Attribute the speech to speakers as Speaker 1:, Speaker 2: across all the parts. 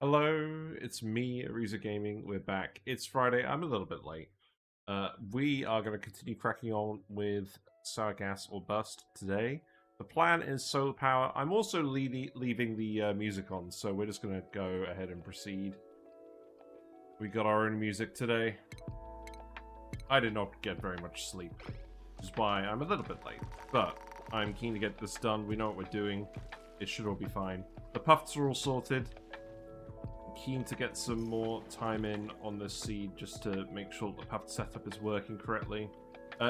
Speaker 1: Hello, it's me, Ariza Gaming. We're back. It's Friday. I'm a little bit late. We are going to continue cracking on with Sour Gas or Bust today. The plan is solar power. I'm also leaving the music on, so we're just going to go ahead and proceed. We got our own music today. I did not get very much sleep, which is why I'm a little bit late. But I'm keen to get this done. We know what we're doing. It should all be fine. The puffs are all sorted. Keen to get some more time in on this seed just to make sure the puff setup is working correctly.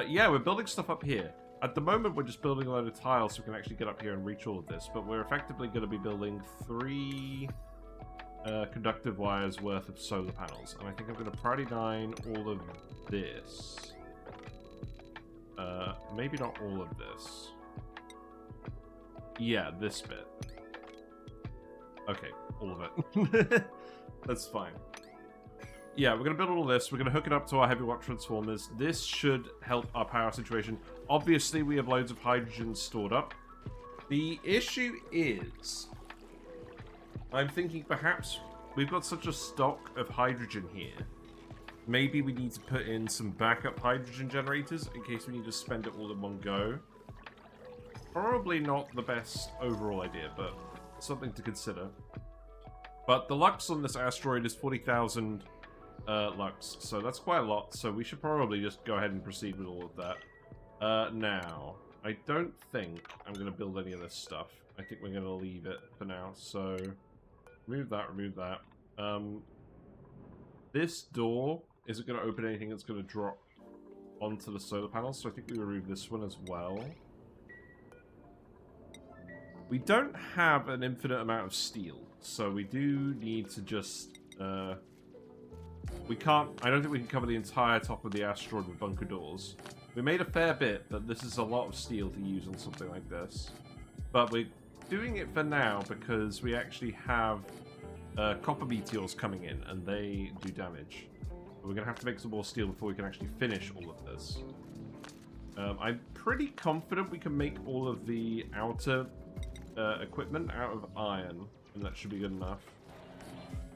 Speaker 1: Yeah, we're building stuff up here. At the moment, we're just building a load of tiles so we can actually get up here and reach all of this, but we're effectively going to be building 3 conductive wires worth of solar panels, and I think I'm going to priority 9 all of this. Maybe not all of this. Yeah, this bit. Okay, all of it. That's fine. Yeah, we're going to build all this. We're going to hook it up to our heavy watt transformers. This should help our power situation. Obviously, we have loads of hydrogen stored up. The issue is, I'm thinking perhaps we've got such a stock of hydrogen here. Maybe we need to put in some backup hydrogen generators in case we need to spend it all in one go. Probably not the best overall idea, but something to consider. But the lux on this asteroid is 40,000 lux, so that's quite a lot, so we should probably just go ahead and proceed with all of that. Now, I don't think I'm going to build any of this stuff. I think we're going to leave it for now, so remove that, remove that. This door isn't going to open anything that's going to drop onto the solar panels, so I think we remove this one as well. We don't have an infinite amount of steel, so we do need to just, we can't, I don't think we can cover the entire top of the asteroid with bunker doors. We made a fair bit, but this is a lot of steel to use on something like this. But we're doing it for now because we actually have copper meteors coming in, and they do damage. But we're going to have to make some more steel before we can actually finish all of this. I'm pretty confident we can make all of the outer equipment out of iron, and that should be good enough.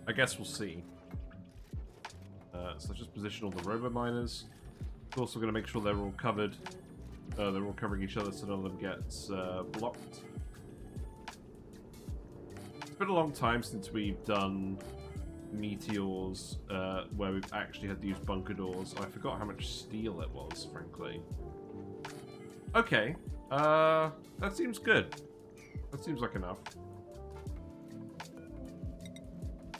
Speaker 1: I guess we'll see. So let's just position all the robo miners. Of course, we're going to make sure they're all covered. They're all covering each other so none of them gets blocked. It's been a long time since we've done meteors where we've actually had to use bunker doors. I forgot how much steel it was, frankly. Okay, that seems good. That seems like enough.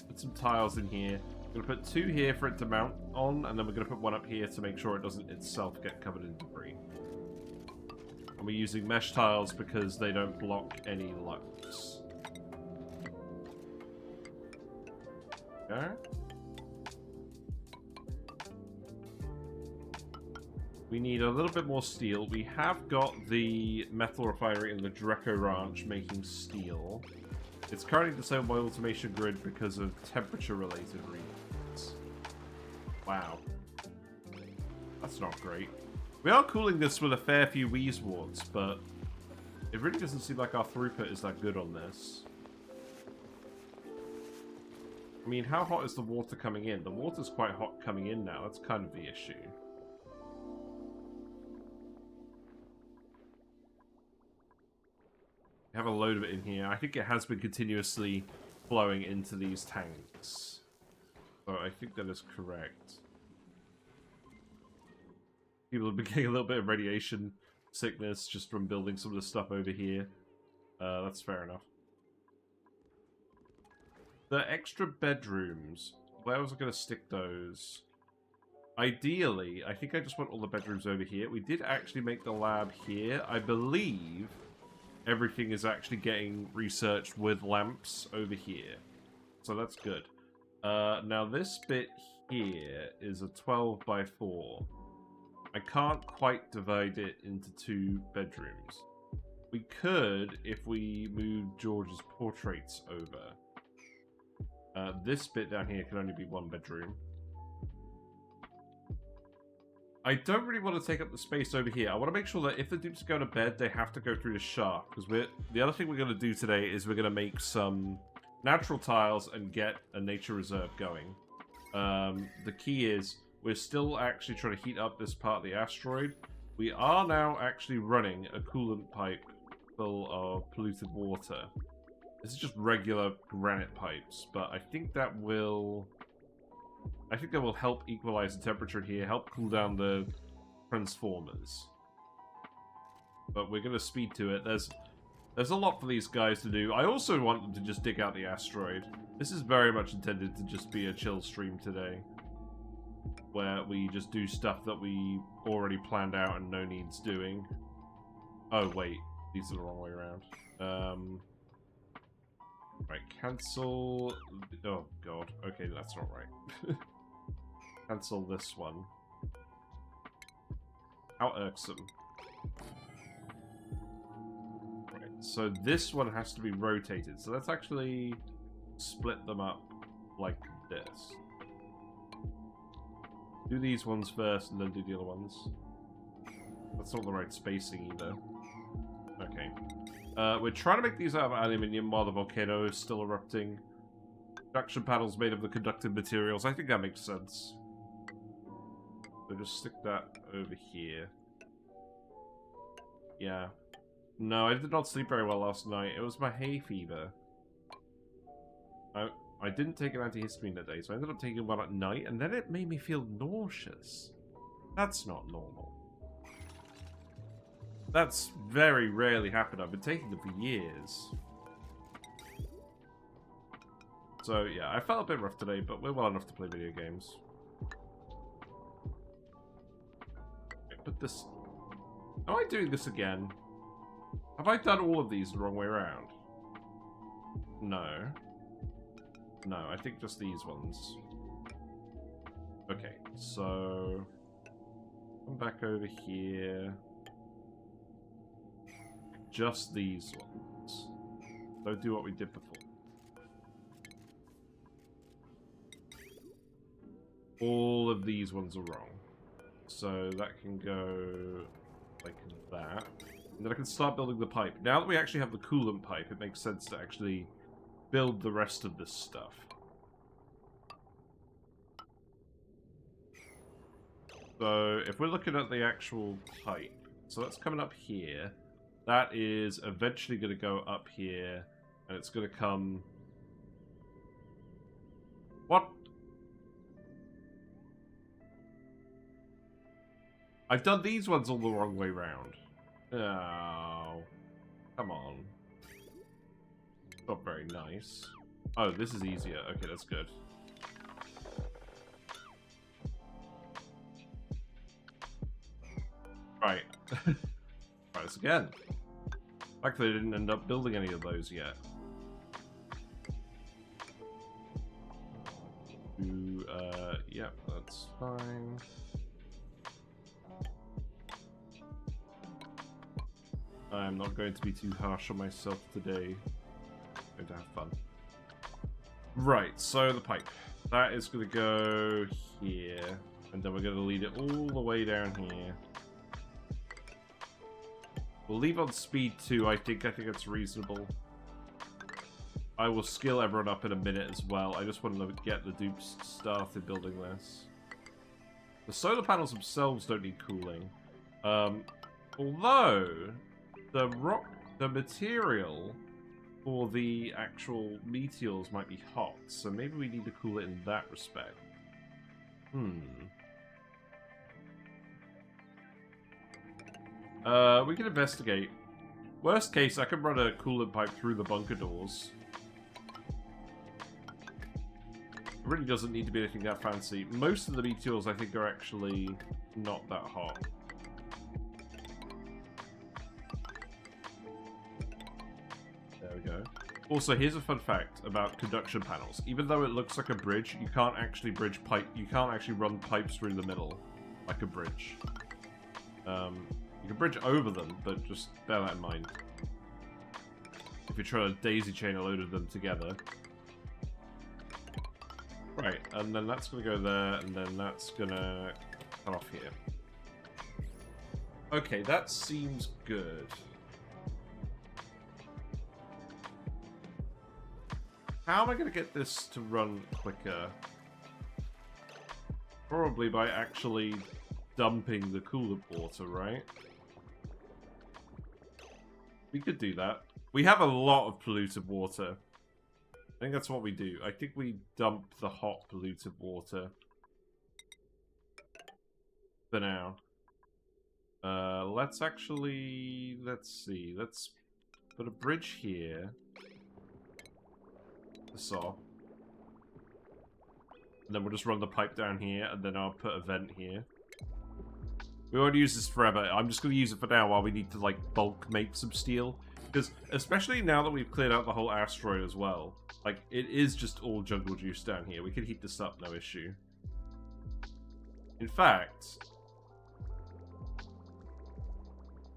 Speaker 1: Put some tiles in here. We're going to put 2 here for it to mount on, and then we're going to put 1 up here to make sure it doesn't itself get covered in debris. And we're using mesh tiles because they don't block any lux. Okay. We need a little bit more steel. We have got the metal refinery in the Dreco Ranch making steel. It's currently disabled by automation grid because of temperature-related reasons. Wow. That's not great. We are cooling this with a fair few wheeze warts, but it really doesn't seem like our throughput is that good on this. I mean, how hot is the water coming in? The water's quite hot coming in now. That's kind of the issue. Have a load of it in here. I think it has been continuously flowing into these tanks. So I think that is correct. People have been getting a little bit of radiation sickness just from building some of the stuff over here. That's fair enough. The extra bedrooms, where was I going to stick those? Ideally, I think I just want all the bedrooms over here. We did actually make the lab here. I believe everything is actually getting researched with lamps over here. So that's good. Now this bit here is a 12 by 4. I can't quite divide it into 2 bedrooms. We could if we move George's portraits over. This bit down here can only be 1 bedroom. I don't really want to take up the space over here. I want to make sure that if the dupes go to bed, they have to go through the shaft. Because the other thing we're going to do today is we're going to make some natural tiles and get a nature reserve going. The key is we're still actually trying to heat up this part of the asteroid. We are now actually running a coolant pipe full of polluted water. This is just regular granite pipes, but I think that will help equalize the temperature here, help cool down the transformers. But we're going to speed to it. There's a lot for these guys to do. I also want them to just dig out the asteroid. This is very much intended to just be a chill stream today, where we just do stuff that we already planned out and no needs doing. Oh wait, these are the wrong way around. Right, cancel. Oh god. Okay, that's not right. Cancel this one. How irksome. Right, so this one has to be rotated. So let's actually split them up like this. Do these ones first and then do the other ones. That's not the right spacing either. Okay. We're trying to make these out of aluminium while the volcano is still erupting. Conduction panels made of the conductive materials. I think that makes sense. So just stick that over here. Yeah. No, I did not sleep very well last night. It was my hay fever. I didn't take an antihistamine that day, so I ended up taking one at night, and then it made me feel nauseous. That's not normal. That's very rarely happened. I've been taking them for years. So, yeah, I felt a bit rough today, but we're well enough to play video games. But this... Am I doing this again? Have I done all of these the wrong way around? No. No, I think just these ones. Okay, so... Come back over here. Just these ones. Don't do what we did before. All of these ones are wrong. So that can go like that. And then I can start building the pipe. Now that we actually have the coolant pipe, it makes sense to actually build the rest of this stuff. So if we're looking at the actual pipe, so that's coming up here. That is eventually going to go up here, and it's going to come... What? I've done these ones all the wrong way round. Oh, come on. Not very nice. Oh, this is easier. Okay, that's good. Right. Try this again. Actually, I didn't end up building any of those yet. Yep, that's fine. I'm not going to be too harsh on myself today. I'm going to have fun. Right, so the pipe. That is going to go here. And then we're going to lead it all the way down here. We'll leave on speed 2, I think that's reasonable. I will skill everyone up in a minute as well. I just want to get the dupes started building this. The solar panels themselves don't need cooling. Although, the material for the actual meteors might be hot, so maybe we need to cool it in that respect. We can investigate. Worst case, I could run a coolant pipe through the bunker doors. It really doesn't need to be anything that fancy. Most of the meteors, I think, are actually not that hot. There we go. Also, here's a fun fact about conduction panels. Even though it looks like a bridge, you can't actually bridge pipe. You can't actually run pipes through the middle like a bridge. You can bridge over them, but just bear that in mind. If you're trying to daisy chain a load of them together. Right, and then that's going to go there, and then that's going to cut off here. Okay, that seems good. How am I going to get this to run quicker? Probably by actually dumping the coolant water, right? We could do that. We have a lot of polluted water. I think that's what we do. I think we dump the hot polluted water. For now. Let's actually... Let's see. Let's put a bridge here. This off. And then we'll just run the pipe down here, and then I'll put a vent here. We won't use this forever. I'm just going to use it for now while we need to, like, bulk make some steel. Because, especially now that we've cleared out the whole asteroid as well, like, it is just all jungle juice down here. We can heat this up, no issue. In fact...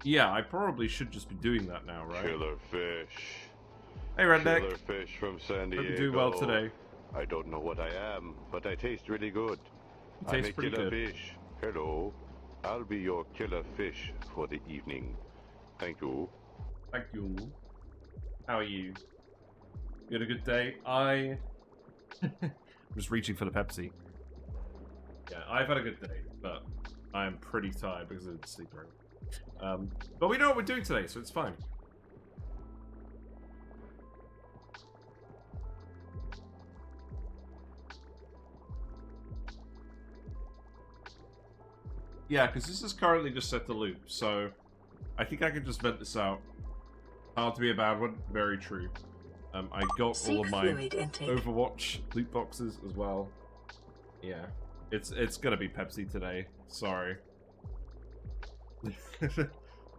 Speaker 1: Yeah, I probably should just be doing that now, right?
Speaker 2: Killer fish.
Speaker 1: Hey, Redneck.
Speaker 2: Killer fish from San Diego.
Speaker 1: Hope you do well today.
Speaker 2: I don't know what I am, but I taste really good.
Speaker 1: Tastes
Speaker 2: I'm a
Speaker 1: pretty
Speaker 2: killer
Speaker 1: good.
Speaker 2: fish. Hello. I'll be your killer fish for the evening. Thank you.
Speaker 1: Thank you. How are you? You had a good day? I'm just reaching for the Pepsi. Yeah, I've had a good day, but I'm pretty tired because I didn't sleep early. But we know what we're doing today, so it's fine. Yeah, because this is currently just set to loop, so I think I can just vent this out. Hard to be a bad one, very true. I got all of my Overwatch loot boxes as well. Yeah, it's gonna be Pepsi today. Sorry.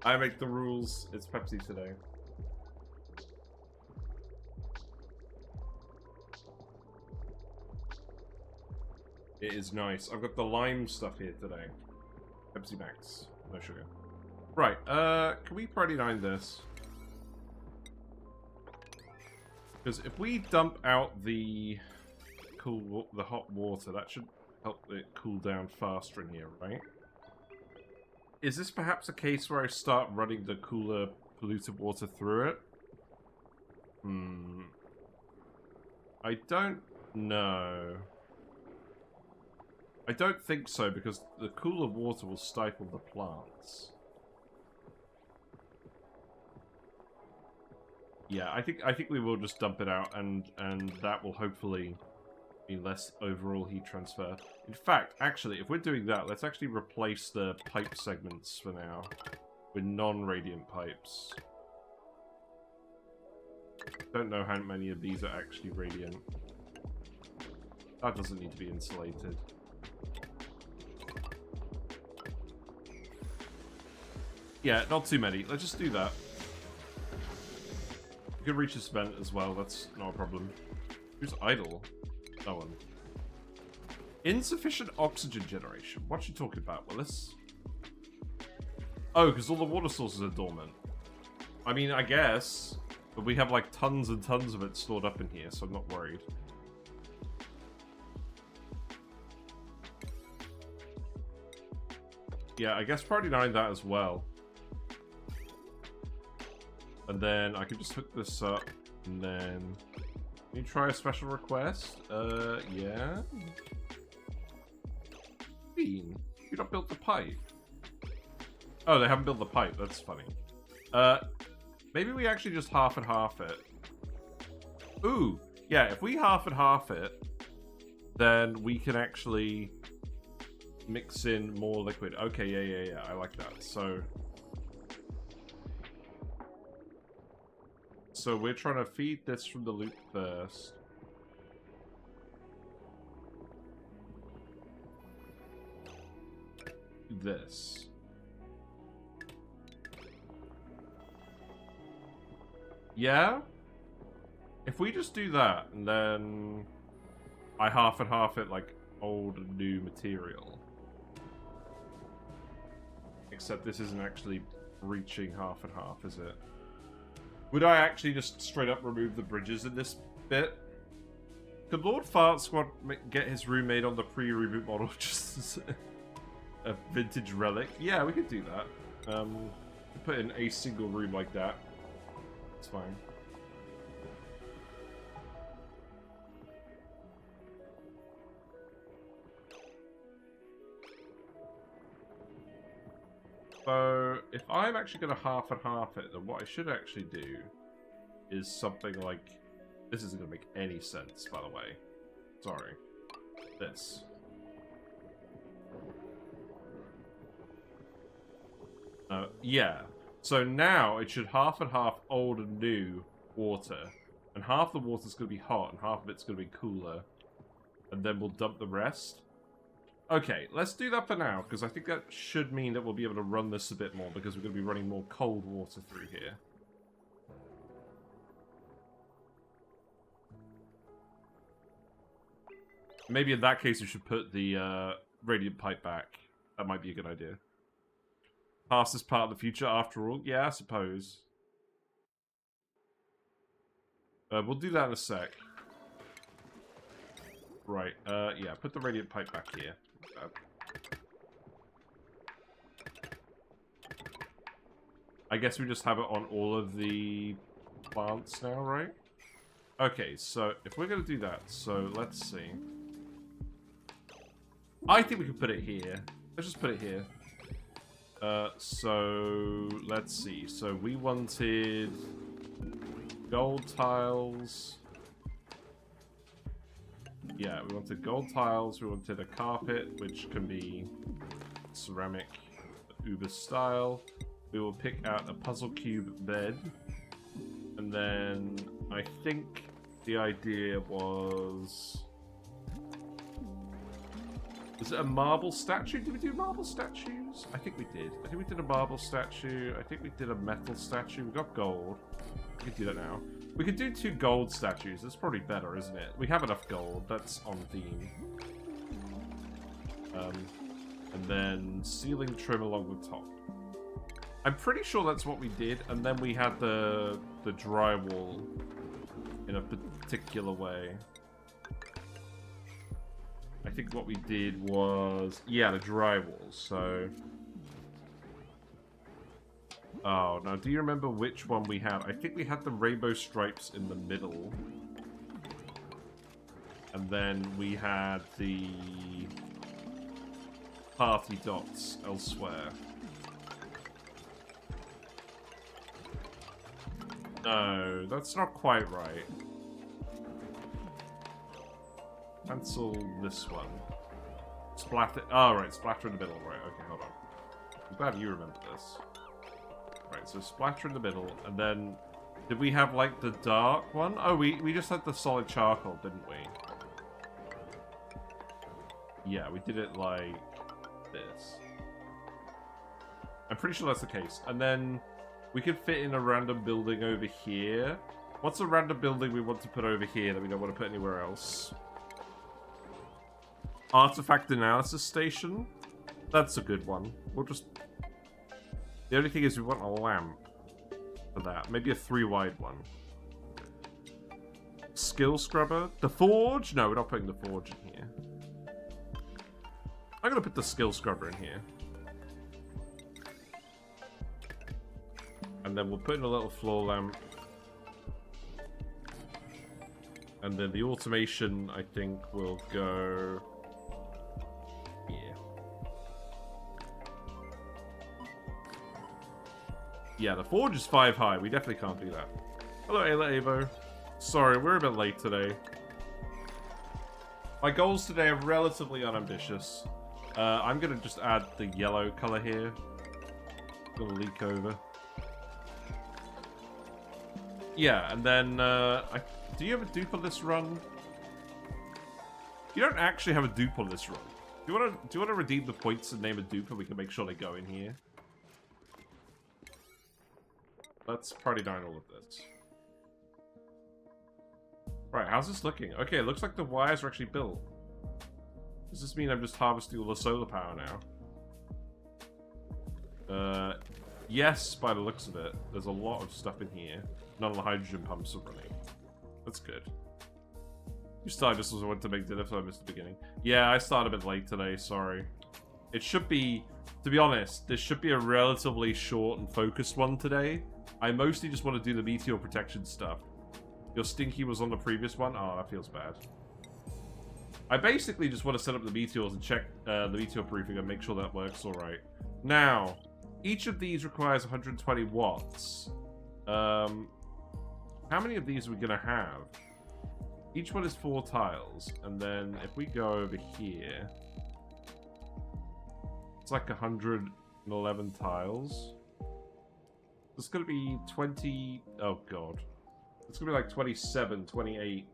Speaker 1: I make the rules. It's Pepsi today. It is nice. I've got the lime stuff here today. Pepsi Max. No sugar. Right, can we priority 9 this? Because if we dump out the hot water, that should help it cool down faster in here, right? Is this perhaps a case where I start running the cooler polluted water through it? I don't know. I don't think so, because the cooler water will stifle the plants. Yeah, I think we will just dump it out, and that will hopefully be less overall heat transfer. In fact, actually, if we're doing that, let's actually replace the pipe segments for now with non-radiant pipes. Don't know how many of these are actually radiant. That doesn't need to be insulated. Yeah, not too many. Let's just do that. We can reach this vent as well, that's not a problem. Who's idle? No one. Insufficient oxygen generation. What you talking about, Willis? Oh, because all the water sources are dormant. I mean, I guess. But we have like tons and tons of it stored up in here, so I'm not worried. Yeah, I guess priority 9 that as well. And then I can just hook this up, and then... Can you try a special request? Yeah? Bean, you not built the pipe? Oh, they haven't built the pipe, that's funny. Maybe we actually just half and half it. Ooh, yeah, if we half and half it, then we can actually mix in more liquid. Okay, yeah, I like that. So we're trying to feed this from the loop first. This. Yeah? If we just do that, and then I half and half it like old and new material. Except this isn't actually reaching half and half, is it? Would I actually just straight up remove the bridges in this bit? Could Lord Fart Squad get his room made on the pre-reboot model just as a vintage relic? Yeah, we could do that. Put in a single room like that. It's fine. So, if I'm actually going to half and half it, then what I should actually do is something like... This isn't going to make any sense, by the way. Sorry. This. Yeah. So now it should half and half old and new water. And half the water's going to be hot and half of it's going to be cooler. And then we'll dump the rest. Okay, let's do that for now, because I think that should mean that we'll be able to run this a bit more, because we're going to be running more cold water through here. Maybe in that case we should put the radiant pipe back. That might be a good idea. Past is part of the future after all. Yeah, I suppose. We'll do that in a sec. Right, yeah, put the radiant pipe back here. I guess we just have it on all of the plants now, right? Okay, so if we're going to do that, so let's see. I think we can put it here. Let's just put it here. So let's see. So we wanted gold tiles. Yeah, we wanted gold tiles. We wanted a carpet, which can be ceramic, Uber style. We will pick out a puzzle cube bed. And then I think the idea was... Was it a marble statue? Did we do marble statues? I think we did. I think we did a marble statue. I think we did a metal statue. We got gold. We could do that now. We could do 2 gold statues. That's probably better, isn't it? We have enough gold. That's on theme. And then ceiling trim along the top. I'm pretty sure that's what we did. And then we had the drywall in a particular way. I think what we did was... Yeah, the drywall, so... Oh, now do you remember which one we had? I think we had the rainbow stripes in the middle. And then we had the... party dots elsewhere. No, that's not quite right. Cancel this one. Splatter. Oh, right, splatter in the middle. Right, okay, hold on. I'm glad you remember this. Right, so splatter in the middle, and then... Did we have, like, the dark one? Oh, we just had the solid charcoal, didn't we? Yeah, we did it like this. I'm pretty sure that's the case. And then we could fit in a random building over here. What's a random building we want to put over here that we don't want to put anywhere else? Artifact analysis station? That's a good one. We'll just... The only thing is we want a lamp for that. Maybe a 3-wide one. Skill scrubber? The forge? No, we're not putting the forge in here. I'm going to put the skill scrubber in here. And then we'll put in a little floor lamp. And then the automation, I think, will go... Yeah, the forge is 5 high. We definitely can't do that. Hello, Ayla Avo. Sorry, we're a bit late today. My goals today are relatively unambitious. I'm going to just add the yellow color here. Going to leak over. Yeah, and then... do you have a dupe on this run? You don't actually have a dupe on this run. Do you want to redeem the points and name a dupe and we can make sure they go in here? Let's party down all of this. Right, how's this looking? Okay, it looks like the wires are actually built. Does this mean I'm just harvesting all the solar power now? Yes, by the looks of it. There's a lot of stuff in here. None of the hydrogen pumps are running. That's good. You started just as I went to make dinner, so I missed the beginning. Yeah, I started a bit late today, sorry. It should be, to be honest, this should be a relatively short and focused one today. I mostly just want to do the meteor protection stuff. Your Stinky was on the previous one? Oh, that feels bad. I basically just want to set up the meteors and check the meteor proofing and make sure that works alright. Now, Each of these requires 120 watts. How many of these are we going to have? Each one is 4 tiles. And then if we go over here, it's like 111 tiles. It's going to be 20... Oh, God. It's going to be like 27, 28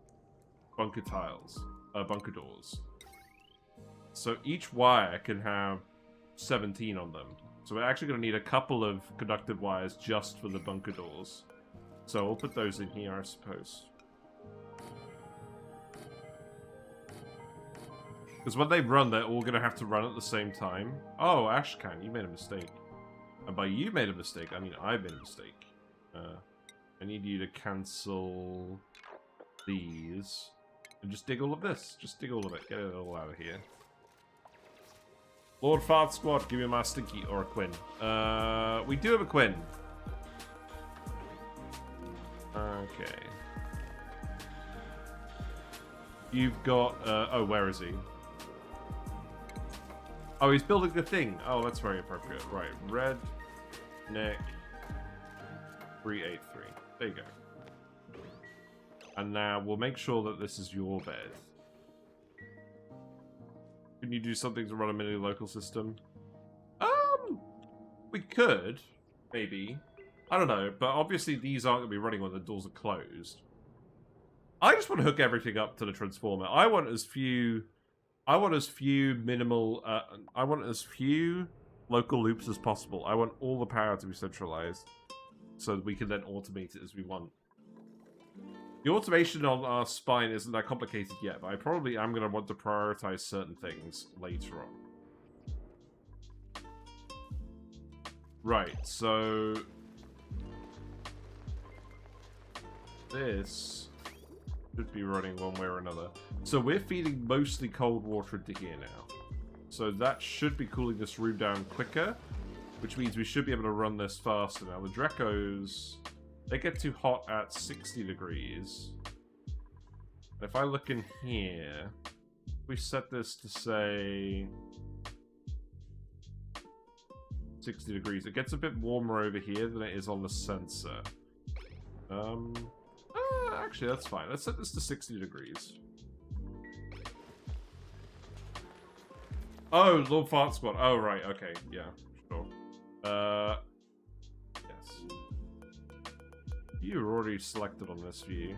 Speaker 1: bunker tiles. Bunker doors. So each wire can have 17 on them. So we're actually going to need a couple of conductive wires just for the bunker doors. So we'll put those in here, I suppose. Because when they run, they're all going to have to run at the same time. Oh, Ashcan, you made a mistake. And by you made a mistake, I mean I made a mistake. I need you to cancel these. And just dig all of this. Just dig all of it. Get it all out of here. Lord Fart Squad, give me my Stinky or a Quinn. We do have a Quinn. Okay. You've got... oh, where is he? Oh, he's building the thing. Oh, that's very appropriate. Right, red, neck, 383. There you go. And now we'll make sure that this is your bed. Can you do something to run a mini local system? We could, maybe. I don't know, but obviously these aren't going to be running when the doors are closed. I just want to hook everything up to the transformer. I want as few minimal... I want as few local loops as possible. I want all the power to be centralized so that we can then automate it as we want. The automation on our spine isn't that complicated yet, but I probably am going to want to prioritize certain things later on. Right, so... this should be running one way or another. So we're feeding mostly cold water into here now. So that should be cooling this room down quicker, which means we should be able to run this faster. Now the Drecos, they get too hot at 60 degrees. If I look in here, we set this to say 60 degrees. It gets a bit warmer over here than it is on the sensor. Actually, that's fine. Let's set this to 60 degrees. Oh, Lord Fart Squad. Oh, right. Okay. Yeah, sure. Yes. You were already selected on this view.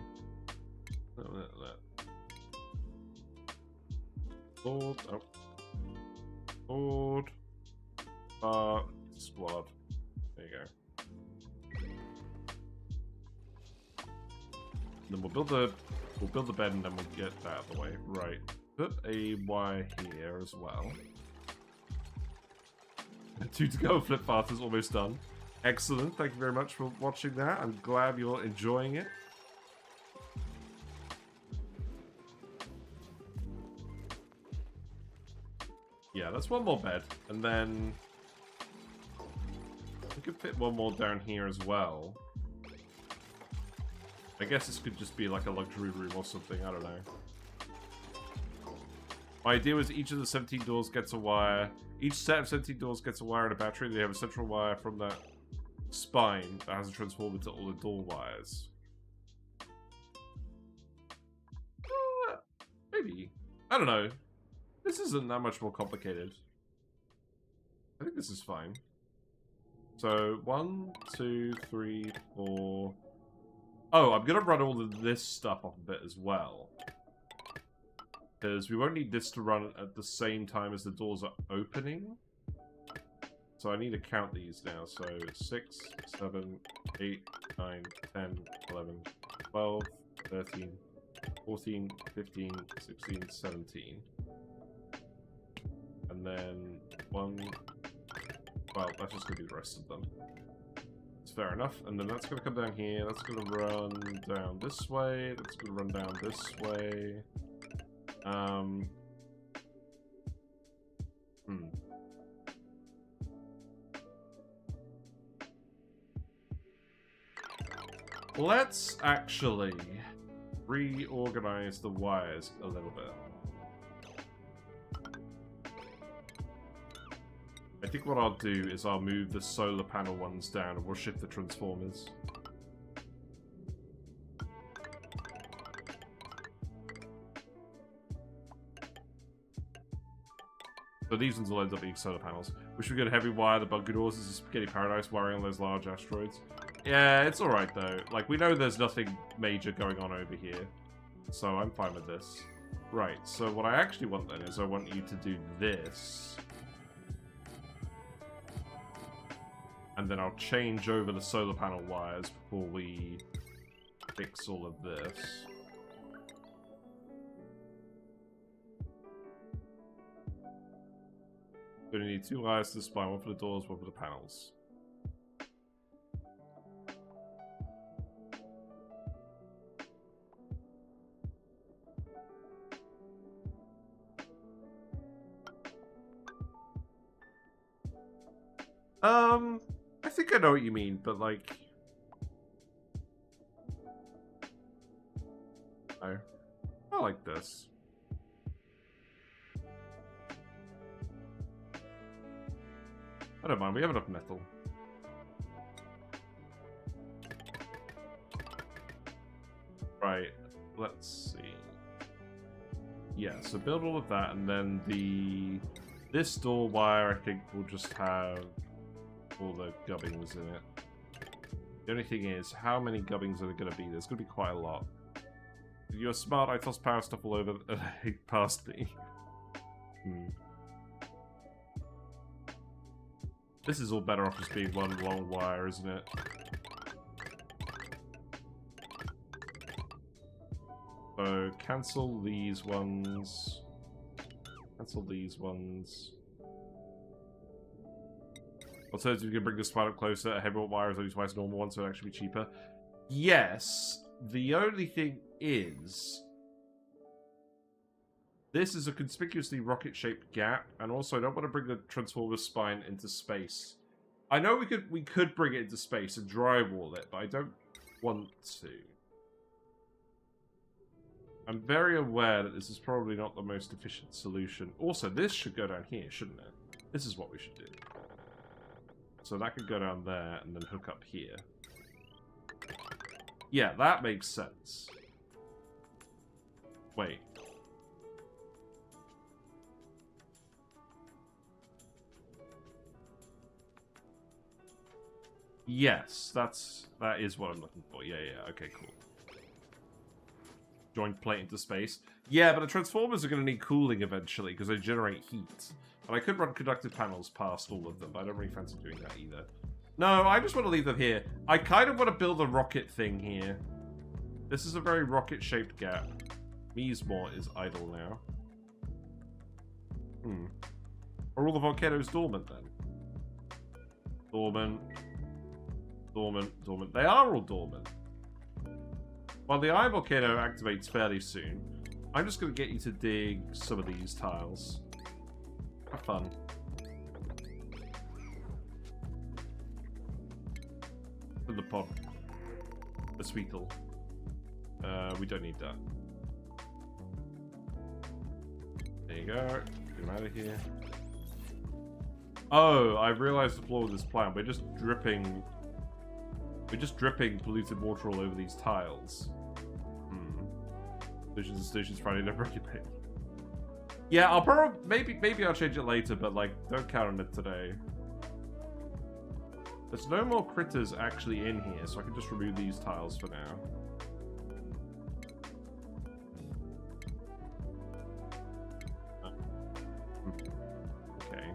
Speaker 1: Lord. Oh. Lord Fart Squad. There you go. Then we'll build the bed and then we'll get that out of the way. Right. Put a wire here as well. 2 to go. Flip Fart is almost done. Excellent. Thank you very much for watching that. I'm glad you're enjoying it. Yeah, that's one more bed. And then we could fit one more down here as well. I guess this could just be like a luxury room or something, I don't know. My idea was each of the 17 doors gets a wire. Each set of 17 doors gets a wire and a battery. They have a central wire from that spine that has a transformer to all the door wires. Maybe. I don't know. This isn't that much more complicated. I think this is fine. So, 1, 2, 3, 4... Oh, I'm going to run all of this stuff off of it as well. Because we won't need this to run at the same time as the doors are opening. So I need to count these now. So 6, 7, 8, 9, 10, 11, 12, 13, 14, 15, 16, 17. And then 1... Well, that's just going to be the rest of them. Fair enough, and then that's going to come down here, that's going to run down this way, that's going to run down this way. Let's actually reorganize the wires a little bit. I think what I'll do is I'll move the solar panel ones down and we'll shift the transformers. So these ones will end up being solar panels. Wish we could heavy wire the bunker doors as a spaghetti paradise wiring on those large asteroids. Yeah, it's alright though. Like, we know there's nothing major going on over here. So I'm fine with this. Right, so what I actually want then is I want you to do this. And then I'll change over the solar panel wires before we fix all of this. We're going to need 2 wires to the spine, one for the doors, one for the panels. I think I know what you mean, but like... I like this. I don't mind, we have enough metal. Right, let's see. Yeah, so build all of that, and then this door wire, I think, will just have all the gubbings in it. The only thing is, how many gubbings are there going to be? There's going to be quite a lot. You're smart, I toss power stuff all over past me. This is all better off just being one long wire, isn't it? So, cancel these ones. Cancel these ones. Alternatively, you can bring the spine up closer. A heavy wire is only twice normal one, so it'll actually be cheaper. Yes. The only thing is... this is a conspicuously rocket-shaped gap, and also I don't want to bring the transformer spine into space. I know we could bring it into space and drywall it, but I don't want to. I'm very aware that this is probably not the most efficient solution. Also, this should go down here, shouldn't it? This is what we should do. So that could go down there and then hook up here. Yeah, that makes sense. Wait. Yes, that is what I'm looking for. Yeah, okay, cool. Joint plate into space. Yeah, but the transformers are going to need cooling eventually because they generate heat. And I could run conductive panels past all of them, but I don't really fancy doing that either. No, I just want to leave them here. I kind of want to build a rocket thing here. This is a very rocket-shaped gap. Meesmore is idle now. Are all the volcanoes dormant then? Dormant. Dormant, dormant. They are all dormant. While the iron volcano activates fairly soon, I'm just going to get you to dig some of these tiles. Have fun. In the pod. The Sweetle. We don't need that. There you go. Get him out of here. Oh, I realized the flaw with this plan. We're just dripping polluted water all over these tiles. Solutions and solutions Friday never regulate. Yeah, I'll probably maybe I'll change it later, but like don't count on it today. There's no more critters actually in here, so I can just remove these tiles for now. Okay.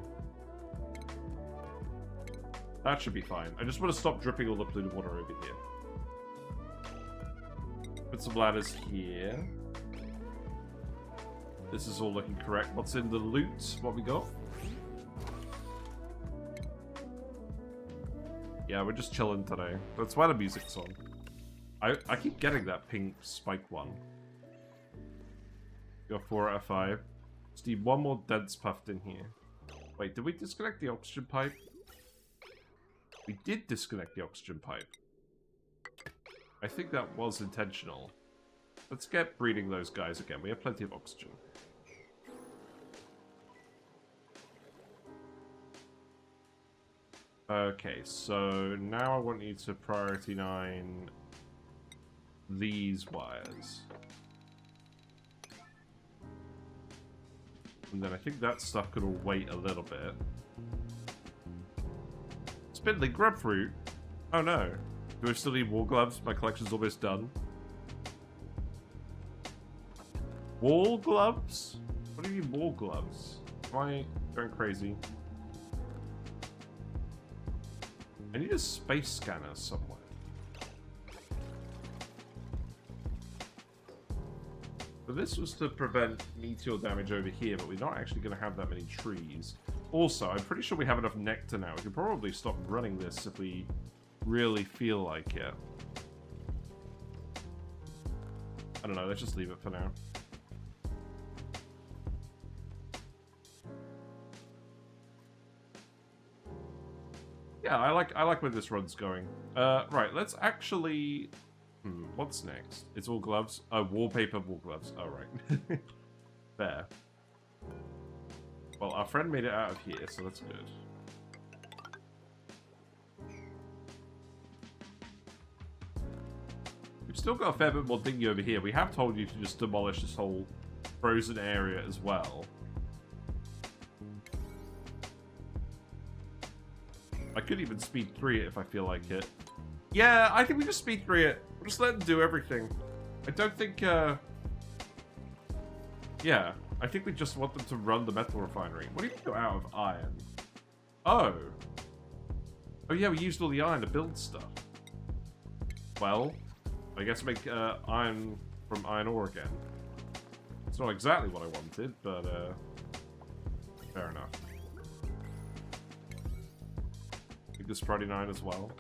Speaker 1: That should be fine. I just want to stop dripping all the polluted water over here. Put some ladders here. This is all looking correct. What's in the loot? What we got? Yeah, we're just chilling today. That's why the music's on. I keep getting that pink spike one. Got 4 out of 5. Just need one more dense puffed in here. Wait, did we disconnect the oxygen pipe? We did disconnect the oxygen pipe. I think that was intentional. Let's get breeding those guys again. We have plenty of oxygen. Okay, so now I want you to priority 9 these wires. And then I think that stuff could all wait a little bit. Spindly grubfruit? Oh no. Do I still need wall gloves? My collection's almost done. Wall gloves? What do you mean wall gloves? Am I going crazy? I need a space scanner somewhere. So this was to prevent meteor damage over here, but we're not actually going to have that many trees. Also, I'm pretty sure we have enough nectar now. We could probably stop running this if we really feel like it. I don't know, let's just leave it for now. Yeah, I like where this run's going. Right, let's actually... what's next? It's all gloves? Oh, wallpaper, wall gloves. Oh, right. Fair. Well, our friend made it out of here, so that's good. We've still got a fair bit more digging over here. We have told you to just demolish this whole frozen area as well. I could even speed 3 it if I feel like it. Yeah, I think we just speed 3 it. We'll just let them do everything. I don't think, yeah, I think we just want them to run the metal refinery. What do you go out of iron? Oh. Oh yeah, we used all the iron to build stuff. Well, I guess make iron from iron ore again. It's not exactly what I wanted, but, fair enough. This Friday night as well.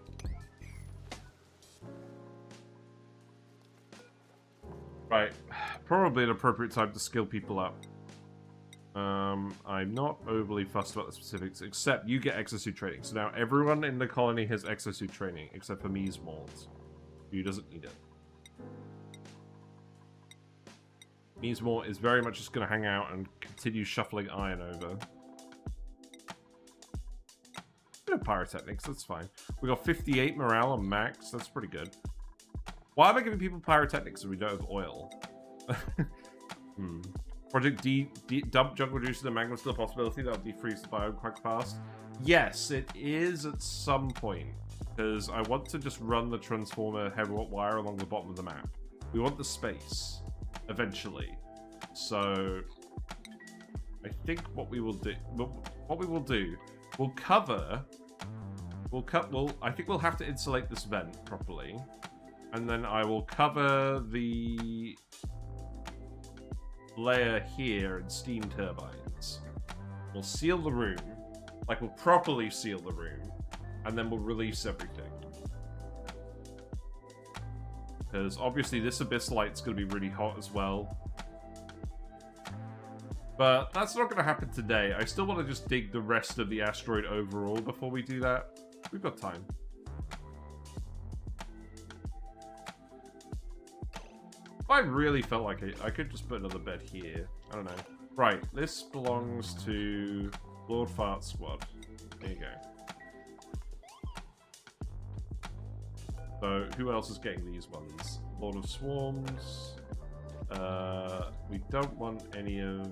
Speaker 1: Right, probably an appropriate time to skill people up. I'm not overly fussed about the specifics, except you get exosuit training. So now everyone in the colony has exosuit training, except for Meesmort, who doesn't need it. Meesmort is very much just going to hang out and continue shuffling iron over. Pyrotechnics, that's fine. We got 58 morale on max, that's pretty good. Why am I giving people pyrotechnics if we don't have oil? Project D dump jungle juice in the magma still a possibility that will defreeze the biome quite fast? Yes, it is at some point. Because I want to just run the transformer heavy wire along the bottom of the map. We want the space eventually. So I think what we will do we'll cover. I think we'll have to insulate this vent properly, and then I will cover the layer here in steam turbines. We'll seal the room, like we'll properly seal the room, and then we'll release everything. Because obviously this abyss light's going to be really hot as well. But that's not going to happen today. I still want to just dig the rest of the asteroid overall before we do that. We've got time. If I really felt like it, I could just put another bed here. I don't know. Right, this belongs to Lord Fart Squad. There you go. So, who else is getting these ones? Lord of Swarms. We don't want any of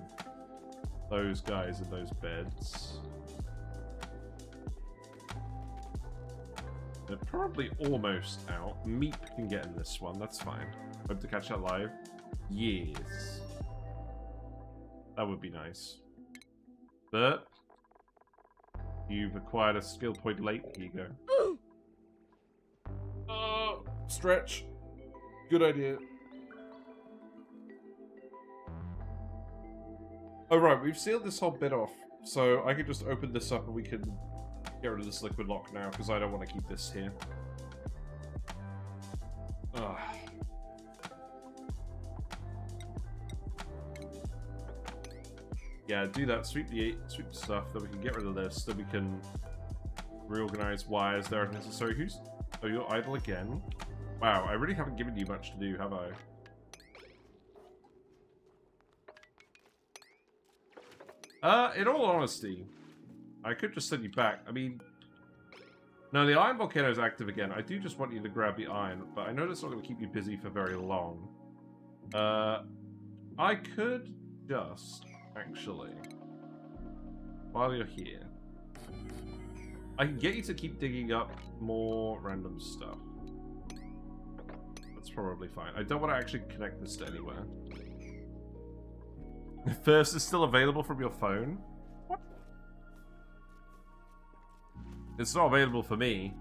Speaker 1: those guys in those beds. They're probably almost out. Meep can get in this one, that's fine. Hope to catch that live. Yes. That would be nice. But you've acquired a skill point late. Here you go. Stretch. Good idea. Oh right, we've sealed this whole bit off. So I could just open this up and we can get rid of this liquid lock now, because I don't want to keep this here. Ugh. Yeah, do that. Sweep the stuff. Then we can get rid of this. Then we can reorganize wires there if necessary. Who's... Oh, you're idle again? Wow, I really haven't given you much to do, have I? In all honesty, I could just send you back. I mean, No, the iron volcano is active again. I do just want you to grab the iron, but I know that's not going to keep you busy for very long. I could just, actually, while you're here, I can get you to keep digging up more random stuff. That's probably fine. I don't want to actually connect this to anywhere. First is still available from your phone? What? It's not available for me.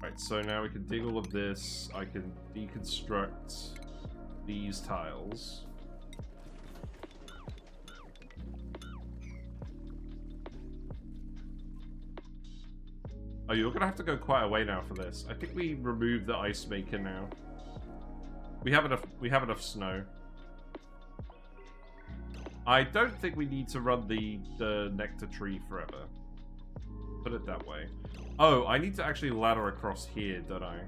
Speaker 1: Right, so now we can dig all of this. I can deconstruct these tiles. Oh, you're gonna have to go quite a way now for this. I think we removed the ice maker now. We have enough snow. I don't think we need to run the Nectar tree forever. Put it that way. Oh, I need to actually ladder across here, don't I?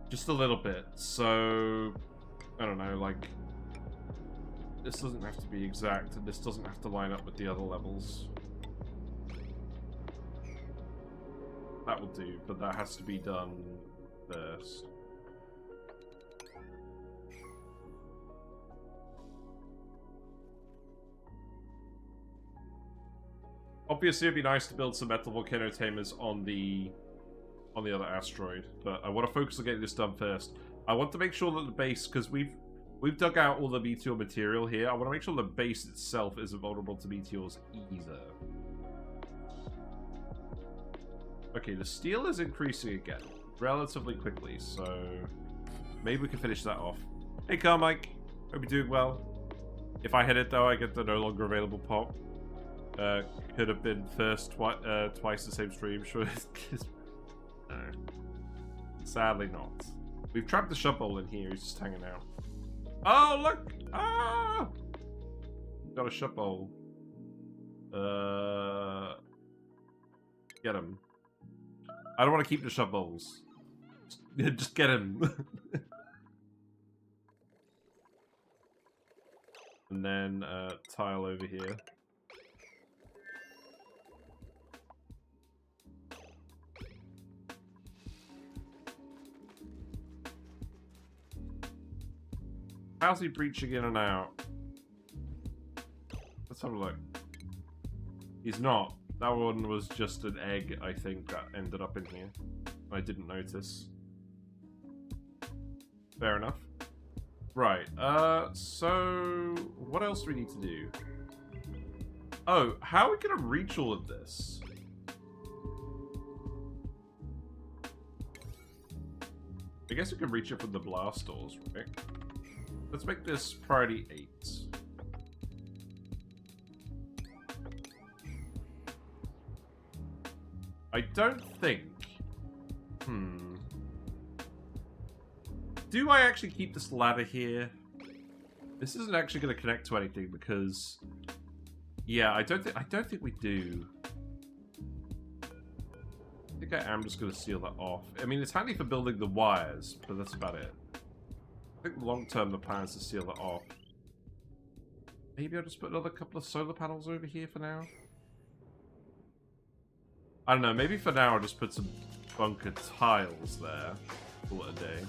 Speaker 1: Just a little bit. So, I don't know, like, this doesn't have to be exact, and this doesn't have to line up with the other levels. That will do, but that has to be done first. Obviously, it'd be nice to build some metal volcano tamers on the other asteroid, but I want to focus on getting this done first. I want to make sure that the base, because we've dug out all the meteor material here. I want to make sure the base itself isn't vulnerable to meteors either. Okay, the steel is increasing again relatively quickly, so maybe we can finish that off. Hey, Carmike, hope you're doing well. If I hit it though, I get the no longer available pop. Could have been first twice the same stream, sure. No. Sadly not. We've trapped the shovel in here, he's just hanging out. Oh, look! Ah! Got a shovel. Get him. I don't want to keep the shovels. Just get him. And then tile over here. How's he breaching in and out? Let's have a look. He's not. That one was just an egg, I think, that ended up in here. I didn't notice. Fair enough. Right, so what else do we need to do? Oh, how are we gonna reach all of this? I guess we can reach it from the blast doors, right? Let's make this priority 8. I don't think... Do I actually keep this ladder here? This isn't actually going to connect to anything because... Yeah, I don't think we do. I think I am just going to seal that off. I mean, it's handy for building the wires, but that's about it. I think long term the plan is to seal that off. Maybe I'll just put another couple of solar panels over here for now. I don't know, maybe for now I'll just put some bunker tiles there. Call it a day.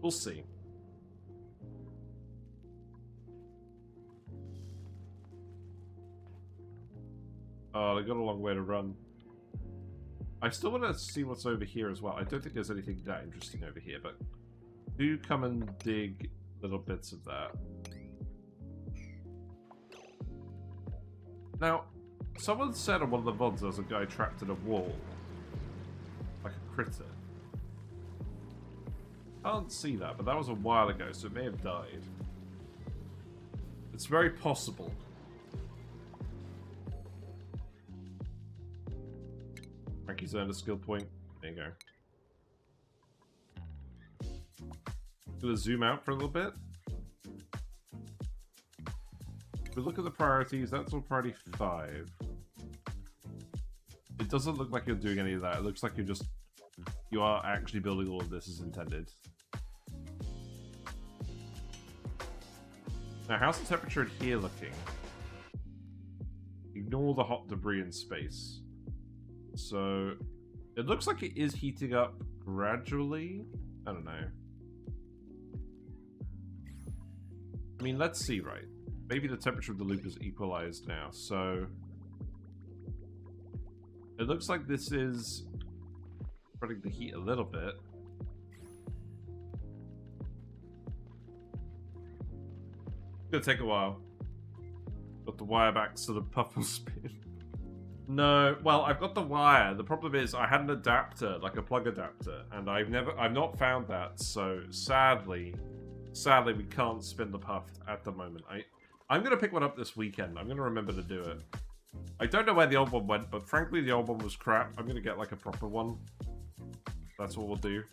Speaker 1: We'll see. Oh, they got a long way to run. I still want to see what's over here as well. I don't think there's anything that interesting over here, but do come and dig little bits of that. Now, someone said on one of the VODs there was a guy trapped in a wall. Like a critter. I can't see that, but that was a while ago, so it may have died. It's very possible. Frankie's earned a skill point. There you go. Gonna zoom out for a little bit. If we look at the priorities, that's on priority 5. It doesn't look like you're doing any of that. It looks like you are actually building all of this as intended. Now, how's the temperature in here looking? Ignore the hot debris in space. So, it looks like it is heating up gradually. I don't know. I mean, let's see, right? Maybe the temperature of the loop is equalized now, so... It looks like this is spreading the heat a little bit. It's gonna take a while. Got the wire back so the puff will spin. No, well, I've got the wire. The problem is I had an adapter, like a plug adapter, and I've not found that, so sadly we can't spin the puff at the moment. I'm gonna pick one up this weekend. I'm gonna remember to do it. I don't know where the old one went, but frankly the old one was crap. I'm gonna get like a proper one. That's what we'll do.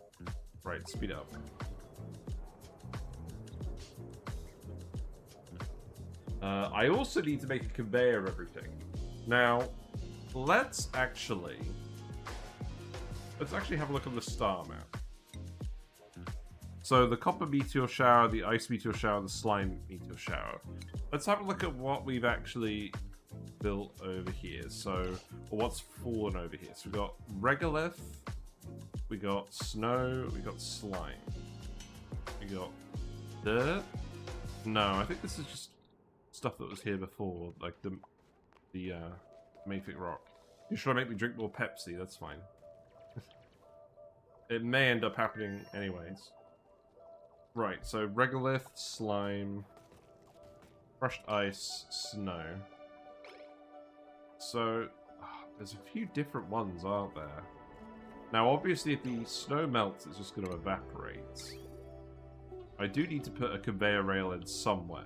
Speaker 1: Right, speed up. I also need to make a conveyor of everything. Now, let's actually have a look on the star map. So the copper meteor shower, the ice meteor shower, the slime meteor shower. Let's have a look at what we've actually built over here. So, or what's fallen over here. So we've got regolith, we got snow, we got slime, we got dirt. No, I think this is just stuff that was here before, like the mafic rock. You're trying to make me drink more Pepsi, that's fine. It may end up happening anyways. Right, so regolith, slime, crushed ice, snow. So, there's a few different ones, aren't there? Now, obviously, if the snow melts, it's just going to evaporate. I do need to put a conveyor rail in somewhere.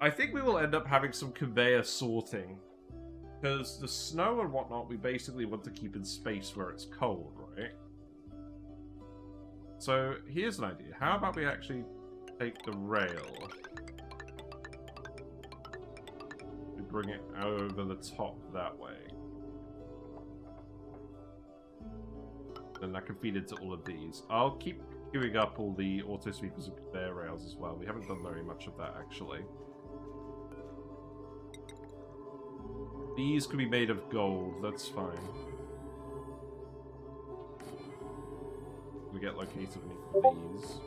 Speaker 1: I think we will end up having some conveyor sorting. Because the snow and whatnot, we basically want to keep in space where it's cold, right? So, here's an idea. How about we actually take the rail? We bring it over the top that way. And that can feed into all of these. I'll keep queuing up all the auto sweepers and conveyor rails as well. We haven't done very much of that, actually. These could be made of gold, that's fine. We get located beneath these.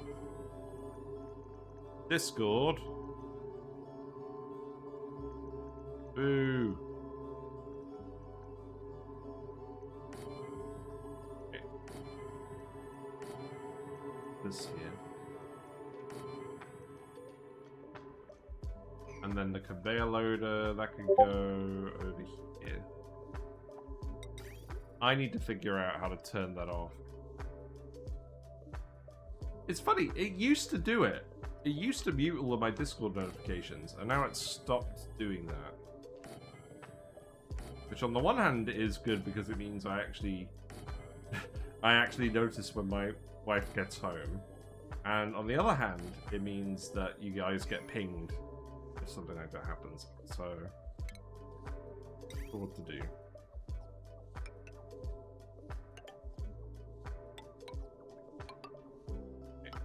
Speaker 1: Discord. Boo. Okay. This here. And then the conveyor loader, that can go over here. I need to figure out how to turn that off. It's funny, it used to do it. It used to mute all of my Discord notifications, and now it's stopped doing that. Which on the one hand is good because it means I actually notice when my wife gets home. And on the other hand, it means that you guys get pinged if something like that happens. So, what to do? Okay.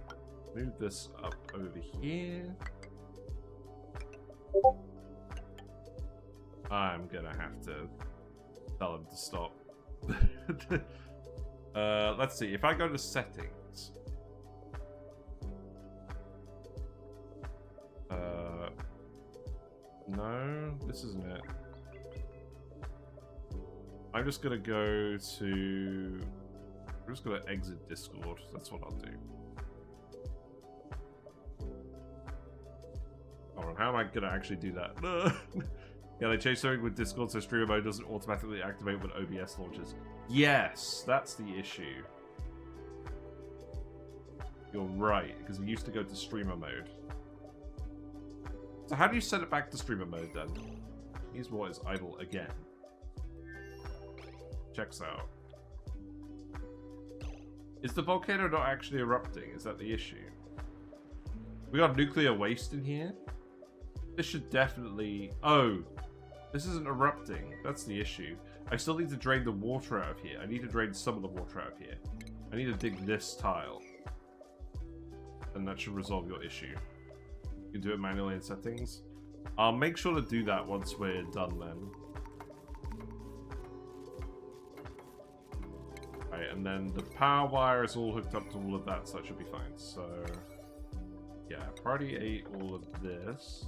Speaker 1: Move this up over here. I'm gonna have to tell him to stop. Let's see. If I go to settings, no, this isn't it. I'm just gonna go to. I'm just gonna exit Discord. That's what I'll do. Hold on, how am I gonna actually do that? Yeah, they changed something with Discord so streamer mode doesn't automatically activate when OBS launches. Yes, that's the issue. You're right, because we used to go to streamer mode. So how do you set it back to streamer mode then? Here's what is idle again. Checks out. Is the volcano not actually erupting? Is that the issue? We got nuclear waste in here? This should definitely... Oh, this isn't erupting. That's the issue. I still need to drain the water out of here. I need to drain some of the water out of here. I need to dig this tile. And that should resolve your issue. You can do it manually in settings. I'll make sure to do that once we're done then. Right, and then the power wire is all hooked up to all of that, so that should be fine. So, yeah, priority 8, all of this.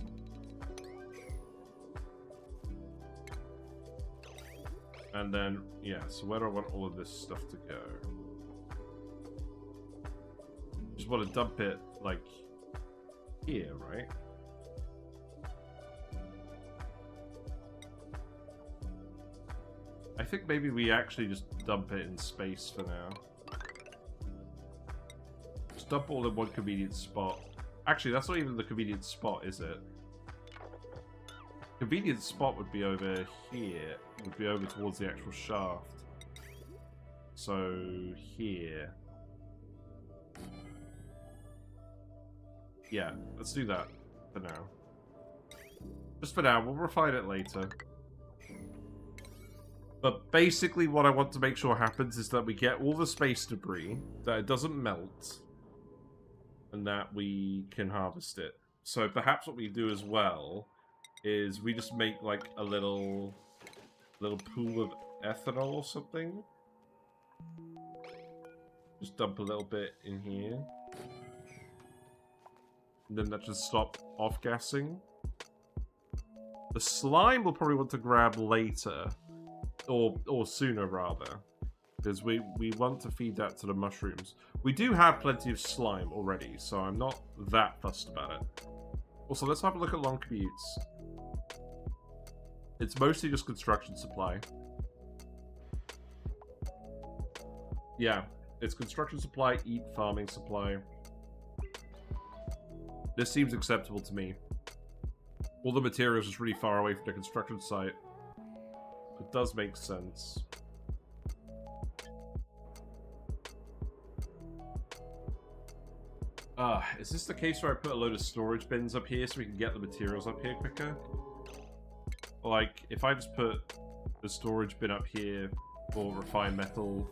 Speaker 1: And then, yeah, so where do I want all of this stuff to go? Just want to dump it, like, here, right? I think maybe we actually just dump it in space for now. Just dump all in one convenient spot. Actually, that's not even the convenient spot, is it? Convenient spot would be over here. It would be over towards the actual shaft. So, here. Yeah, let's do that for now. Just for now, we'll refine it later. But basically what I want to make sure happens is that we get all the space debris, that it doesn't melt, and that we can harvest it. So perhaps what we do as well is we just make like a little pool of ethanol or something. Just dump a little bit in here. And then that should stop off-gassing. The slime we'll probably want to grab later. Or sooner, rather. Because we want to feed that to the mushrooms. We do have plenty of slime already, so I'm not that fussed about it. Also, let's have a look at long commutes. It's mostly just construction supply. Yeah, it's construction supply, eat, farming supply. This seems acceptable to me. All the materials is really far away from the construction site. It does make sense. Is this the case where I put a load of storage bins up here so we can get the materials up here quicker? Like, if I just put the storage bin up here for refined metal,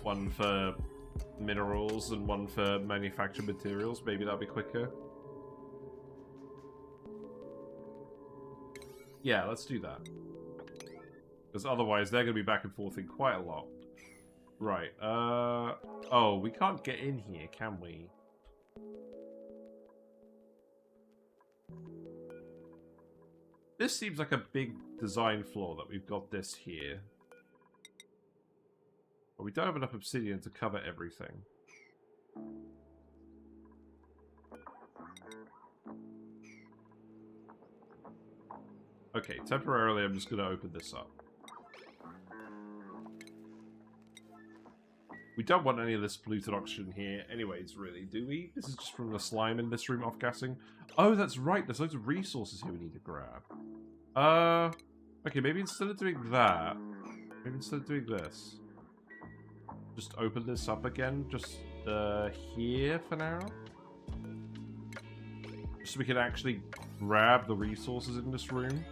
Speaker 1: one for minerals and one for manufactured materials, maybe that'll be quicker. Yeah, let's do that. Because otherwise they're going to be back and forth in quite a lot. Right, oh, we can't get in here, can we? This seems like a big design flaw that we've got this here. But we don't have enough obsidian to cover everything. Okay, temporarily I'm just going to open this up. We don't want any of this polluted oxygen here anyways, really, do we? This is just from the slime in this room off-gassing. Oh, that's right, there's loads of resources here we need to grab. Okay, maybe instead of doing that, maybe instead of doing this, just open this up again, just here for now. Just so we can actually grab the resources in this room.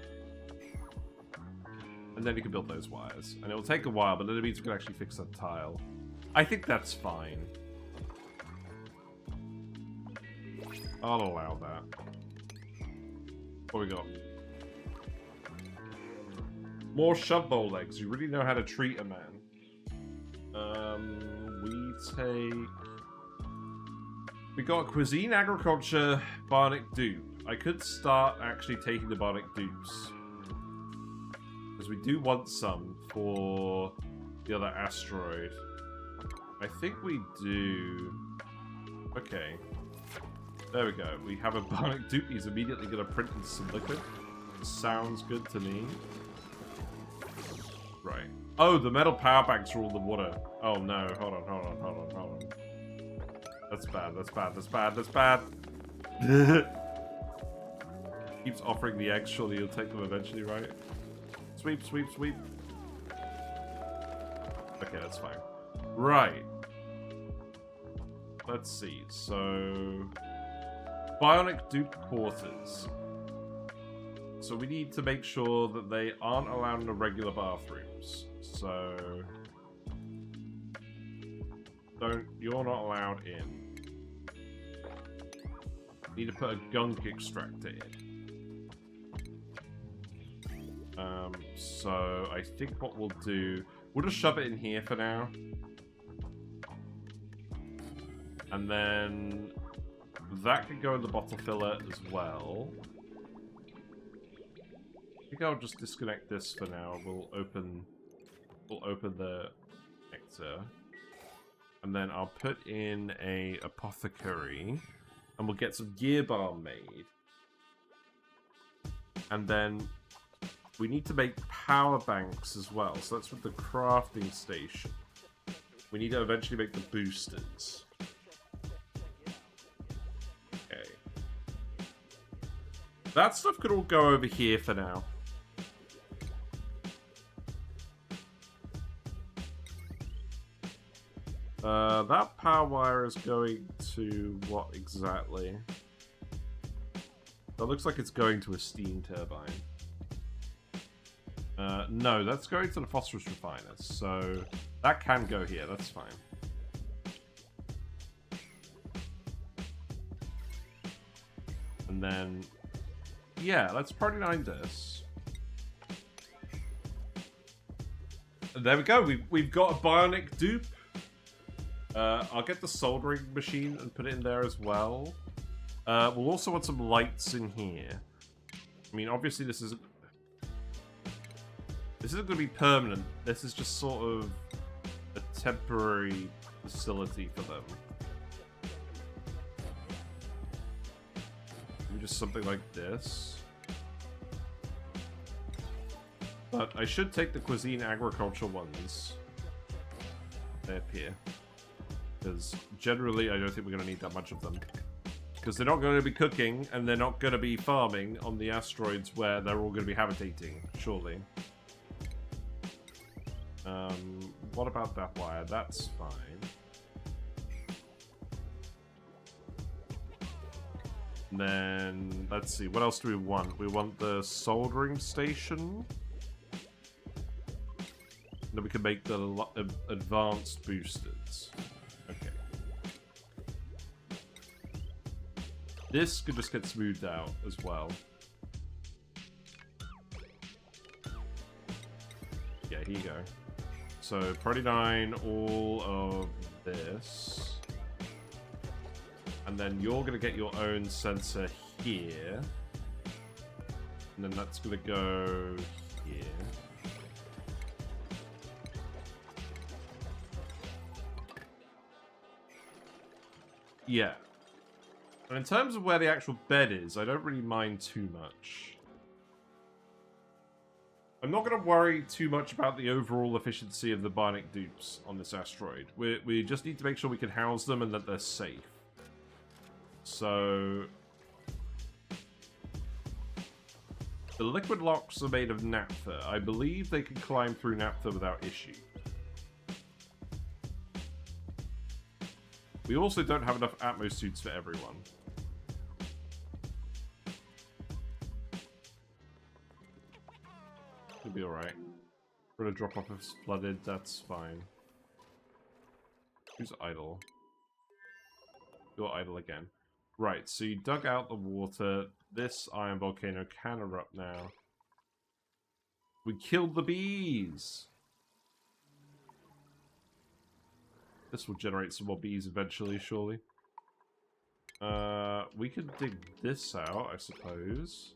Speaker 1: And then you can build those wires. And it will take a while, but then it means we can actually fix that tile. I think that's fine. I'll allow that. What we got? More shove bowl legs. You really know how to treat a man. We got cuisine, agriculture, Bionic Dupe. I could start actually taking the Bionic Dupes. Because we do want some for the other asteroid. I think we do. Okay. There we go. We have a Bionic Dupe. He's immediately going to print into some liquid. Sounds good to me. Right. Oh, the metal power banks rule the water. Oh no. Hold on. That's bad. That's bad. Keeps offering the eggs. Surely you'll take them eventually, right? Sweep. Okay, that's fine. Right. Let's see. So, Bionic Dupe quarters. So we need to make sure that they aren't allowed in the regular bathrooms. So, you're not allowed in. Need to put a gunk extractor in. So I think what we'll do, we'll just shove it in here for now. And then that can go in the bottle filler as well. I think I'll just disconnect this for now. We'll open the Nectar. And then I'll put in a apothecary. And we'll get some gear balm made. And then we need to make power banks as well. So that's with the crafting station. We need to eventually make the boosters. Okay. That stuff could all go over here for now. That power wire is going to what exactly? That looks like it's going to a steam turbine. No, that's going to the phosphorus refiners, so that can go here, that's fine. And then, yeah, let's party 9 this. And there we go, we've got a Bionic Dupe. I'll get the soldering machine and put it in there as well. We'll also want some lights in here. I mean, obviously this isn't going to be permanent. This is just sort of a temporary facility for them. Maybe just something like this. But I should take the cuisine agriculture ones. They appear. Because generally I don't think we're going to need that much of them. Because they're not going to be cooking, and they're not going to be farming on the asteroids where they're all going to be habitating, surely. What about that wire? That's fine. And then, let's see, what else do we want? We want the soldering station. And then we can make the advanced boosters. Okay. This could just get smoothed out as well. Yeah, here you go. So, Party 9, all of this. And then you're going to get your own sensor here. And then that's going to go here. Yeah. And in terms of where the actual bed is, I don't really mind too much. I'm not going to worry too much about the overall efficiency of the Bionic Dupes on this asteroid. We just need to make sure we can house them and that they're safe. So... the liquid locks are made of naphtha. I believe they can climb through naphtha without issue. We also don't have enough Atmos suits for everyone. It'll be alright. We're gonna drop off if it's flooded, that's fine. Who's idle? You're idle again. Right, so you dug out the water. This iron volcano can erupt now. We killed the bees! This will generate some more bees eventually, surely. We could dig this out, I suppose.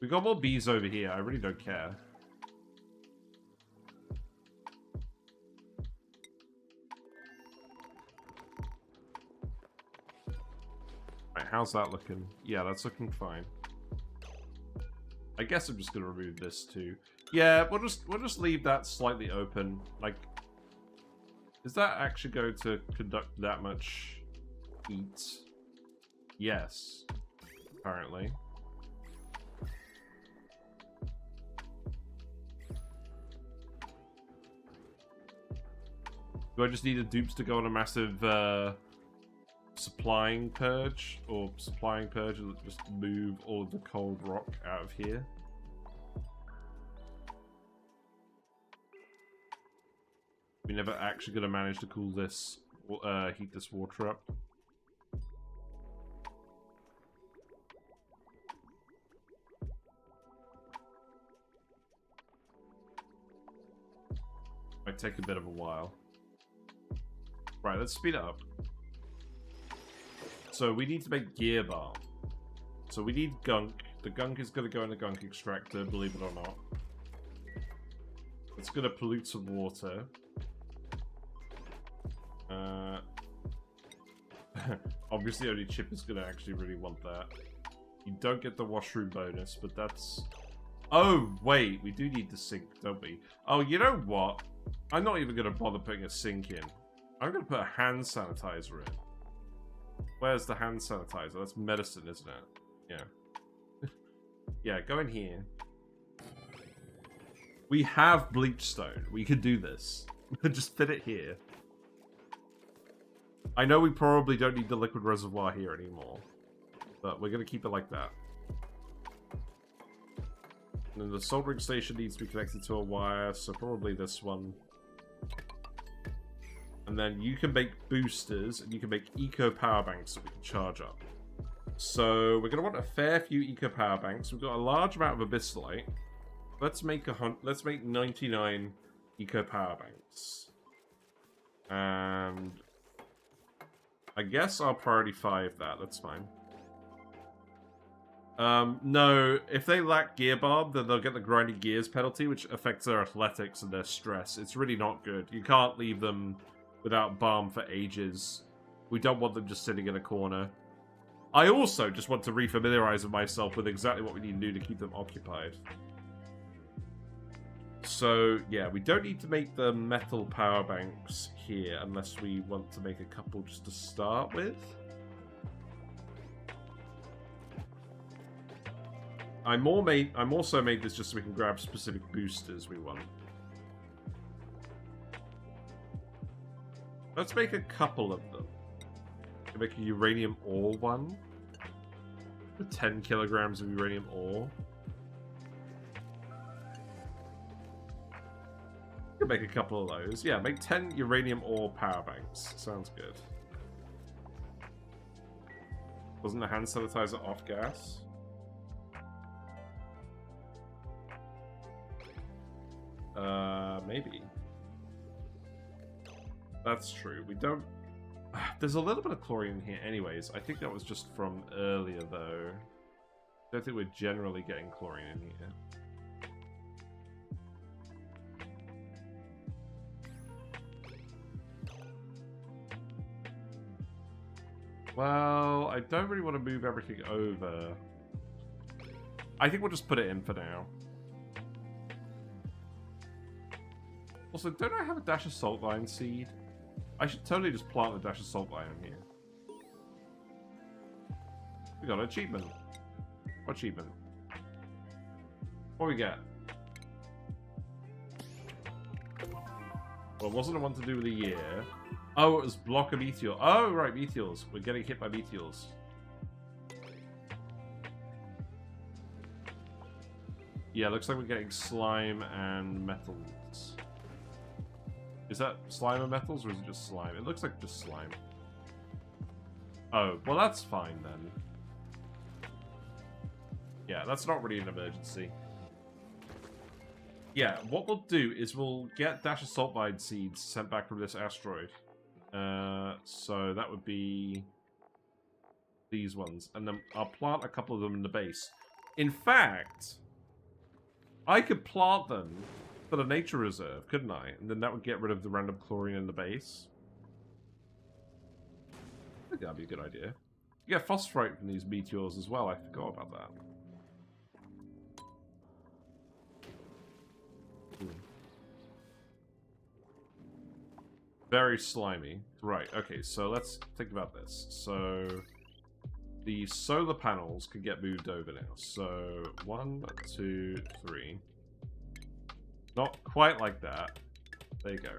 Speaker 1: We got more bees over here, I really don't care. Right, how's that looking? Yeah, that's looking fine. I guess I'm just gonna remove this too. Yeah, we'll just leave that slightly open. Like, is that actually going to conduct that much heat? Yes, apparently. Do I just need the dupes to go on a massive supplying purge? Or supplying purge and just move all of the cold rock out of here? We're never actually going to manage to cool this, heat this water up. Might take a bit of a while. Right, let's speed it up. So we need to make gear balm. So we need gunk. The gunk is going to go in the gunk extractor, believe it or not. It's going to pollute some water. Obviously only Chip is going to actually really want that. You don't get the washroom bonus, but that's... Oh, wait, we do need the sink, don't we? Oh, you know what? I'm not even going to bother putting a sink in. I'm going to put a hand sanitizer in. Where's the hand sanitizer? That's medicine, isn't it? Yeah. Yeah, go in here. We have bleach stone. We could do this. Just fit it here. I know we probably don't need the liquid reservoir here anymore. But we're going to keep it like that. And then the soldering station needs to be connected to a wire, so probably this one. And then you can make boosters, and you can make eco power banks that we can charge up. So we're going to want a fair few eco power banks. We've got a large amount of abyssalite. Let's make 99 eco power banks. And I guess I'll priority 5 that. That's fine. No, if they lack gear barb, then they'll get the grinding gears penalty, which affects their athletics and their stress. It's really not good. You can't leave them without balm for ages. We don't want them just sitting in a corner. I also just want to refamiliarize myself with exactly what we need to do to keep them occupied. So, yeah, we don't need to make the metal power banks here unless we want to make a couple just to start with. I'm also made this just so we can grab specific boosters we want. Let's make a couple of them. We'll make a uranium ore one. With 10 kilograms of uranium ore. We'll make a couple of those. Yeah, make 10 uranium ore power banks. Sounds good. Wasn't the hand sanitizer off gas? Maybe. That's true. We don't... There's a little bit of chlorine in here anyways. I think that was just from earlier, though. I don't think we're generally getting chlorine in here. Well, I don't really want to move everything over. I think we'll just put it in for now. Also, don't I have a dash of salt line seed? I should totally just plant a dash of salt line in here. We got an achievement. What achievement? What we get? Well, wasn't it one to do with the year? Oh, it was block a meteor. Oh, right, meteors. We're getting hit by meteors. Yeah, looks like we're getting slime and metals. Is that slime and metals, or is it just slime? It looks like just slime. Oh, well that's fine then. Yeah, that's not really an emergency. Yeah, what we'll do is we'll get Dash of Saltline seeds sent back from this asteroid. So that would be these ones. And then I'll plant a couple of them in the base. In fact, I could plant them for the nature reserve, couldn't I? And then that would get rid of the random chlorine in the base. I think that'd be a good idea. You get phosphorite from these meteors as well. I forgot about that. Very slimy. Right, okay, so let's think about this. So, the solar panels can get moved over now. So, 1, 2, 3. Not quite like that. There you go.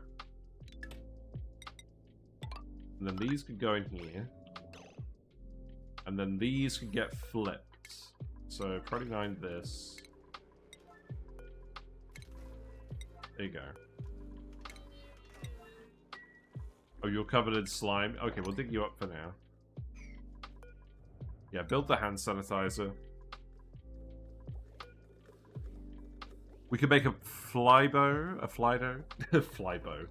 Speaker 1: And then these could go in here. And then these could get flipped. So, 29 this. There you go. Oh, you're covered in slime? Okay, we'll dig you up for now. Yeah, build the hand sanitizer. We could make a flybow, a flydo, flybow.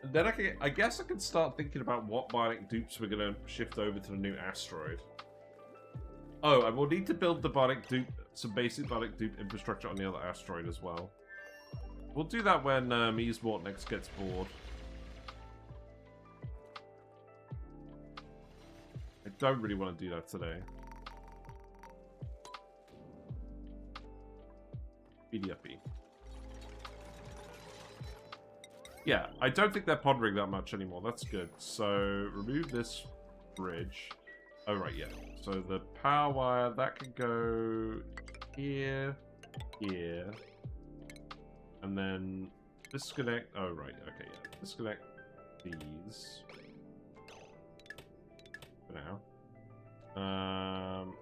Speaker 1: And then I guess I can start thinking about what Bionic Dupes we're gonna shift over to the new asteroid. Oh, I will need to build the Bionic Dupe, some basic Bionic Dupe infrastructure on the other asteroid as well. We'll do that when Meteors next gets bored. I don't really want to do that today. BDFB. Yeah, I don't think they're pondering that much anymore. That's good. So, remove this bridge. Oh, right, yeah. So, the power wire, that could go here, here. And then disconnect. Oh, right, okay, yeah. Disconnect these. For now.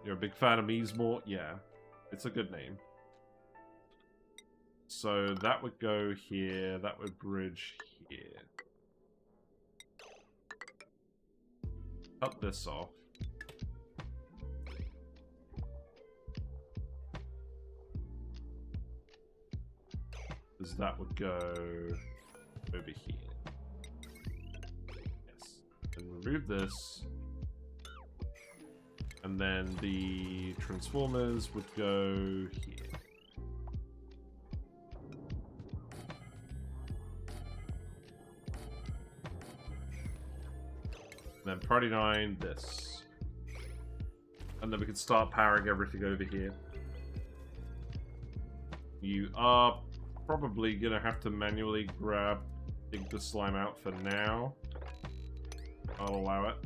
Speaker 1: You're a big fan of Meteors? Yeah. It's a good name. So that would go here, that would bridge here. Cut this off. Because that would go over here. Yes. And remove this. And then the transformers would go here. Then Priority 9, this. And then we can start powering everything over here. You are probably going to have to manually dig the slime out for now. I'll allow it.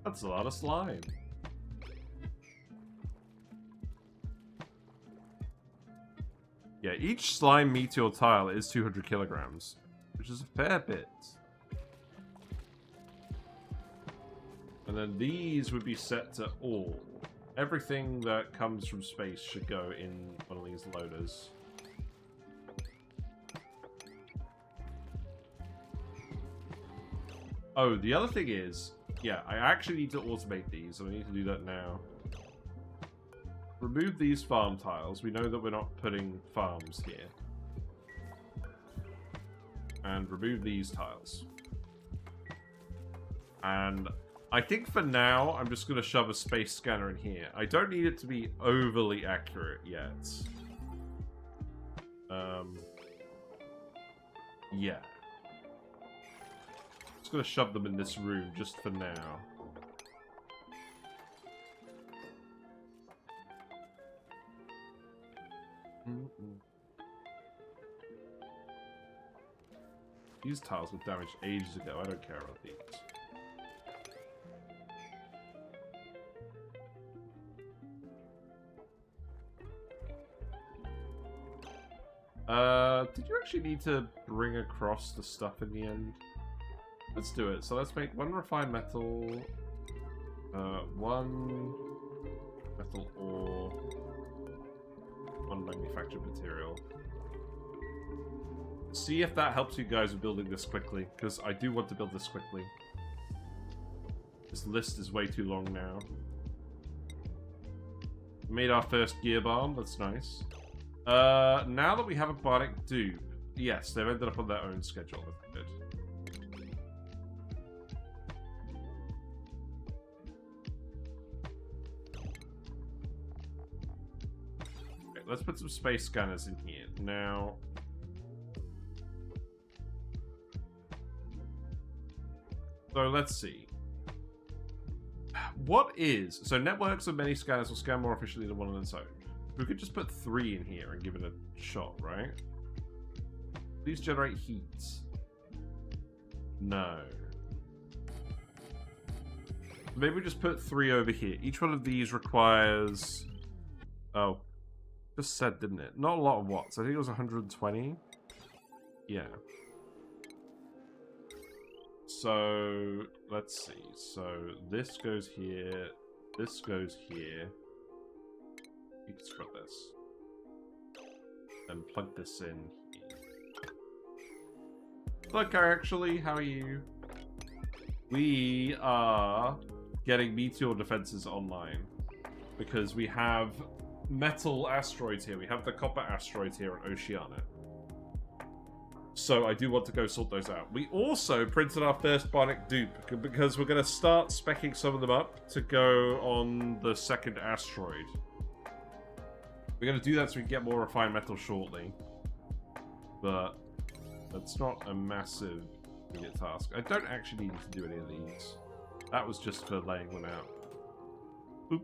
Speaker 1: That's a lot of slime. Yeah, each slime meteor tile is 200 kilograms, which is a fair bit. And then these would be set to all. Everything that comes from space should go in one of these loaders. Oh, the other thing is, yeah, I actually need to automate these, and I need to do that now. Remove these farm tiles. We know that we're not putting farms here. And remove these tiles. And I think for now, I'm just going to shove a space scanner in here. I don't need it to be overly accurate yet. Yeah. Just going to shove them in this room just for now. These tiles were damaged ages ago. I don't care about these. Did you actually need to bring across the stuff in the end? Let's do it. So let's make one refined metal, one metal ore, one manufactured material. See if that helps you guys with building this quickly, because I do want to build this quickly. This list is way too long now. Made our first gear bomb, that's nice. Now that we have a Bionic Dupe, yes, they've ended up on their own schedule. That's good. Okay, let's put some space scanners in here. Now, so let's see. What is... So networks of many scanners will scan more efficiently than one on its own. We could just put 3 in here and give it a shot, right? Please generate heat. No. Maybe we just put 3 over here. Each one of these requires... Oh. Just said, didn't it? Not a lot of watts. I think it was 120. Yeah. So, let's see. So, this goes here. This goes here. You can scrub this. And plug this in here. Look, actually, how are you? we are getting meteor defenses online because we have metal asteroids here. We have the copper asteroids here on Oceania. So I do want to go sort those out. We also printed our first Bionic Dupe because we're going to start speccing some of them up to go on the second asteroid. We're going to do that so we can get more refined metal shortly. But that's not a massive task. I don't actually need to do any of these. That was just for laying them out. Boop.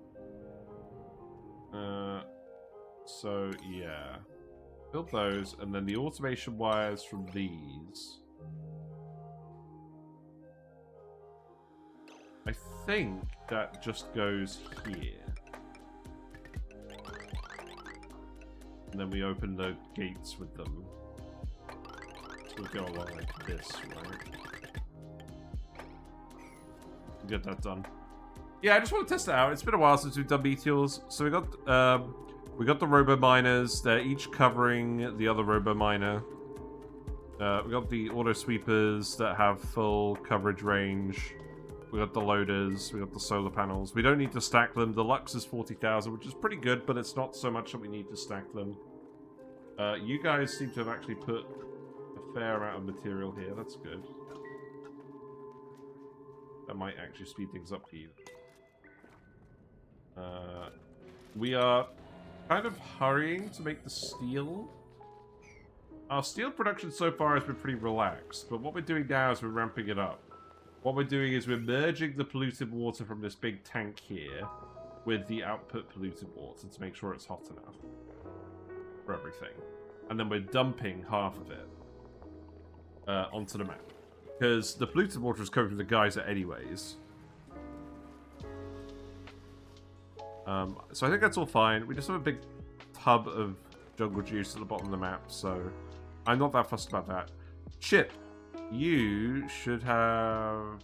Speaker 1: So, yeah. Build those, and then the automation wires from these. I think that just goes here. And then we open the gates with them. So we'll go along like this, right? We'll get that done. Yeah, I just want to test it out. It's been a while since we've done Meteors. So we got the robo miners. They're each covering the other robo miner. We got the auto sweepers that have full coverage range. We got the loaders. We got the solar panels. We don't need to stack them. The Lux is 40,000, which is pretty good, but it's not so much that we need to stack them. You guys seem to have actually put a fair amount of material here. That's good. That might actually speed things up for you. We are kind of hurrying to make the steel. Our steel production so far has been pretty relaxed, but what we're doing now is we're ramping it up. What we're doing is we're merging the polluted water from this big tank here with the output polluted water to make sure it's hot enough for everything. And then we're dumping half of it onto the map. Because the polluted water is coming from the geyser anyways. So I think that's all fine. We just have a big tub of jungle juice at the bottom of the map, so I'm not that fussed about that. Chip, you should have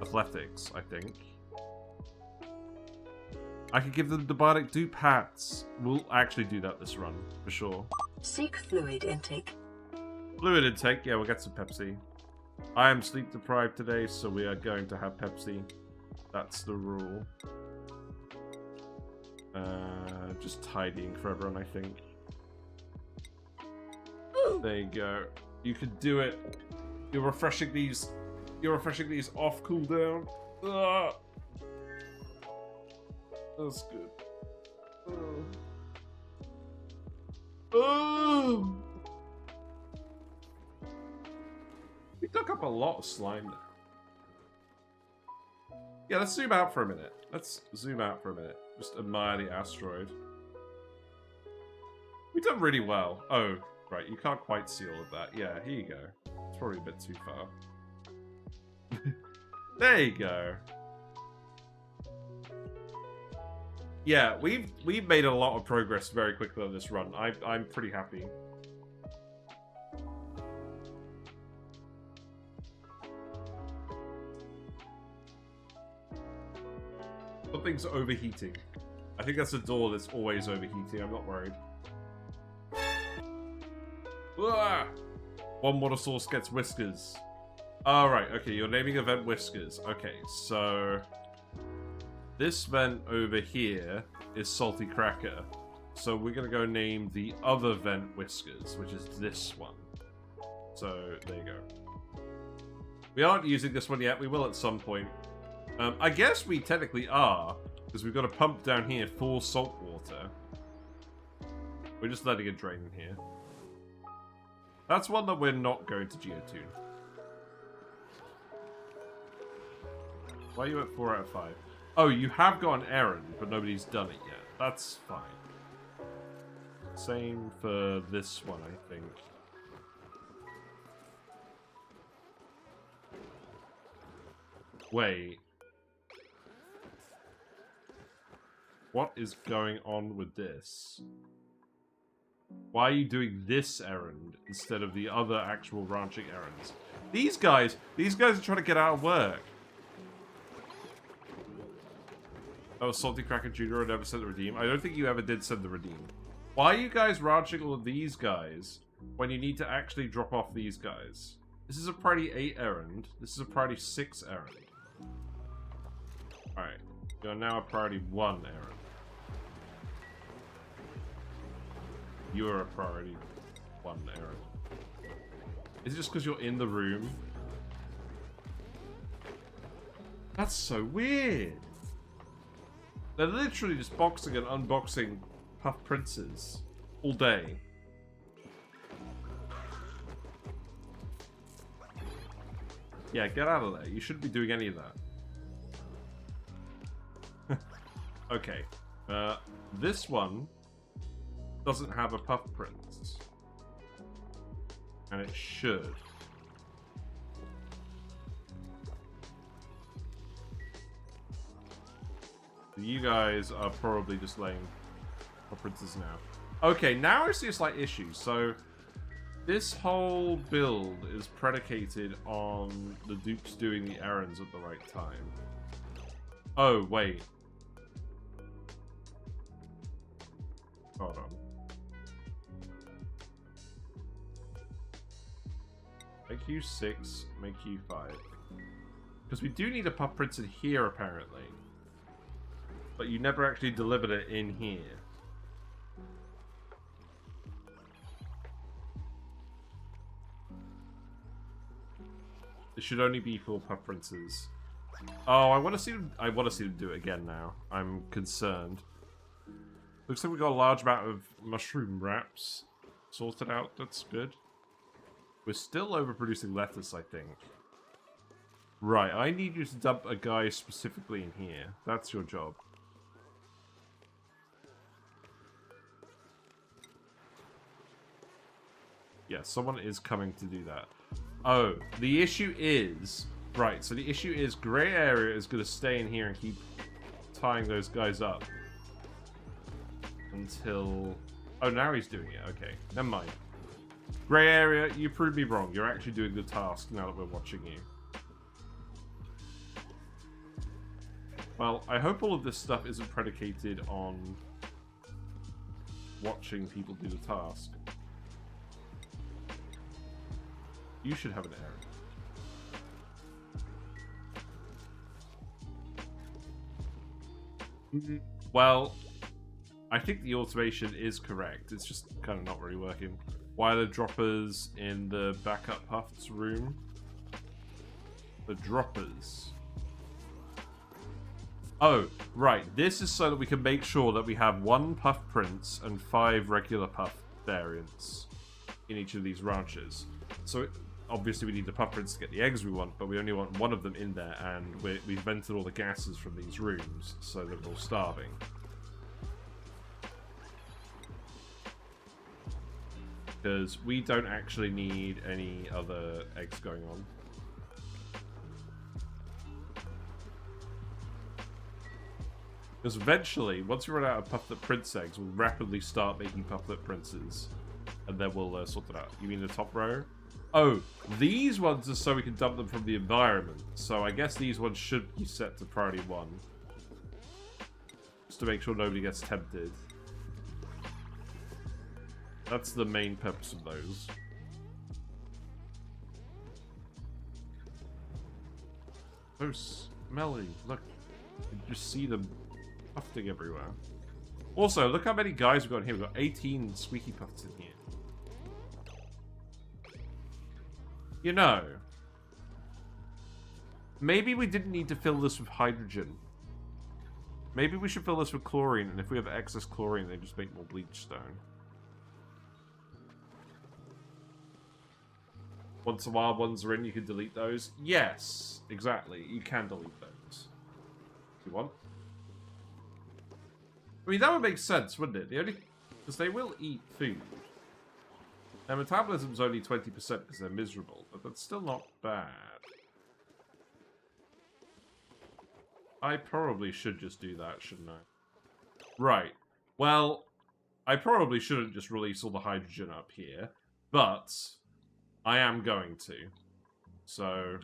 Speaker 1: athletics, I think. I could give them the Bionic Dupe hats. We'll actually do that this run, for sure.
Speaker 3: Seek fluid intake.
Speaker 1: Fluid intake, yeah, we'll get some Pepsi. I am sleep deprived today, so we are going to have Pepsi. That's the rule. Just tidying for everyone, I think. There you go. You can do it. You're refreshing these. You're refreshing these off cooldown. Ugh. That's good. Oh. We took up a lot of slime now. Yeah, let's zoom out for a minute. Let's zoom out for a minute. Just admire the asteroid. We've done really well. Oh, right. You can't quite see all of that. Yeah, here you go. It's probably a bit too far. There you go. Yeah, we've made a lot of progress very quickly on this run. I'm pretty happy. Something's overheating. I think that's a door that's always overheating. I'm not worried. Ah! One water source gets whiskers. Alright, okay, you're naming a vent whiskers. Okay, so this vent over here is Salty Cracker. So we're gonna go name the other vent whiskers, which is this one. So there you go. We aren't using this one yet. We will at some point. I guess we technically are, because we've got a pump down here for salt water. We're just letting it drain in here. That's one that we're not going to geotune. Why are you at 4 out of 5? Oh, you have got an errand, but nobody's done it yet. That's fine. Same for this one, I think. Wait. What is going on with this? Why are you doing this errand instead of the other actual ranching errands? These guys are trying to get out of work. Oh, Salty Cracker Jr. never sent the redeem. I don't think you ever did send the redeem. Why are you guys ranching all of these guys when you need to actually drop off these guys? This is a priority 8 errand. This is a priority 6 errand. Alright. You're now a priority 1 errand. You're a priority 1 errand. Is it just because you're in the room? That's so weird. They're literally just boxing and unboxing Puff Princes all day. Yeah, get out of there. You shouldn't be doing any of that. Okay. This one doesn't have a Puff Prince. And it should. You guys are probably just laying Puff Princes now. Okay, now I see a slight issue. So, this whole build is predicated on the dupes doing the errands at the right time. Oh, wait. Hold on. Make you 6, make you 5. Because we do need a Puff Prince in here, apparently. But you never actually delivered it in here. It should only be for Puff Princes. Oh, I want to see them. I want to see them do it again now. I'm concerned. Looks like we got a large amount of mushroom wraps sorted out. That's good. We're still overproducing lettuce, I think. Right, I need you to dump a guy specifically in here. That's your job. Yeah, someone is coming to do that. Oh, the issue is... Right, so the issue is Grey Area is going to stay in here and keep tying those guys up. Until... Oh, now he's doing it. Okay, never mind. Grey Area, you proved me wrong. You're actually doing the task now that we're watching you. Well, I hope all of this stuff isn't predicated on watching people do the task. You should have an error. Well, I think the automation is correct. It's just kind of not really working. Why are the droppers in the backup Puffs room? The droppers. Oh, right. This is so that we can make sure that we have 1 Puff Prince and 5 regular Puff variants in each of these ranches. So, obviously we need the Puff Prince to get the eggs we want, but we only want 1 of them in there, and we've vented all the gases from these rooms, so they're all starving. Because we don't actually need any other eggs going on. Because eventually, once we run out of Pufflet Prince eggs, we'll rapidly start making Pufflet Princes. And then we'll sort it out. You mean the top row? Oh, these ones are so we can dump them from the environment. So I guess these ones should be set to priority 1. Just to make sure nobody gets tempted. That's the main purpose of those. So smelly. Look. You just see them puffing everywhere. Also, look how many guys we've got in here. We've got 18 squeaky puffs in here. You know, maybe we didn't need to fill this with hydrogen. Maybe we should fill this with chlorine, and if we have excess chlorine, they just make more bleach stone. Once the wild ones are in, you can delete those. Yes, exactly. You can delete those. If you want. I mean, that would make sense, wouldn't it? Because they will eat food. Their metabolism's only 20% because they're miserable, but that's still not bad. I probably should just do that, shouldn't I? Right. Well, I probably shouldn't just release all the hydrogen up here, but I am going to. So,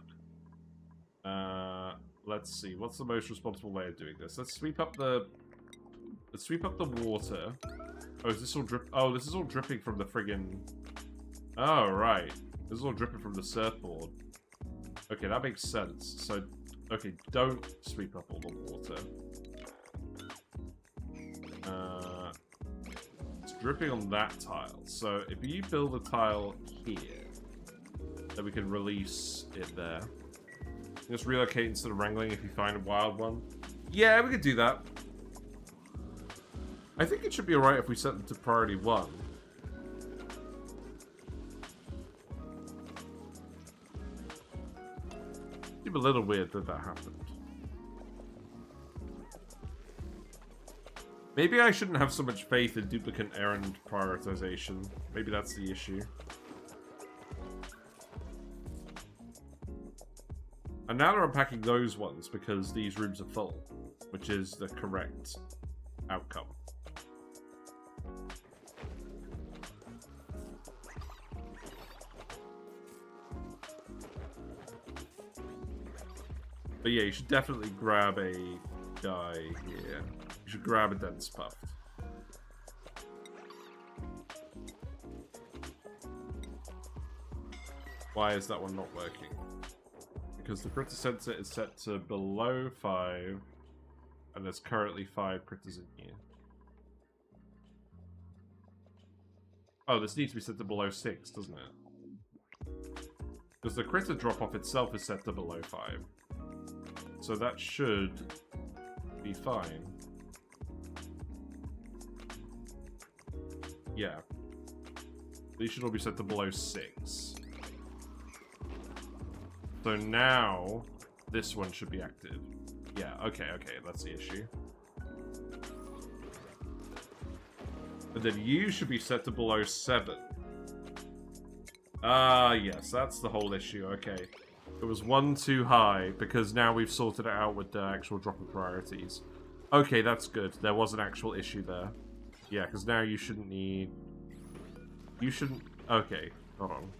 Speaker 1: let's see. What's the most responsible way of doing this? Let's sweep up the water. Oh, is this all drip? Oh, this is all dripping from the friggin'... Oh, right. This is all dripping from the surfboard. Okay, that makes sense. So, okay, don't sweep up all the water. It's dripping on that tile. So, if you build a tile here, then we can release it there. Just relocate instead of wrangling if you find a wild one. Yeah, we could do that. I think it should be alright if we set them to priority 1. Seems a little weird that that happened. Maybe I shouldn't have so much faith in duplicate errand prioritization. Maybe that's the issue. And now they're unpacking those ones because these rooms are full, which is the correct outcome. But yeah, you should definitely grab a guy here. You should grab a dense puff. Why is that one not working? Because the critter sensor is set to below 5, and there's currently 5 critters in here. Oh, this needs to be set to below 6, doesn't it? Because the critter drop-off itself is set to below 5. So that should be fine. Yeah. These should all be set to below 6. So now, this one should be active. Yeah, okay, that's the issue. And then you should be set to below 7. Ah, yes, that's the whole issue, okay. It was 1 too high, because now we've sorted it out with the actual drop of priorities. Okay, that's good. There was an actual issue there. Yeah, because now you shouldn't need... You shouldn't... Okay, hold on.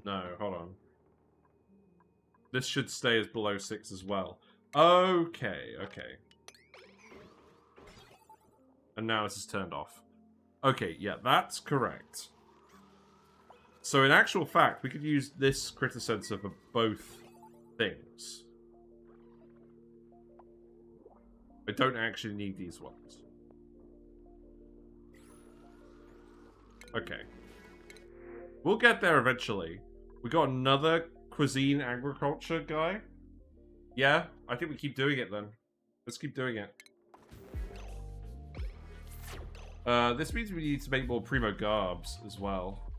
Speaker 1: No, hold on. This should stay as below 6 as well. Okay. And now this is turned off. Okay, yeah, that's correct. So in actual fact, we could use this critter sensor for both things. I don't actually need these ones. Okay. We'll get there eventually. We got another cuisine agriculture guy. Yeah, I think we keep doing it then. Let's keep doing it. This means we need to make more primo garbs as well.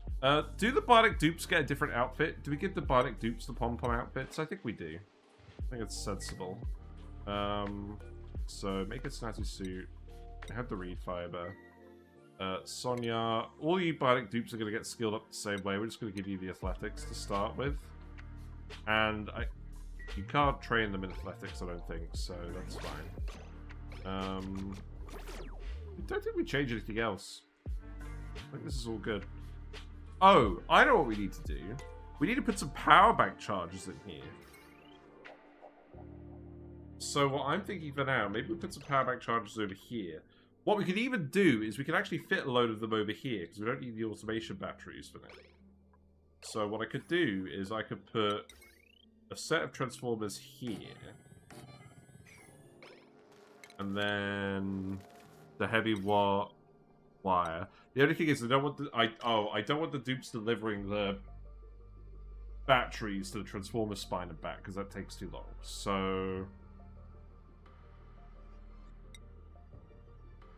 Speaker 1: Do the Bionic Dupes get a different outfit? Do we give the Bionic Dupes the pom-pom outfits? I think we do. I think it's sensible. So make a snazzy suit. I have the reed fiber. Sonia, all you Bionic Dupes are going to get skilled up the same way. We're just going to give you the athletics to start with. And you can't train them in athletics, I don't think, so that's fine. I don't think we change anything else. I think this is all good. Oh, I know what we need to do. We need to put some power bank charges in here. So what I'm thinking for now, maybe we put some power bank charges over here. What we could even do is we can actually fit a load of them over here, because we don't need the automation batteries for now. So what I could do is I could put a set of transformers here. And then the heavy wire. The only thing is I don't want I don't want the dupes delivering the batteries to the transformer spine and back, because that takes too long. So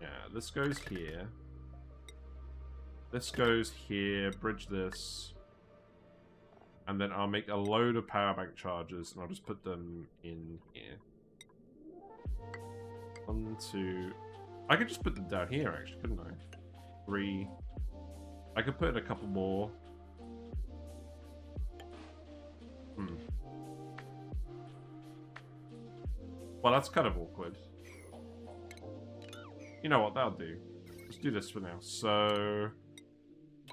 Speaker 1: yeah, this goes here. This goes here, bridge this. And then I'll make a load of power bank charges and I'll just put them in here. 1, 2. I could just put them down here actually, couldn't I? 3. I could put in a couple more. Well, that's kind of awkward. You know what, that'll do. Let's do this for now. So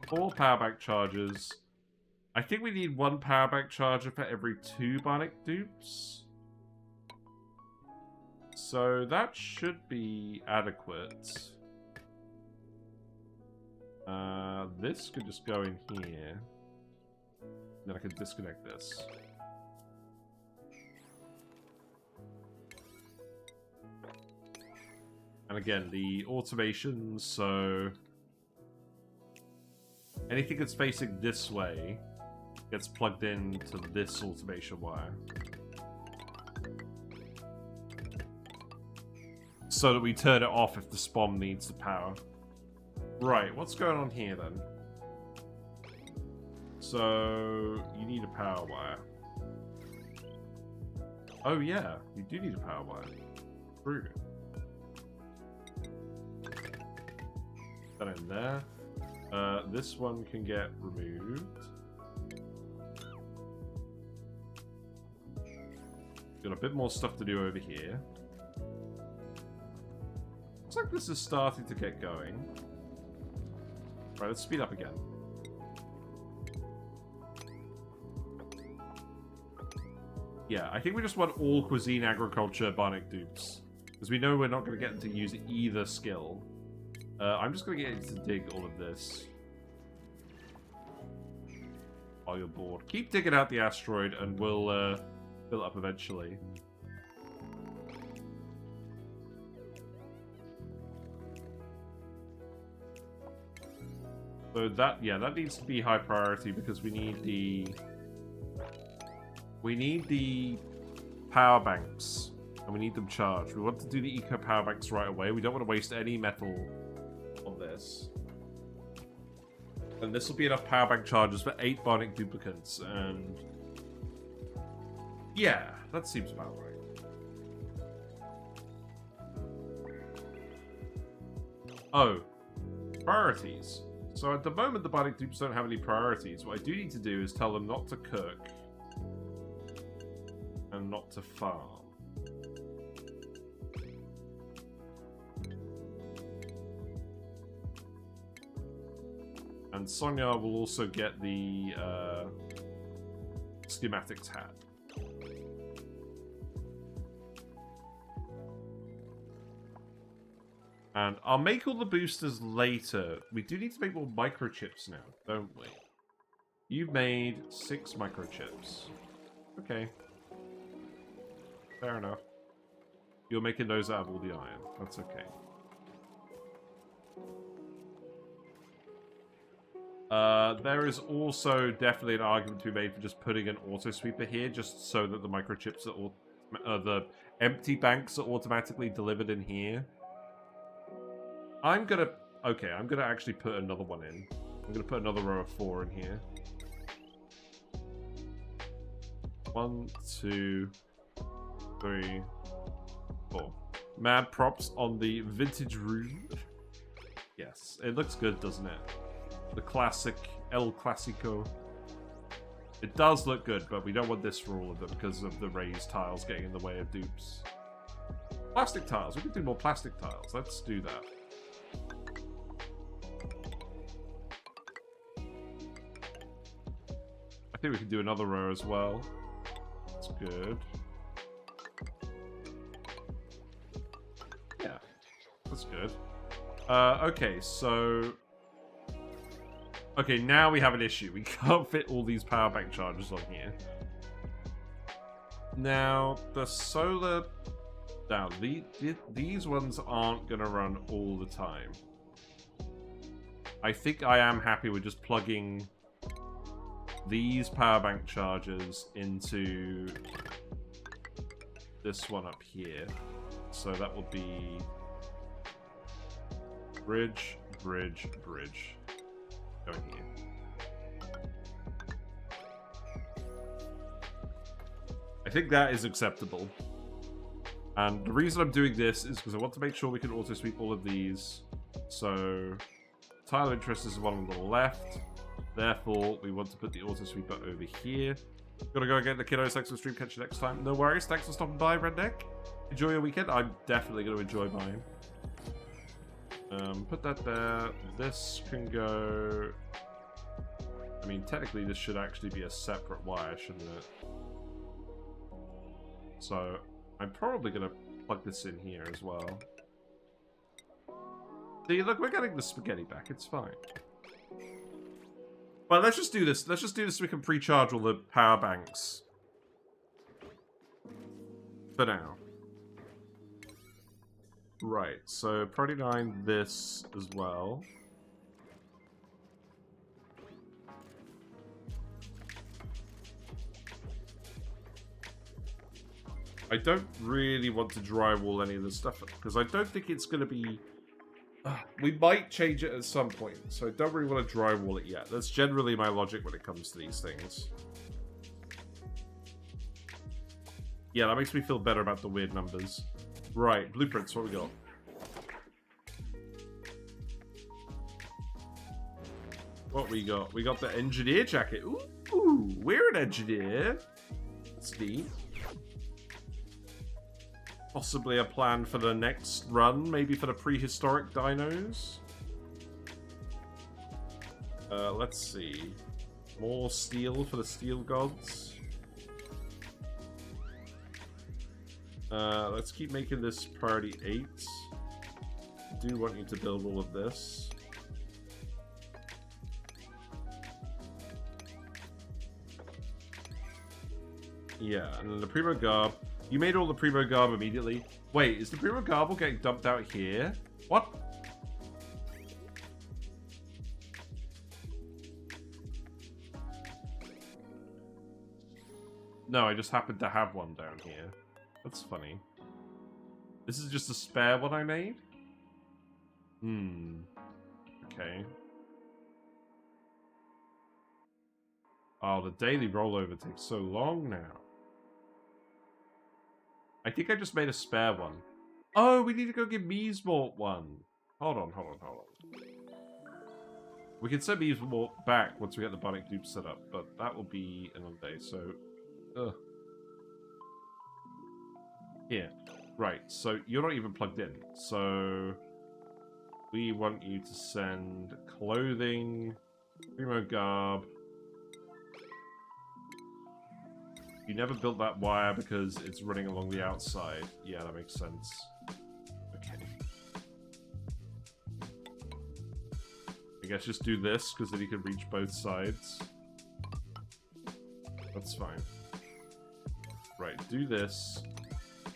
Speaker 1: 4 power bank charges. I think we need 1 power bank charger for every 2 Bionic Dupes. so that should be adequate. This could just go in here. Then I can disconnect this. And again, the automations, so anything that's facing this way gets plugged into this automation wire. So that we turn it off if the spawn needs the power. Right, what's going on here then? So, you need a power wire. Oh yeah, you do need a power wire. True. That in there. This one can get removed. Got a bit more stuff to do over here. Looks like this is starting to get going. Right, let's speed up again. Yeah, I think we just want all cuisine, agriculture, Bionic Dupes. Because we know we're not going to get them to use either skill. I'm just going to get you to dig all of this. While you're bored. Keep digging out the asteroid and we'll fill it up eventually. So that, yeah, that needs to be high priority because we need the power banks and we need them charged. We want to do the eco power banks right away. We don't want to waste any metal on this. And this will be enough power bank charges for 8 Bionic duplicates, and yeah, that seems about right. Oh, priorities. So at the moment, the Bionic Dupes don't have any priorities. What I do need to do is tell them not to cook and not to farm. And Sonia will also get the schematics hat. And I'll make all the boosters later. We do need to make more microchips now, don't we? You've made 6 microchips. Okay. Fair enough. You're making those out of all the iron. That's okay. There is also definitely an argument to be made for just putting an auto sweeper here, just so that the microchips are the empty banks are automatically delivered in here. I'm gonna actually put another one in. I'm gonna put another row of 4 in here. 1, 2, 3, 4. Mad props on the vintage room. Yes, it looks good, doesn't it? The classic El Clasico. It does look good, but we don't want this for all of them because of the raised tiles getting in the way of dupes. Plastic tiles. We can do more plastic tiles. Let's do that. I think we can do another row as well. That's good. Yeah, that's good. Okay, so... Okay, now we have an issue. We can't fit all these power bank charges on here. Now, the solar... Now, these ones aren't going to run all the time. I think I am happy with just plugging these power bank chargers into this one up here. So that will be bridge, bridge, bridge. Going here. I think that is acceptable. And the reason I'm doing this is because I want to make sure we can auto sweep all of these. So tile of interest is the one on the left. Therefore, we want to put the auto sweeper over here. Gotta go get the kiddos. Thanks for the stream. Catch you next time. No worries. Thanks for stopping by, Redneck. Enjoy your weekend. I'm definitely going to enjoy mine. Put that there. This can go... I mean, technically this should actually be a separate wire, shouldn't it? So, I'm probably going to plug this in here as well. See, look, we're getting the spaghetti back. It's fine. Well, let's just do this. Let's just do this so we can pre-charge all the power banks. For now. Right, so priority 9 this as well. I don't really want to drywall any of this stuff because I don't think it's going to be... we might change it at some point, so I don't really want to drywall it yet. That's generally my logic when it comes to these things. Yeah, that makes me feel better about the weird numbers. Right, blueprints, what we got? What we got? We got the engineer jacket. Ooh, we're an engineer. That's neat. Possibly a plan for the next run, maybe for the prehistoric dinos. Let's see. More steel for the steel gods. Let's keep making this priority 8. I do want you to build all of this. Yeah, and then the Primo Garb. You made all the Primo Garb immediately. Wait, is the Primo Garb getting dumped out here? What? No, I just happened to have one down here. That's funny. This is just a spare one I made? Okay. Oh, the daily rollover takes so long now. I think I just made a spare one. Oh, we need to go get Meesmort one. Hold on. We can send Meesmort back once we get the Bionic Dupes set up, but that will be another day, so... Ugh. Here. Right, so you're not even plugged in. So... we want you to send clothing, Primo Garb... You never built that wire because it's running along the outside. Yeah, that makes sense. Okay. I guess just do this, because then you can reach both sides. That's fine. Right, do this.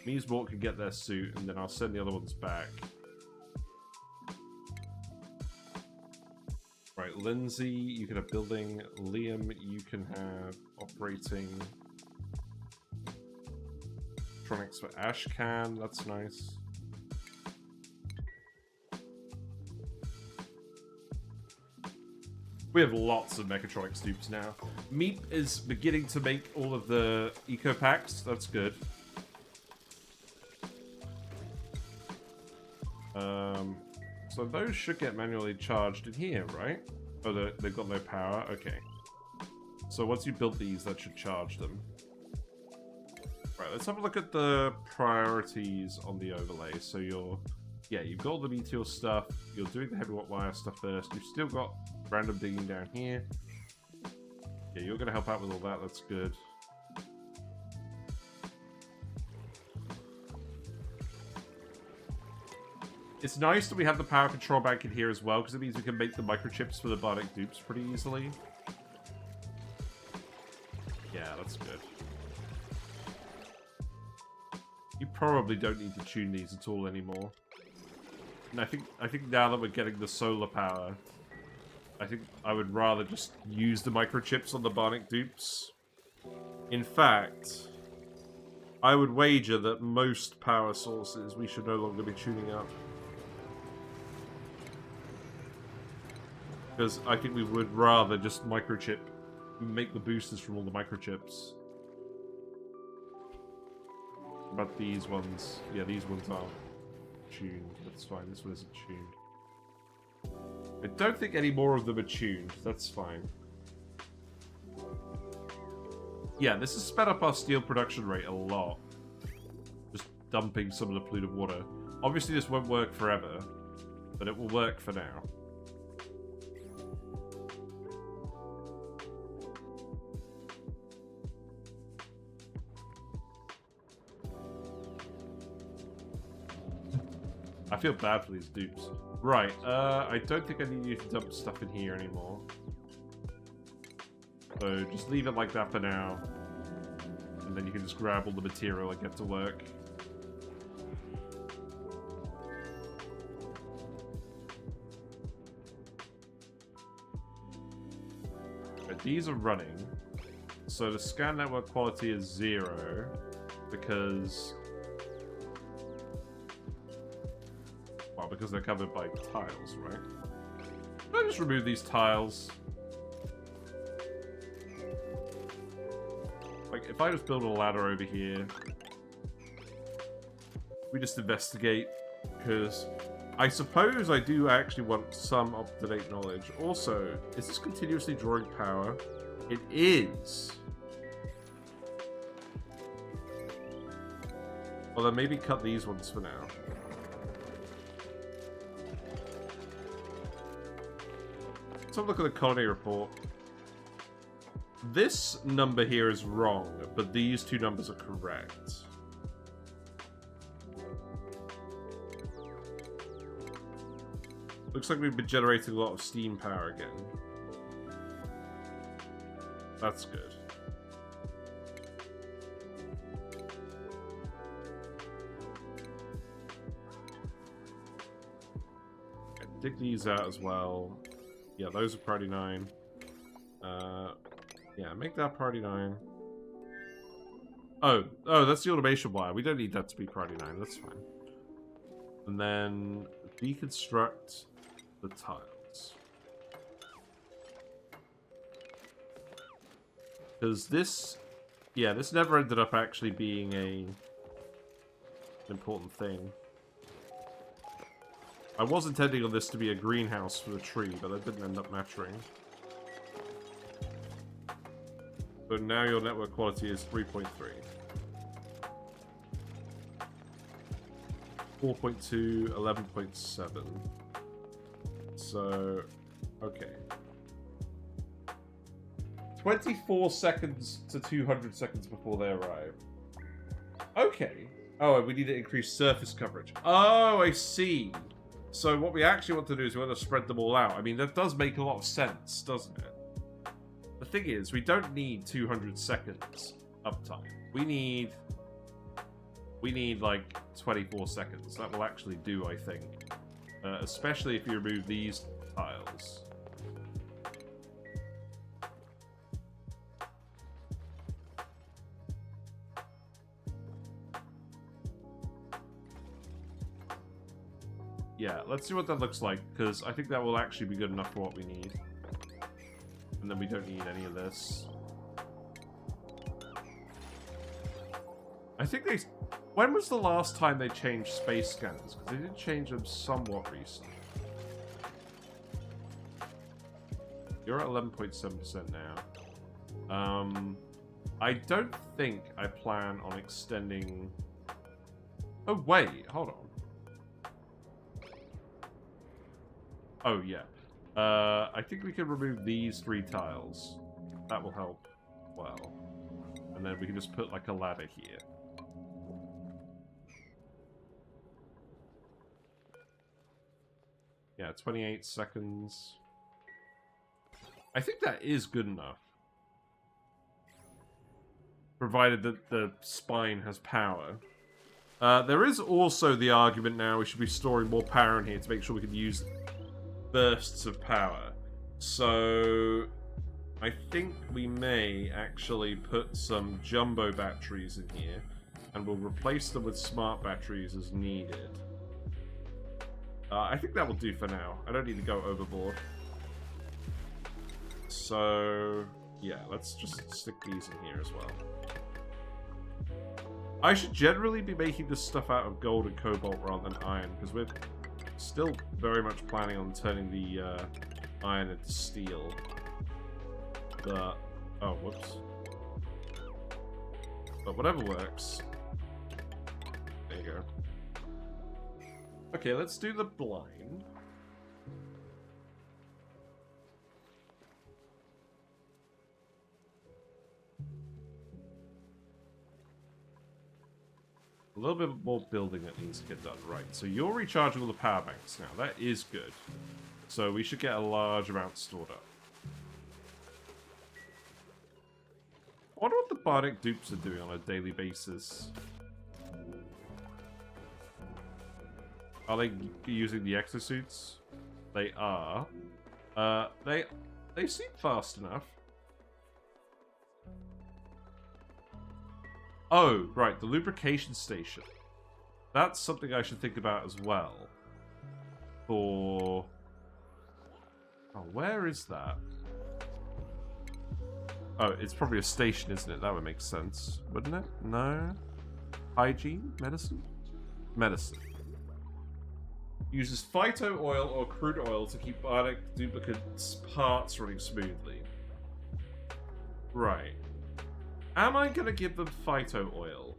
Speaker 1: Meesmort can get their suit, and then I'll send the other ones back. Right, Lindsay, you can have building. Liam, you can have operating. Electronics for Ashcan, that's nice. We have lots of mechatronics dupes now. Meep is beginning to make all of the eco packs, that's good. So those should get manually charged in here, right? Oh, they've got no power, okay. So once you build these, that should charge them. Right, let's have a look at the priorities on the overlay. So you've got all the Meteor stuff, you're doing the heavy wire stuff first, you've still got random digging down here. Yeah, you're going to help out with all that, that's good. It's nice that we have the power control bank in here as well, because it means we can make the microchips for the Bionic Dupes pretty easily. Yeah, that's good. You probably don't need to tune these at all anymore. And I think now that we're getting the solar power, I think I would rather just use the microchips on the Bionic Dupes. In fact, I would wager that most power sources we should no longer be tuning up. Because I think we would rather just microchip, make the boosters from all the microchips. But these ones, yeah, these ones are tuned. That's fine, this one isn't tuned. I don't think any more of them are tuned. That's fine. Yeah, this has sped up our steel production rate a lot. Just dumping some of the polluted water. Obviously this won't work forever, but it will work for now. I feel bad for these dupes. Right, I don't think I need you to dump stuff in here anymore. So just leave it like that for now. And then you can just grab all the material and get to work. Right, these are running. So the scan network quality is 0 because... Well, because they're covered by tiles, right? I'll just remove these tiles. Like, if I just build a ladder over here, we just investigate, because I suppose I do actually want some up-to-date knowledge. Also, is this continuously drawing power? It is. Well, then maybe cut these ones for now. Let's have a look at the colony report. This number here is wrong, but these two numbers are correct. Looks like we've been generating a lot of steam power again. That's good. Okay, dig these out as well. Yeah, those are priority 9. Yeah, make that priority 9. Oh, that's the automation wire. We don't need that to be priority 9. That's fine. And then deconstruct the tiles. Because this... Yeah, this never ended up actually being an important thing. I was intending on this to be a greenhouse for the tree, but that didn't end up maturing. So now your network quality is 3.3. 4.2, 11.7. So, okay. 24 seconds to 200 seconds before they arrive. Okay. Oh, we need to increase surface coverage. Oh, I see. So what we actually want to do is we want to spread them all out. I mean, that does make a lot of sense, doesn't it? The thing is, we don't need 200 seconds uptime. We need like 24 seconds. That will actually do, I think. Especially if you remove these tiles. Yeah, let's see what that looks like, because I think that will actually be good enough for what we need. And then we don't need any of this. I think they... When was the last time they changed space scanners? Because they did change them somewhat recently. You're at 11.7% now. I don't think I plan on extending... Oh, wait, hold on. Oh, yeah. I think we can remove these 3 tiles. That will help well. And then we can just put, like, a ladder here. Yeah, 28 seconds. I think that is good enough. Provided that the spine has power. There is also the argument now we should be storing more power in here to make sure we can use bursts of power. So I think we may actually put some jumbo batteries in here, and we'll replace them with smart batteries as needed. I think that will do for now. I don't need to go overboard. So yeah, let's just stick these in here as well. I should generally be making this stuff out of gold and cobalt rather than iron, because we're still very much planning on turning the iron into steel. But, oh, whoops. But whatever works. There you go. Okay, let's do the blind. little bit more building that needs to get done. Right, so you're recharging all the power banks now. That is good. So we should get a large amount stored up. I wonder what the Bionic Dupes are doing on a daily basis. Are they using the exosuits? They are. They seem fast enough. Oh, right, the lubrication station. That's something I should think about as well. For... Oh, where is that? Oh, it's probably a station, isn't it? That would make sense, wouldn't it? No? Hygiene? Medicine? Medicine. Uses Phyto Oil or crude oil to keep Bionic Duplicate's parts running smoothly. Right. Am I going to give them Phyto Oil?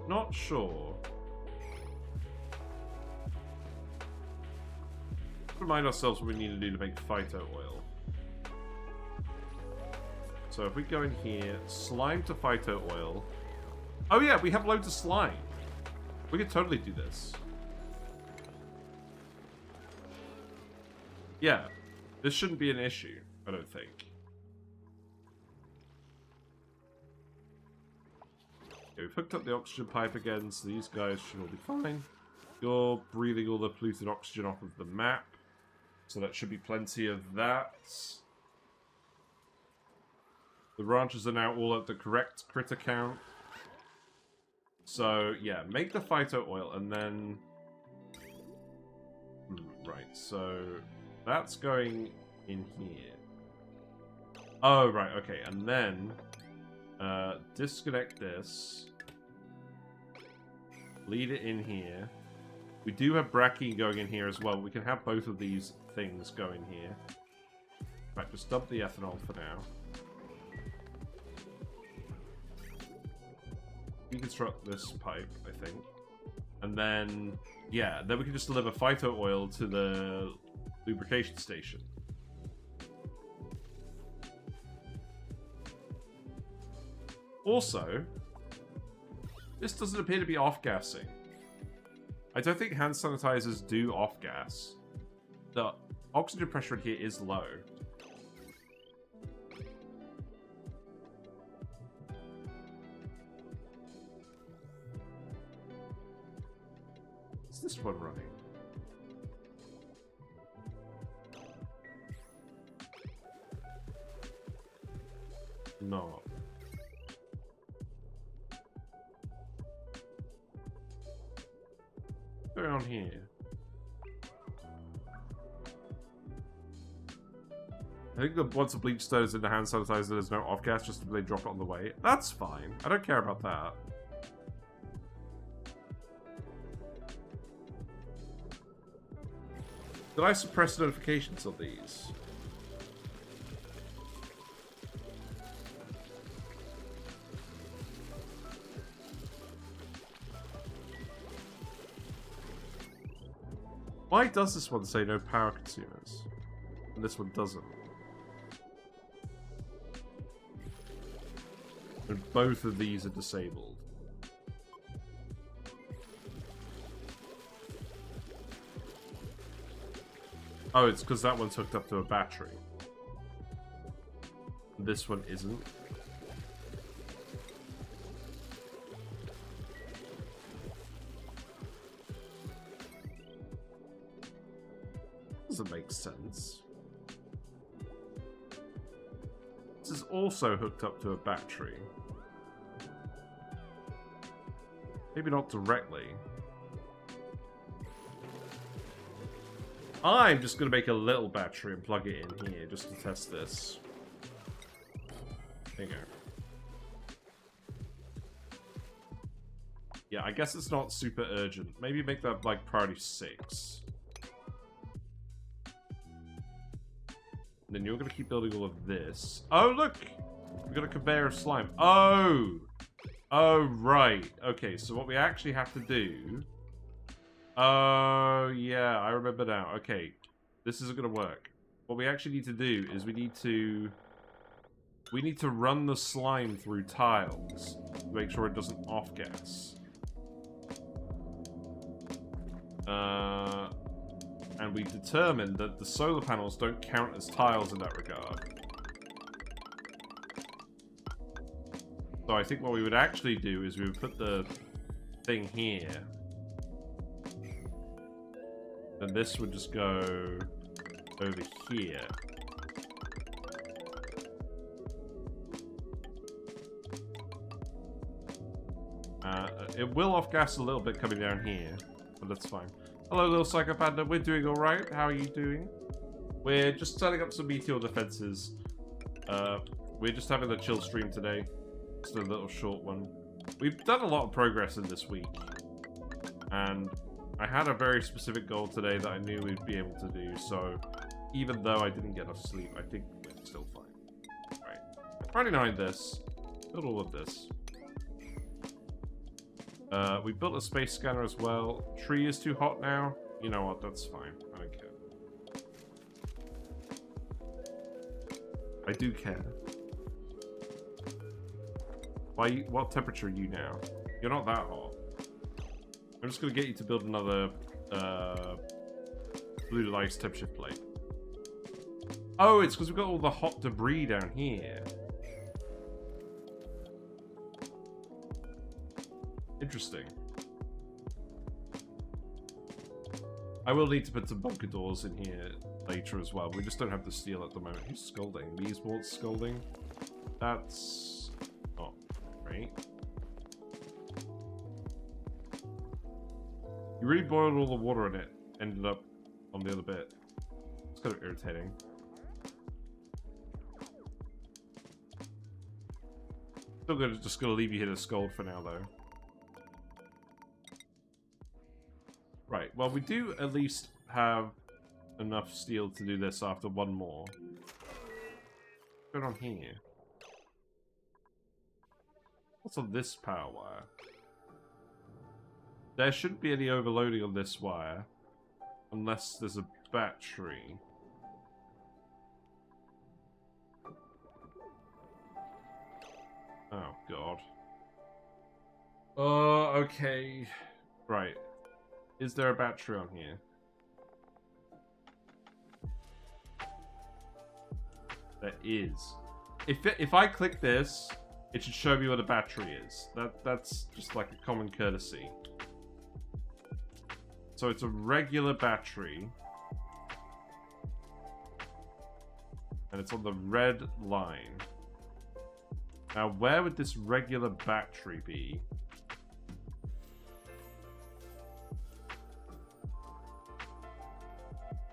Speaker 1: Not sure. Remind ourselves what we need to do to make Phyto Oil. So if we go in here, slime to Phyto Oil. Oh yeah, we have loads of slime. We could totally do this. Yeah, this shouldn't be an issue, I don't think. Okay, we've hooked up the oxygen pipe again, so these guys should all be fine. You're breathing all the polluted oxygen off of the map. So that should be plenty of that. The ranches are now all at the correct critter count. So, yeah, make the Phyto Oil and then... right, so that's going in here. Oh, right, okay, and then disconnect this. Lead it in here. We do have Bracky going in here as well. We can have both of these things go in here. In fact, just dump the ethanol for now. Deconstruct this pipe, I think. And then, yeah, then we can just deliver Phyto Oil to the lubrication station. Also, this doesn't appear to be off-gassing. I don't think hand sanitizers do off-gas. The oxygen pressure in here is low. Is this one running? No. What's going on here? I think that once a bleach stone is in the hand sanitizer, there's no off gas, just they drop it on the way. That's fine. I don't care about that. Did I suppress notifications on these? Why does this one say no power consumers? And this one doesn't? And both of these are disabled. Oh, it's because that one's hooked up to a battery. This one isn't. Doesn't make sense. This is also hooked up to a battery. Maybe not directly. I'm just going to make a little battery and plug it in here just to test this. There you go. Yeah, I guess it's not super urgent. Maybe make that like priority 6. And then you're going to keep building all of this. Oh, look! We've got a conveyor of slime. Oh! Oh, right. Okay, so what we actually have to do... Oh, yeah, I remember now. Okay, this isn't going to work. What we actually need to do is we need to we need to run the slime through tiles to make sure it doesn't off-gas. And we determined that the solar panels don't count as tiles in that regard. So I think what we would actually do is we would put the thing here. And this would just go over here. It will off-gas a little bit coming down here, but that's fine. Hello, little Psycho Panda. We're doing alright. How are you doing? We're just setting up some meteor defenses. We're just having a chill stream today. Just a little short one. We've done a lot of progress in this week. And I had a very specific goal today that I knew we'd be able to do, so even though I didn't get enough sleep, I think we're still fine. Right. Running behind this. Build all of this. We built a space scanner as well. Tree is too hot now. You know what, that's fine. I don't care. I do care. What temperature are you now? You're not that hot. I'm just gonna get you to build another blue ice temperature plate. Oh, it's because we've got all the hot debris down here. Interesting. I will need to put some bunker doors in here later as well. We just don't have the steel at the moment. Who's scolding? Meeswart's scolding? That's... oh, right. You really boiled all the water in it. Ended up on the other bit. It's kind of irritating. Still just gonna leave you here to scold for now, though. Right, well, we do at least have enough steel to do this after one more. What's going on here? What's on this power wire? There shouldn't be any overloading on this wire. Unless there's a battery. Oh, God. Oh, okay. Right. Is there a battery on here? There is. If I click this, it should show me what a battery is. That's just like a common courtesy. So it's a regular battery. And it's on the red line. Now, where would this regular battery be?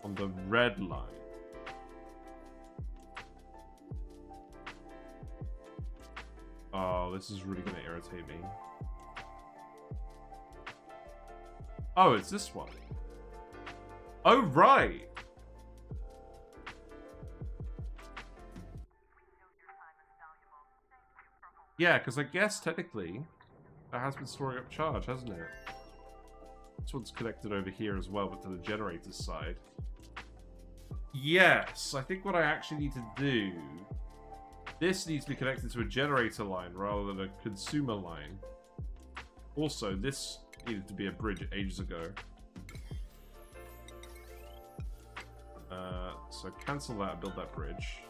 Speaker 1: On the red line. Oh, this is really going to irritate me. Oh, it's this one. Oh, right. Yeah, because I guess technically that has been storing up charge, hasn't it? This one's connected over here as well, but to the generator's side. Yes, I think what I actually need to do... this needs to be connected to a generator line rather than a consumer line. Also, this needed to be a bridge ages ago. So cancel that and build that bridge.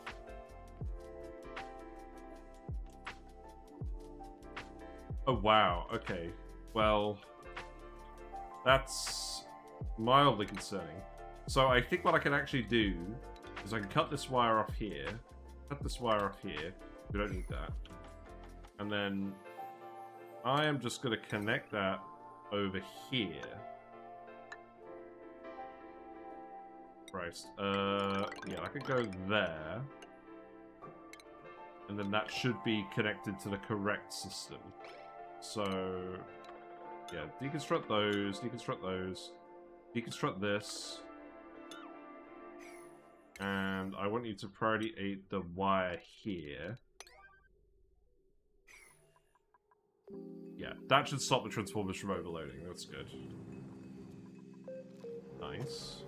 Speaker 1: Oh, wow. Okay. Well, that's mildly concerning. So I think what I can actually do is I can cut this wire off here. Cut this wire off here. We don't need that. And then I am just going to connect that over here. Christ. Yeah, I could go there. And then that should be connected to the correct system. So, yeah, deconstruct those, deconstruct this. And I want you to priority 8 the wire here. Yeah, that should stop the transformers from overloading. That's good. Nice.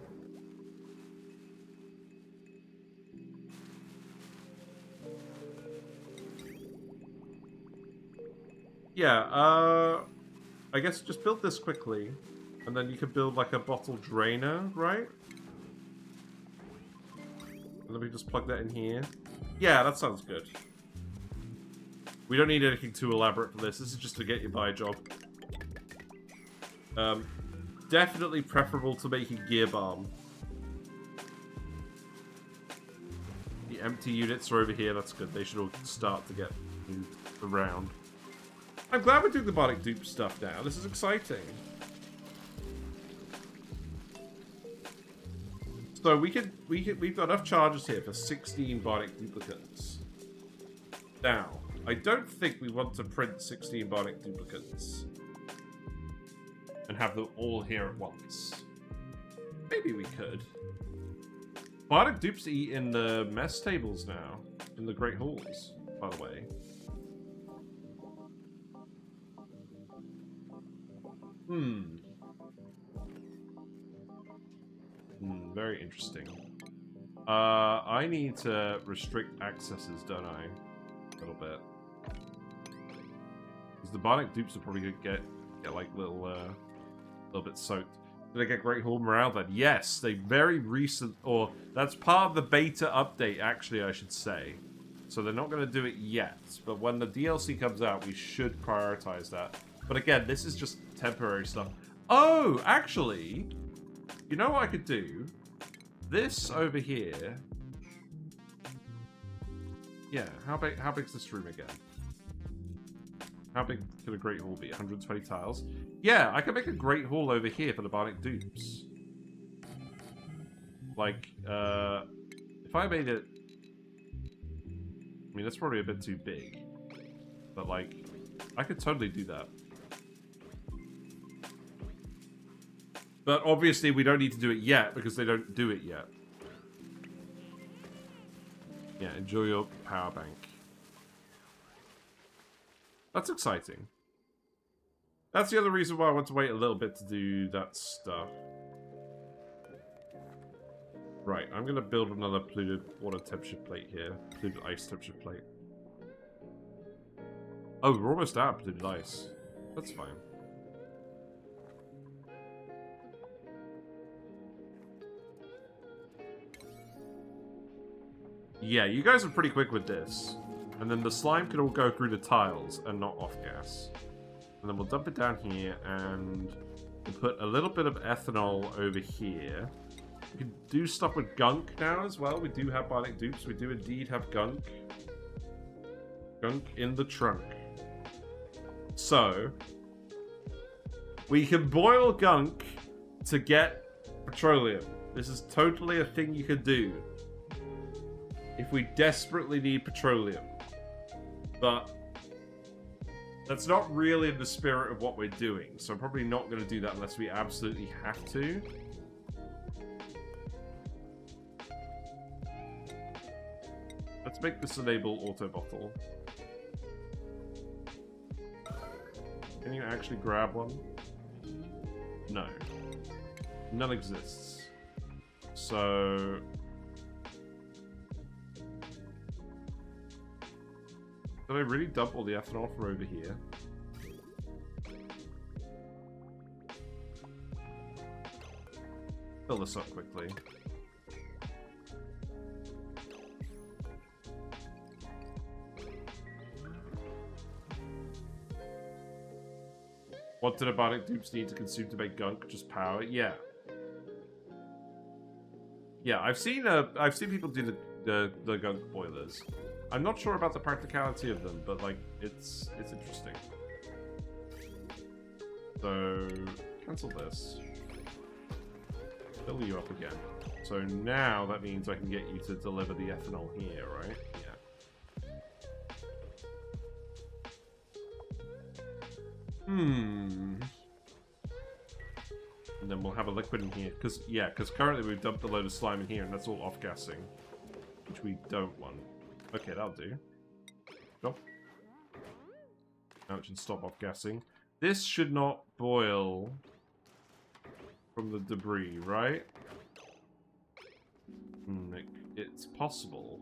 Speaker 1: Yeah, I guess just build this quickly. And then you could build like a bottle drainer, right? And then we just plug that in here. Yeah, that sounds good. We don't need anything too elaborate for this. This is just to get you by a job. Definitely preferable to making gear balm. The empty units are over here. That's good. They should all start to get moved around. I'm glad we're doing the Bionic Dupe stuff now. This is exciting. So we've got enough charges here for 16 Bionic duplicates. Now, I don't think we want to print 16 Bionic duplicates and have them all here at once. Maybe we could. Bionic Dupes eat in the mess tables now, in the Great Halls, by the way. Very interesting. I need to restrict accesses, don't I? A little bit. Because the Bionic Dupes are probably gonna get like little bit soaked. Did they get Great Hall morale then? Yes, they very recent, or that's part of the beta update, actually, I should say. So they're not going to do it yet, but when the DLC comes out, we should prioritize that. But again, this is just temporary stuff. Oh, actually, you know what I could do? This over here. Yeah, how big's this room again? How big could a Great Hall be? 120 tiles? Yeah, I could make a Great Hall over here for the Bionic Dupes. Like, if I made it... I mean, that's probably a bit too big. But, like, I could totally do that. But obviously we don't need to do it yet, because they don't do it yet. Yeah, enjoy your power bank. That's exciting. That's the other reason why I want to wait a little bit to do that stuff. Right, I'm going to build another polluted water temperature plate here. Polluted ice temperature plate. Oh, we're almost out of polluted ice. That's fine. Yeah, you guys are pretty quick with this. And then the slime can all go through the tiles and not off gas. And then we'll dump it down here and we'll put a little bit of ethanol over here. We can do stuff with gunk now as well. We do have Bionic Dupes. We do indeed have gunk. Gunk in the trunk. So, we can boil gunk to get petroleum. This is totally a thing you could do if we desperately need petroleum. But that's not really in the spirit of what we're doing, so I'm probably not going to do that unless we absolutely have to. Let's make this enable auto bottle. Can you actually grab one? No. None exists. So... did I really dump all the ethanol from over here? Fill this up quickly. What did Bionic Dupes need to consume to make gunk? Just power? Yeah. Yeah, I've seen people do the gunk boilers. I'm not sure about the practicality of them, but like it's interesting. So cancel this. Fill you up again. So now that means I can get you to deliver the ethanol here, right? Yeah. And then we'll have a liquid in here. Because currently we've dumped a load of slime in here and that's all off-gassing. Which we don't want. Okay, that'll do. Stop. Now it should stop off-gassing. This should not boil from the debris, right? It's possible.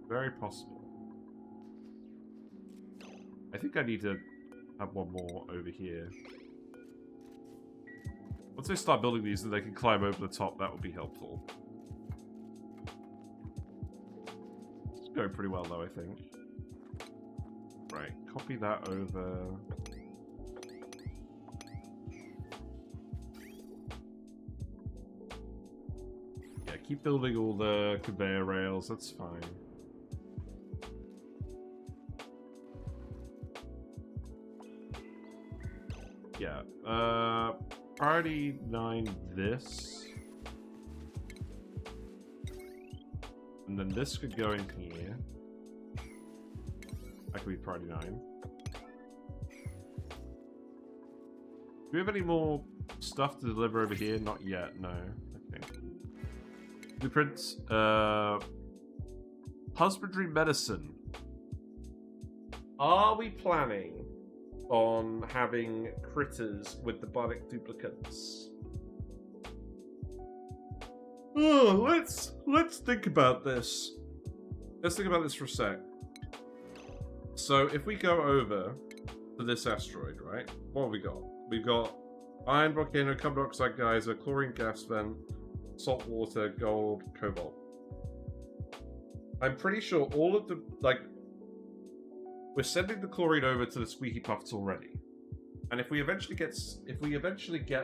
Speaker 1: Very possible. I think I need to have one more over here. Once they start building these, then they can climb over the top. That would be helpful. It's going pretty well, though, I think. Right, copy that over. Yeah, keep building all the conveyor rails. That's fine. Yeah, priority 9 this. And then this could go in here. That could be priority 9. Do we have any more stuff to deliver over here? Not yet, no. Okay. Blueprints, husbandry medicine. Are we planning on having critters with the bionic duplicates? Oh, let's think about this. Let's think about this for a sec. So if we go over to this asteroid, right? What have we got? We've got iron volcano, carbon dioxide geyser, chlorine gas vent, salt water, gold, cobalt. I'm pretty sure all of the we're sending the chlorine over to the squeaky puffs already, and if we eventually get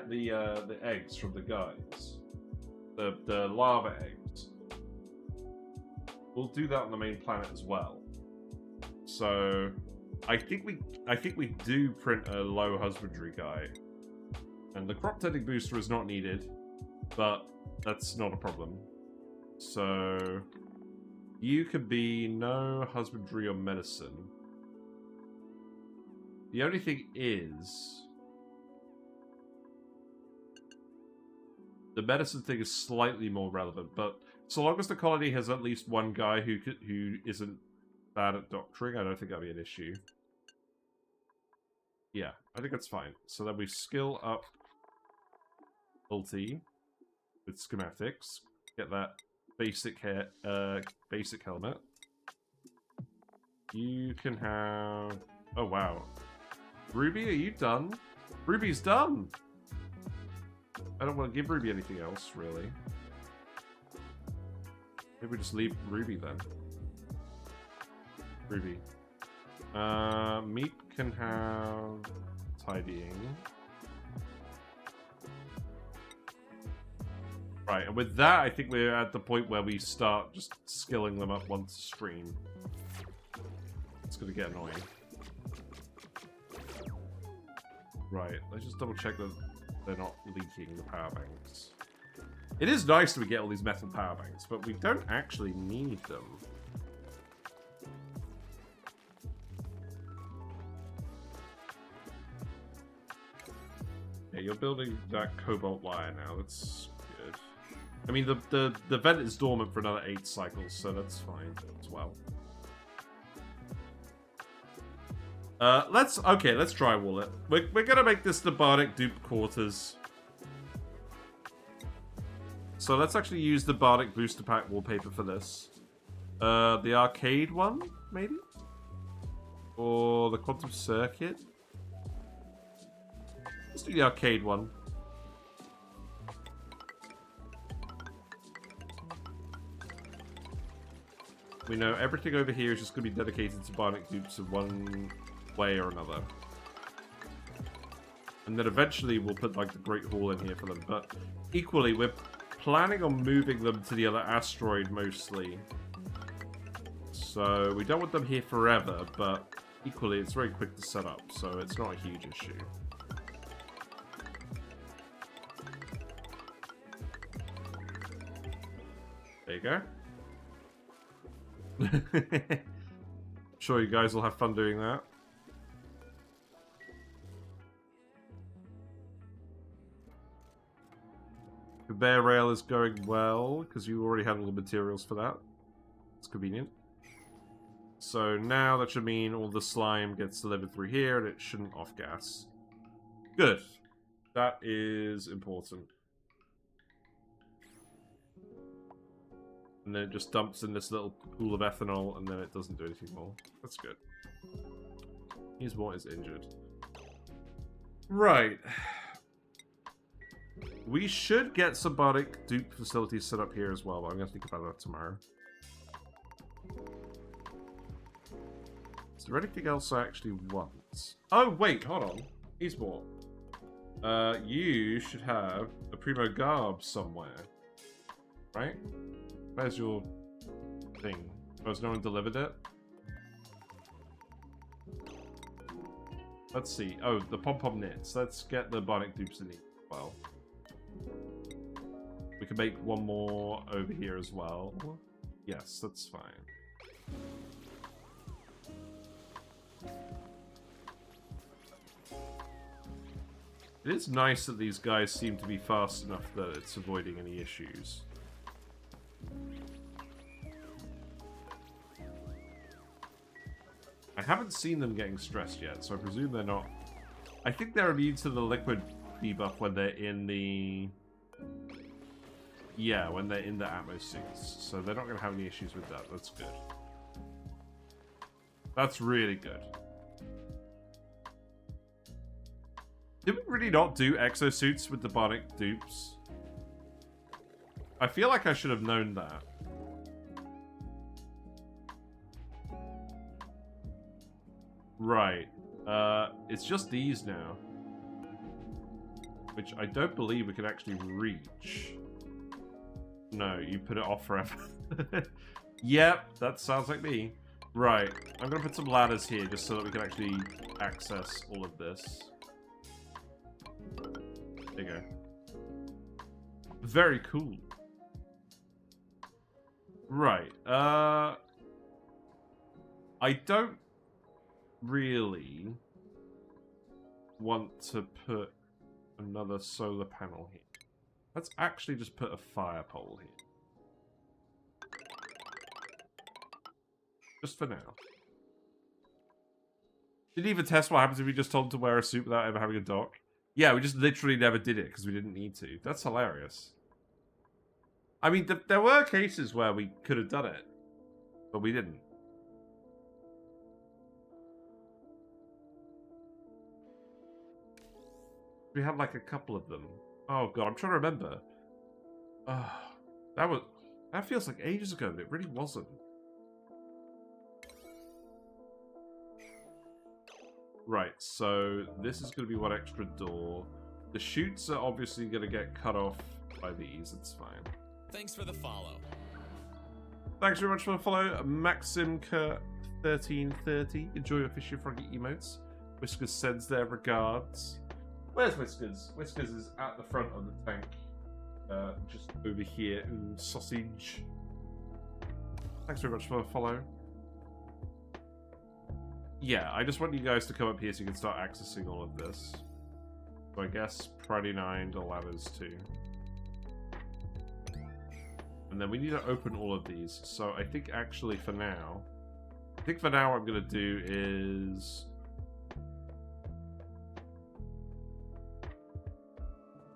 Speaker 1: the eggs from the guys, the lava eggs, we'll do that on the main planet as well. So I think we do print a low husbandry guy, and the crop tending booster is not needed, but that's not a problem. So you could be no husbandry or medicine. The only thing is, the medicine thing is slightly more relevant, but so long as the colony has at least one guy who isn't bad at doctoring, I don't think that'll be an issue. Yeah, I think that's fine. So then we skill up ulti with schematics, get that basic helmet. You can have. Oh wow. Ruby, are you done? Ruby's done! I don't want to give Ruby anything else, really. Maybe we just leave Ruby then. Ruby. Meat can have tidying. Right, and with that, I think we're at the point where we start just skilling them up once a stream. It's gonna get annoying. Right, let's just double check that they're not leaking the power banks. It is nice that we get all these metal power banks, but we don't actually need them. Yeah, you're building that cobalt wire now, that's good. I mean, the vent is dormant for another 8 cycles, so that's fine as well. Let's drywall it. We're gonna make this the Bionic Dupe quarters. So let's actually use the Bionic Booster Pack wallpaper for this. The arcade one, maybe? Or the Quantum Circuit? Let's do the arcade one. We know everything over here is just going to be dedicated to Bionic Dupes in one way or another. And then eventually we'll put like the Great Hall in here for them. But equally, we're planning on moving them to the other asteroid mostly. So we don't want them here forever, but equally it's very quick to set up, so it's not a huge issue. There you go. I'm sure you guys will have fun doing that. Conveyor rail is going well, because you already had all the materials for that. It's convenient. So now that should mean all the slime gets delivered through here, and it shouldn't off-gas. Good. That is important. And then it just dumps in this little pool of ethanol, and then it doesn't do anything more. That's good. Here's what is injured. Right. We should get some Bionic Dupe facilities set up here as well, but I'm going to think about that tomorrow. Is there anything else I actually want? Oh, wait, hold on. He's more. You should have a Primo Garb somewhere. Right? Where's your thing? Oh, has no one delivered it? Let's see. Oh, the pom-pom knits. Let's get the Bionic Dupes in it as well. We can make one more over here as well. Yes, that's fine. It is nice that these guys seem to be fast enough that it's avoiding any issues. I haven't seen them getting stressed yet, so I presume they're not... I think they're immune to the liquid debuff when they're in the... Yeah, when they're in the Atmos suits. So they're not going to have any issues with that. That's good. That's really good. Did we really not do exosuits with the Bionic Dupes? I feel like I should have known that. Right. It's just these now. Which I don't believe we can actually reach. No, you put it off forever. Yep, that sounds like me. Right. I'm going to put some ladders here just so that we can actually access all of this. There you go. Very cool. Right. I don't really want to put another solar panel here. Let's actually just put a fire pole here. Just for now. Didn't even test what happens if we just told him to wear a suit without ever having a dock. Yeah, we just literally never did it because we didn't need to. That's hilarious. I mean, there were cases where we could have done it, but we didn't. We had like a couple of them. Oh god, I'm trying to remember. That feels like ages ago, but it really wasn't. Right, so this is going to be one extra door. The chutes are obviously going to get cut off by these. It's fine.
Speaker 4: Thanks for the follow.
Speaker 1: Thanks very much for the follow, Maximka1330. Enjoy your fishy froggy emotes. Whiskers sends their regards. Where's Whiskers? Whiskers is at the front of the tank. Just over here. Ooh, sausage. Thanks very much for the follow. Yeah, I just want you guys to come up here so you can start accessing all of this. So I guess Friday 9 to ladders too. And then we need to open all of these. So I think actually for now... what I'm going to do is...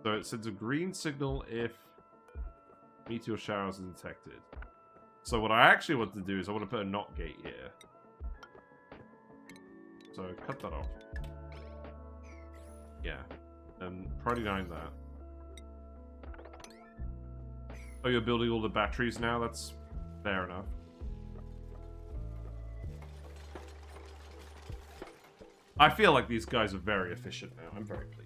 Speaker 1: So it sends a green signal if meteor showers are detected. So what I actually want to do is I want to put a NOT gate here. So cut that off. Yeah. And Friday 9 that. Oh, you're building all the batteries now? That's fair enough. I feel like these guys are very efficient now. I'm very pleased.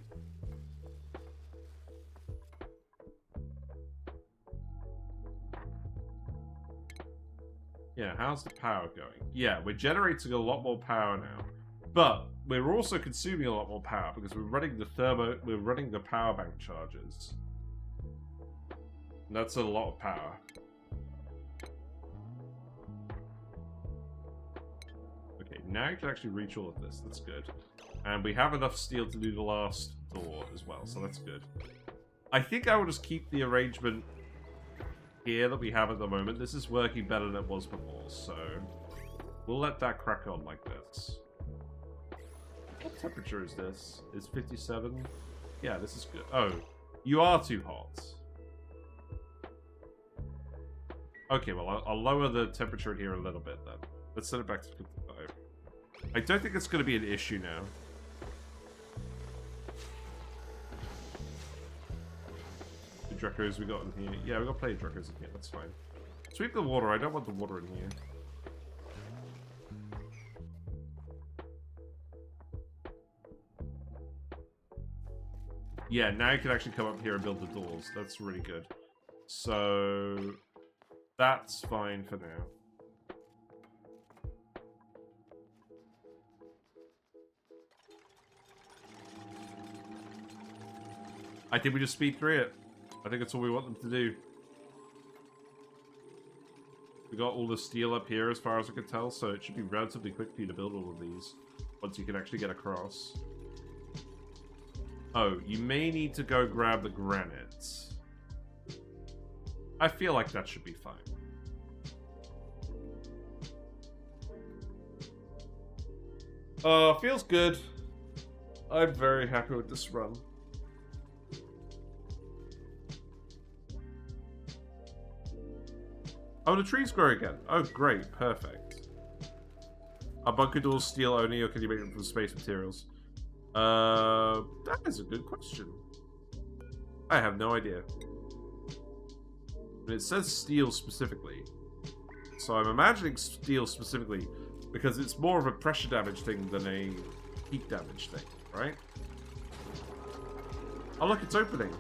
Speaker 1: Yeah, how's the power going? Yeah, we're generating a lot more power now. But we're also consuming a lot more power because we're running the power bank charges. And that's a lot of power. Okay, now you can actually reach all of this. That's good. And we have enough steel to do the last door as well, so that's good. I think I will just keep the arrangement here that we have at the moment. This is working better than it was before, so we'll let that crack on like this. What temperature is this? Is 57? Yeah, this is good. Oh, you are too hot. Okay, well, I'll lower the temperature in here a little bit then. Let's set it back to 55. I don't think it's going to be an issue now. Drekos we got in here? Yeah, we got plenty of Drekos in here. That's fine. Sweep the water. I don't want the water in here. Yeah, now you can actually come up here and build the doors. That's really good. So that's fine for now. I think we just speed through it. I think that's all we want them to do. We got all the steel up here as far as I can tell, so it should be relatively quick for you to build all of these once you can actually get across. Oh, you may need to go grab the granite. I feel like that should be fine. Feels good. I'm very happy with this run. Oh, the trees grow again. Oh, great. Perfect. Are bunker doors steel only, or can you make them from space materials? That is a good question. I have no idea. And it says steel specifically. So I'm imagining steel specifically because it's more of a pressure damage thing than a heat damage thing, right? Oh, look, it's opening.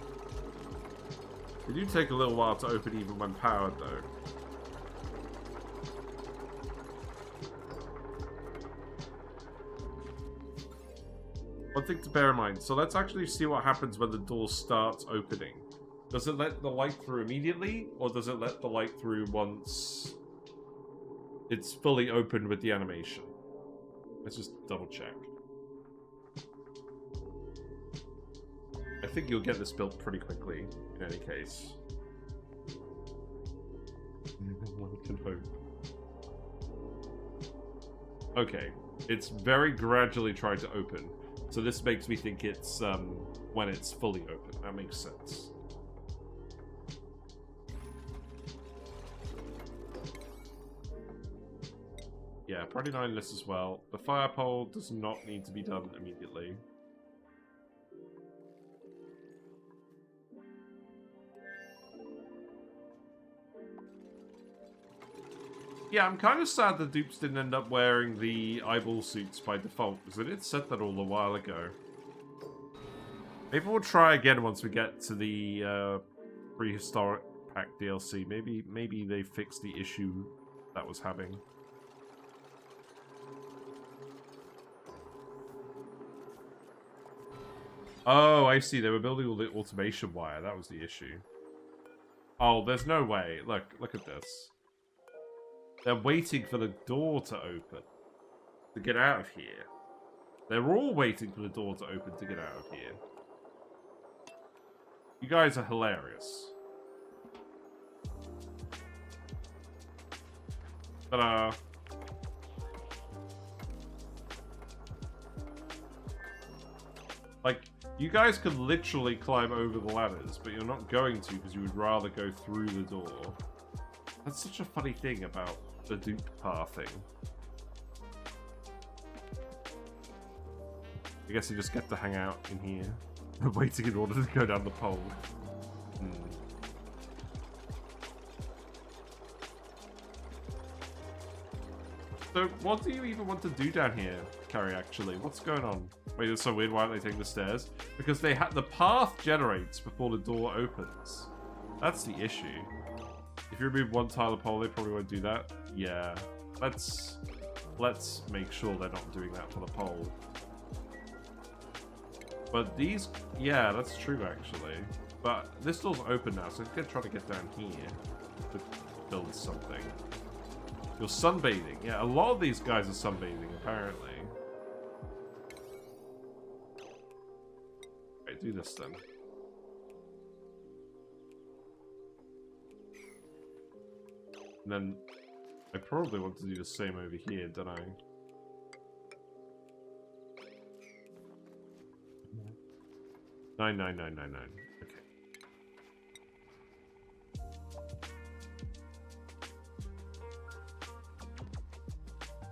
Speaker 1: They do take a little while to open even when powered, though. One thing to bear in mind. So let's actually see what happens when the door starts opening. Does it let the light through immediately, or does it let the light through once it's fully opened with the animation? Let's just double check. I think you'll get this built pretty quickly, in any case. One can hope. Okay, it's very gradually trying to open. So this makes me think it's when it's fully open. That makes sense. Yeah, probably 9 this as well. The fire pole does not need to be done immediately. Yeah, I'm kind of sad the dupes didn't end up wearing the eyeball suits by default, because they did set that all a while ago. Maybe we'll try again once we get to the prehistoric pack DLC. Maybe they fixed the issue that was having. Oh, I see. They were building all the automation wire. That was the issue. Oh, there's no way. Look at this. They're waiting for the door to open to get out of here. They're all waiting for the door to open to get out of here. You guys are hilarious. Ta-da. Like, you guys could literally climb over the ladders, but you're not going to because you would rather go through the door. That's such a funny thing about the dupe pathing. I guess you just get to hang out in here, waiting in order to go down the pole. So, what do you even want to do down here, Carrie, actually? What's going on? Wait, it's so weird. Why aren't they taking the stairs? Because the path generates before the door opens. That's the issue. If you remove one tile of pole, they probably won't do that. Yeah. Let's make sure they're not doing that for the pole. But these... Yeah, that's true, actually. But this door's open now, so I'm going to try to get down here to build something. You're sunbathing. Yeah, a lot of these guys are sunbathing, apparently. Right, do this then. And then I probably want to do the same over here, don't I? Nine. Okay.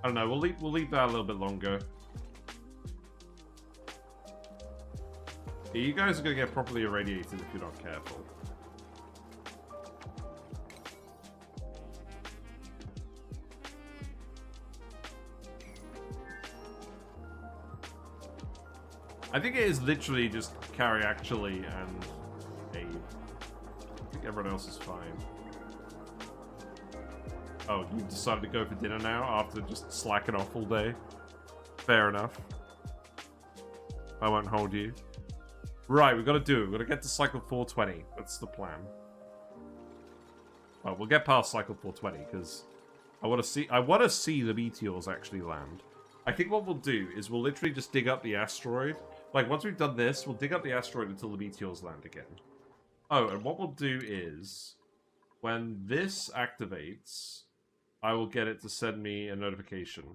Speaker 1: I don't know. We'll leave that a little bit longer. Yeah, you guys are gonna get properly irradiated if you're not careful. I think it is literally just Carrie actually and Abe. I think everyone else is fine. Oh, you decided to go for dinner now after just slacking off all day? Fair enough. I won't hold you. Right, we've got to do it. We've got to get to cycle 420. That's the plan. Well, we'll get past cycle 420 because I want to see the meteors actually land. I think what we'll do is we'll literally just dig up the asteroid. Like, once we've done this, we'll dig up the asteroid until the meteors land again. Oh, and what we'll do is, when this activates, I will get it to send me a notification.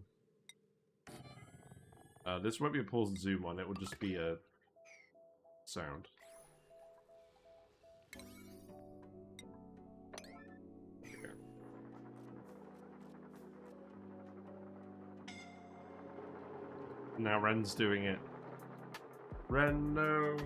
Speaker 1: This won't be a pause and zoom one, it will just be a sound. Okay. Now Ren's doing it. Ren, no.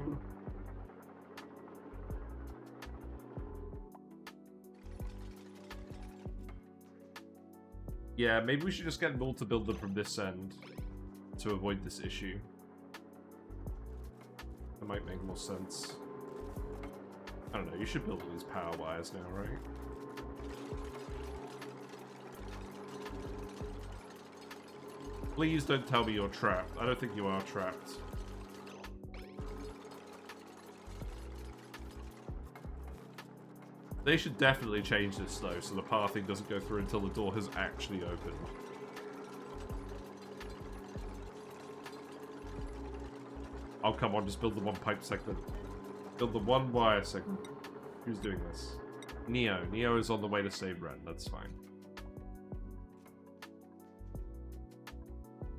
Speaker 1: Yeah, maybe we should just get Null to build them from this end to avoid this issue. That might make more sense. I don't know, you should build all these power wires now, right? Please don't tell me you're trapped. I don't think you are trapped. They should definitely change this though, so the pathing doesn't go through until the door has actually opened. Oh, come on, just build the one pipe segment. Build the one wire segment. Who's doing this? Neo. Neo is on the way to save Ren, that's fine.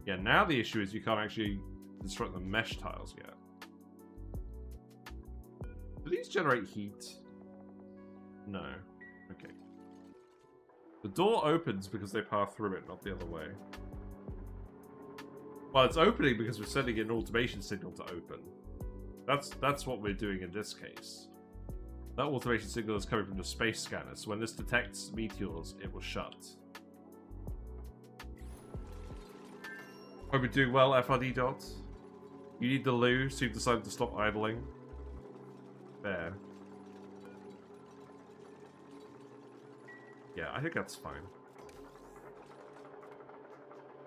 Speaker 1: Yeah, now the issue is you can't actually construct the mesh tiles yet. Do these generate heat? No. Okay. The door opens because they pass through it, not the other way. Well, it's opening because we're sending an automation signal to open. That's what we're doing in this case. That automation signal is coming from the space scanner, so when this detects meteors, it will shut. Hope you're doing well, FRD Dots. You need the loo, so you've decided to stop idling. There. Yeah, I think that's fine.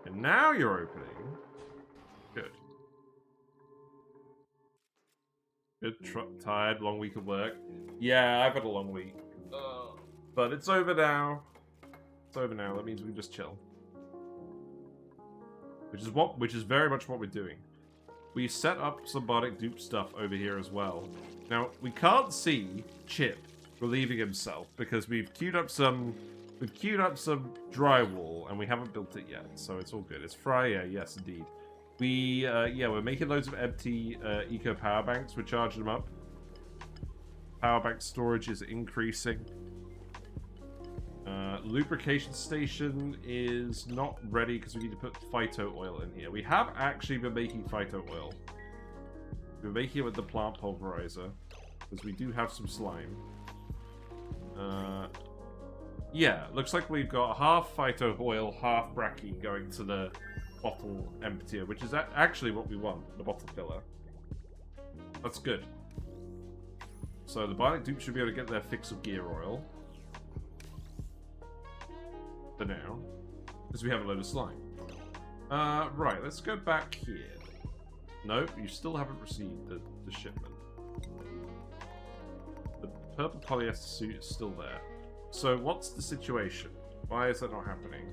Speaker 1: And now you're opening. Good. Good, tired, long week of work. Yeah, I've had a long week. But it's over now. It's over now, that means we can just chill. Which is very much what we're doing. We set up some Bionic Dupe stuff over here as well. Now, we can't see Chip relieving himself because we've queued up some drywall and we haven't built it yet, so it's all good. It's Friday, yes indeed. We're making loads of empty eco power banks. We're charging them up. Power bank storage is increasing. Lubrication station is not ready because we need to put Phyto Oil in here. We have actually been making Phyto Oil. We're making it with the plant pulverizer because we do have some slime. Yeah, looks like we've got half Phyto Oil, half Bracky going to the bottle emptier, which is actually what we want, the bottle filler. That's good. So the Bionic Dupes should be able to get their fix of gear oil. For now. Because we have a load of slime. Right, let's go back here. Nope, you still haven't received the shipment. The purple polyester suit is still there. So what's the situation? Why is that not happening?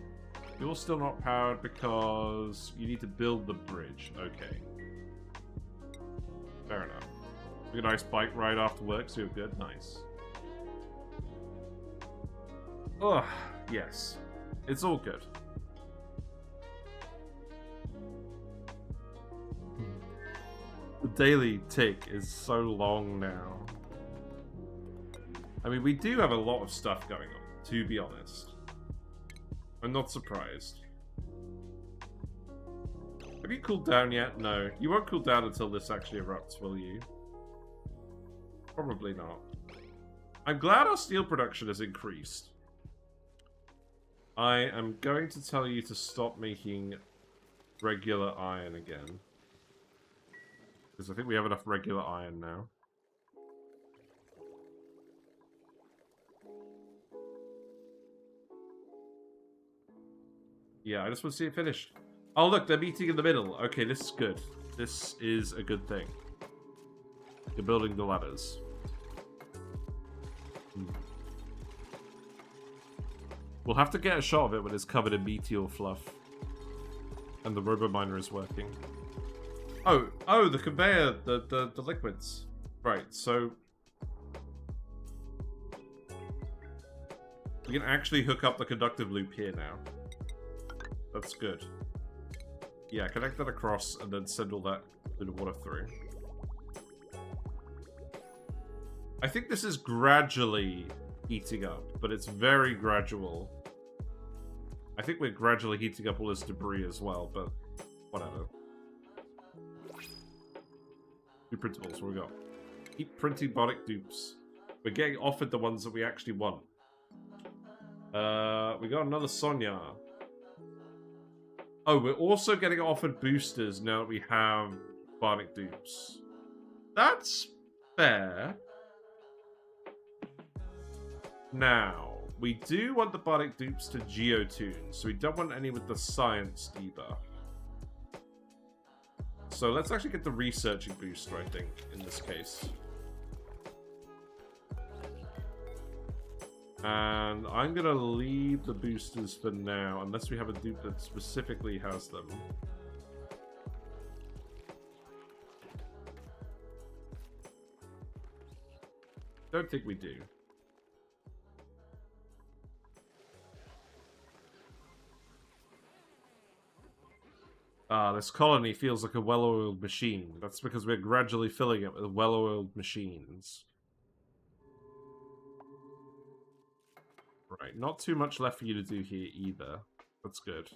Speaker 1: You're still not powered because you need to build the bridge. Okay. Fair enough. A nice bike ride after work, so you're good. Nice. Ugh, yes. It's all good. The daily tick is so long now. I mean, we do have a lot of stuff going on, to be honest. I'm not surprised. Have you cooled down yet? No. You won't cool down until this actually erupts, will you? Probably not. I'm glad our steel production has increased. I am going to tell you to stop making regular iron again. Because I think we have enough regular iron now. Yeah, I just want to see it finished. Oh, look, they're meeting in the middle. Okay, this is good. This is a good thing. You're building the ladders. We'll have to get a shot of it when it's covered in meteor fluff. And the robo-miner is working. Oh, the conveyor, the liquids. Right, so... we can actually hook up the conductive loop here now. That's good. Yeah, connect that across and then send all that bit of water through. I think this is gradually heating up, but it's very gradual. I think we're gradually heating up all this debris as well, but whatever. New printables, what we got? Keep printing Bionic Dupes. We're getting offered the ones that we actually want. We got another Sonya. Oh, we're also getting offered boosters now that we have Bionic Dupes. That's fair. Now, we do want the Bionic Dupes to geotune, so we don't want any with the science debuff. So let's actually get the researching booster, I think, in this case. And I'm going to leave the boosters for now, unless we have a dupe that specifically has them. Don't think we do. This colony feels like a well-oiled machine. That's because we're gradually filling it with well-oiled machines. Right, not too much left for you to do here either. That's good.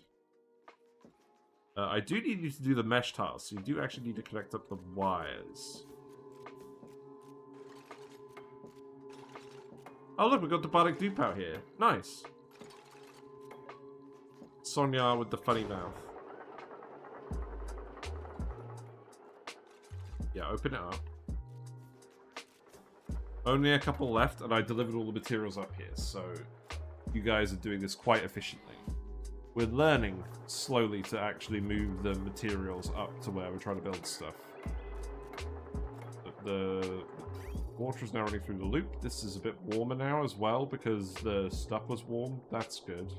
Speaker 1: I do need you to do the mesh task, so you do actually need to connect up the wires. Oh look, we got the Bionic Dupe out here. Nice. Sonya with the funny mouth. Yeah, open it up. Only a couple left, and I delivered all the materials up here, so you guys are doing this quite efficiently. We're learning slowly to actually move the materials up to where we're trying to build stuff. The water is now running through the loop. This is a bit warmer now as well because the stuff was warm. That's good.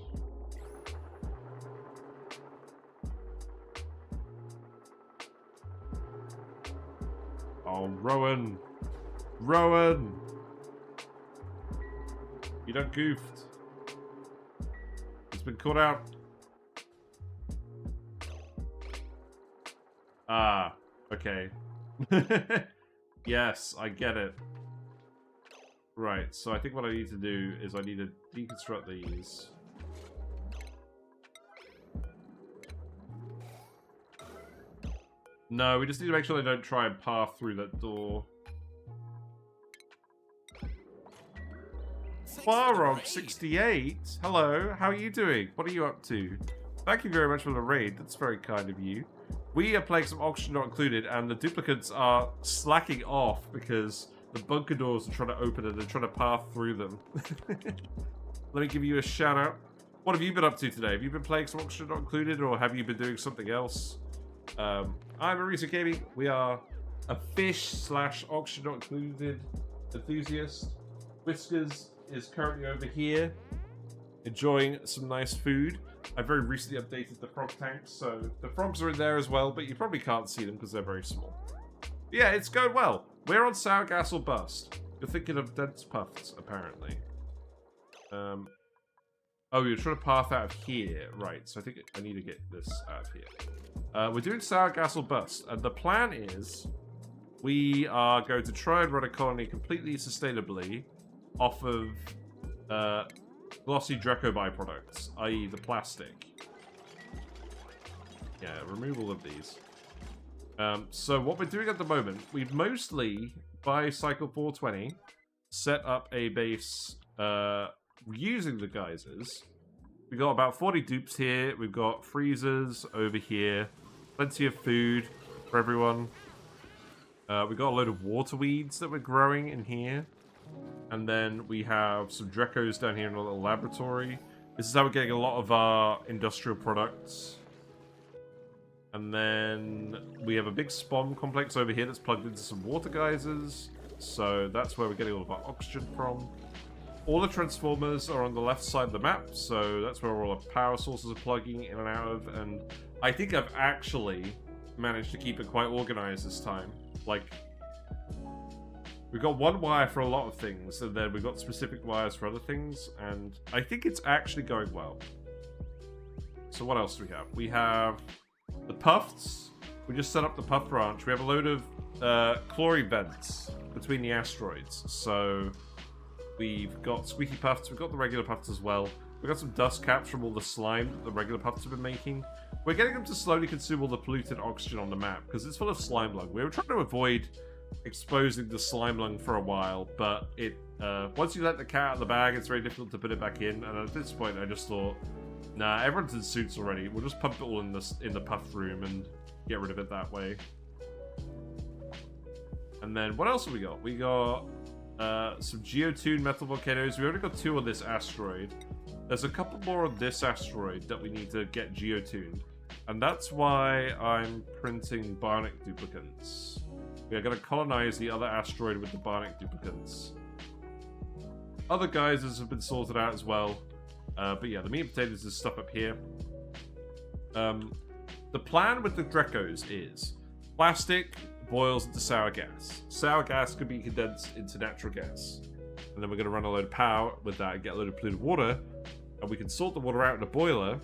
Speaker 1: Oh, Rowan! Rowan! You done goofed. It's been caught out. Ah, okay. Yes, I get it. Right, so I think what I need to do is I need to deconstruct these. No, we just need to make sure they don't try and path through that door. Farog68, hello, how are you doing? What are you up to? Thank you very much for the raid, that's very kind of you. We are playing some Oxygen Not Included, and the duplicates are slacking off because the bunker doors are trying to open and they're trying to path through them. Let me give you a shout out. What have you been up to today? Have you been playing some Oxygen Not Included, or have you been doing something else? I'm Arisa Gaming. We are a fish/Oxygen Not Included enthusiast. Whiskers is currently over here enjoying some nice food. I very recently updated the frog tanks, so the frogs are in there as well, but you probably can't see them because they're very small. But yeah, it's going well. We're on sour gas or bust. You're thinking of dense puffs, apparently. Oh, you're trying to path out of here. Right, so I think I need to get this out of here. We're doing sour gas or bust, and the plan is we are going to try and run a colony completely sustainably off of glossy Draco byproducts, i.e. the plastic. Yeah, removal of these. So what we're doing at the moment, we've mostly, by cycle 420, set up a base using the geysers. We've got about 40 dupes here, we've got freezers over here, plenty of food for everyone. We got a load of water weeds that we're growing in here. And then we have some Drecos down here in a little laboratory. This is how we're getting a lot of our industrial products. And then we have a big spawn complex over here that's plugged into some water geysers. So that's where we're getting all of our oxygen from. All the transformers are on the left side of the map, so that's where all our power sources are plugging in and out of. And I think I've actually managed to keep it quite organized this time. Like, we've got one wire for a lot of things, and then we've got specific wires for other things, and I think it's actually going well. So what else do we have? We have the puffs. We just set up the puff branch. We have a load of chlorine vents between the asteroids. So we've got squeaky puffs. We've got the regular puffs as well. We've got some dust caps from all the slime that the regular puffs have been making. We're getting them to slowly consume all the polluted oxygen on the map because it's full of slime lung. We were trying to avoid exposing the slime lung for a while, but it once you let the cat out of the bag, it's very difficult to put it back in. And at this point, I just thought, nah, everyone's in suits already. We'll just pump it all in the puff room and get rid of it that way. And then what else have we got? We got some geotuned metal volcanoes. We already got 2 on this asteroid. There's a couple more on this asteroid that we need to get geotuned. And that's why I'm printing Bionic Duplicates. We are going to colonize the other asteroid with the Bionic Duplicates. Other geysers have been sorted out as well. But yeah, the meat and potatoes is stuff up here. The plan with the Drecos is plastic boils into sour gas. Sour gas could be condensed into natural gas. And then we're going to run a load of power with that and get a load of polluted water. And we can sort the water out in a boiler,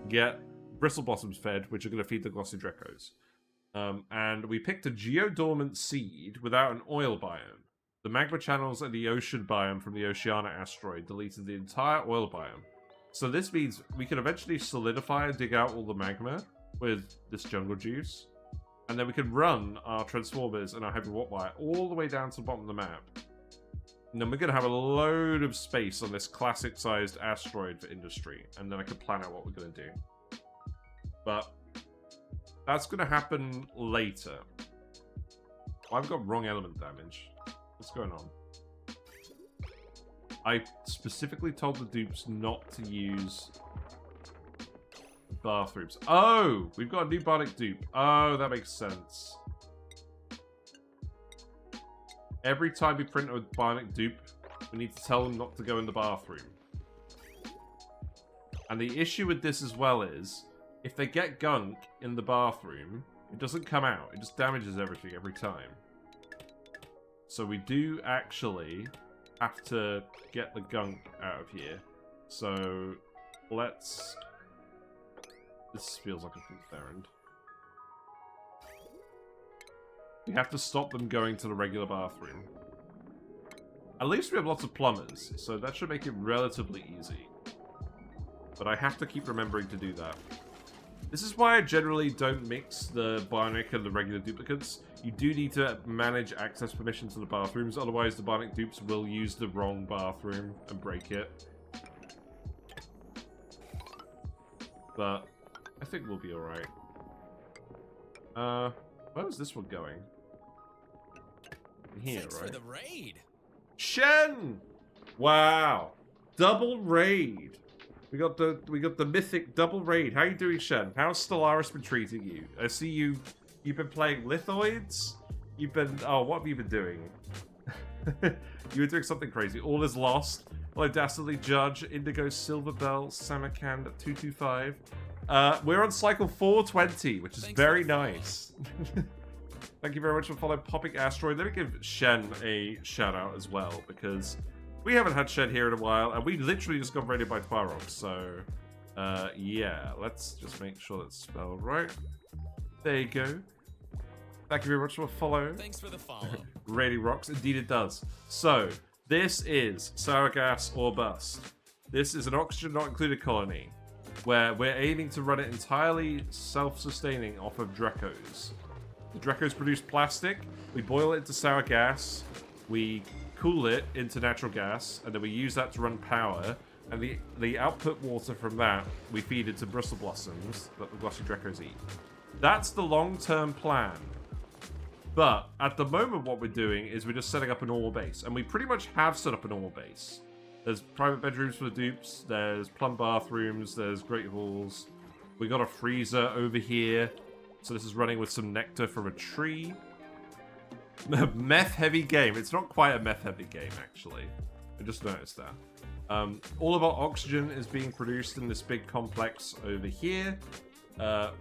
Speaker 1: get bristle blossoms fed, which are going to feed the glossy Drecos. And we picked a geodormant seed without an oil biome. The magma channels and the ocean biome from the Oceania asteroid deleted the entire oil biome. So this means we can eventually solidify and dig out all the magma with this jungle juice. And then we can run our transformers and our heavy watt wire all the way down to the bottom of the map. And then we're going to have a load of space on this classic-sized asteroid for industry. And then I can plan out what we're going to do. But that's going to happen later. I've got wrong element damage. What's going on? I specifically told the dupes not to use bathrooms. Oh! We've got a new Bionic dupe. Oh, that makes sense. Every time we print a Bionic dupe, we need to tell them not to go in the bathroom. And the issue with this as well is, if they get gunk in the bathroom, it doesn't come out. It just damages everything every time. So we do actually have to get the gunk out of here. So let's... This feels like a fool's errand. We have to stop them going to the regular bathroom. At least we have lots of plumbers, so that should make it relatively easy. But I have to keep remembering to do that. This is why I generally don't mix the Bionic and the regular duplicates. You do need to manage access permission to the bathrooms, otherwise the Bionic dupes will use the wrong bathroom and break it. But I think we'll be alright. Where was this one going? In here,
Speaker 4: Thanks
Speaker 1: right?
Speaker 4: for the raid.
Speaker 1: Shen! Wow. Double raid. We got the mythic double raid. How you doing, Shen? How's Stellaris been treating you? I see you've been playing lithoids? You've been... Oh, what have you been doing? You were doing something crazy. All is lost. Hello, Dastardly Judge, Indigo Silverbell, Samarkand 225. We're on cycle 420, which is very nice. Thank you very much for following Popping Asteroid. Let me give Shen a shout out as well, because we haven't had Shen here in a while, and we literally just got raided by Twarog, so yeah, let's just make sure that's spelled right. There you go. Thank you very much for following.
Speaker 4: Thanks for the follow.
Speaker 1: Really rocks. Indeed it does. So, this is sour gas or bust. This is an oxygen not included colony, where we're aiming to run it entirely self-sustaining off of Drecos. The Drecos produce plastic, we boil it into sour gas, we cool it into natural gas, and then we use that to run power, and the output water from that we feed into bristle blossoms that the glossy Drecos eat. That's the long-term plan. But at the moment, what we're doing is we're just setting up a normal base. And we pretty much have set up a normal base. There's private bedrooms for the dupes. There's plum bathrooms. There's great halls. We got a freezer over here. So this is running with some nectar from a tree. Meth-heavy game. It's not quite a meth-heavy game, actually. I just noticed that. All of our oxygen is being produced in this big complex over here.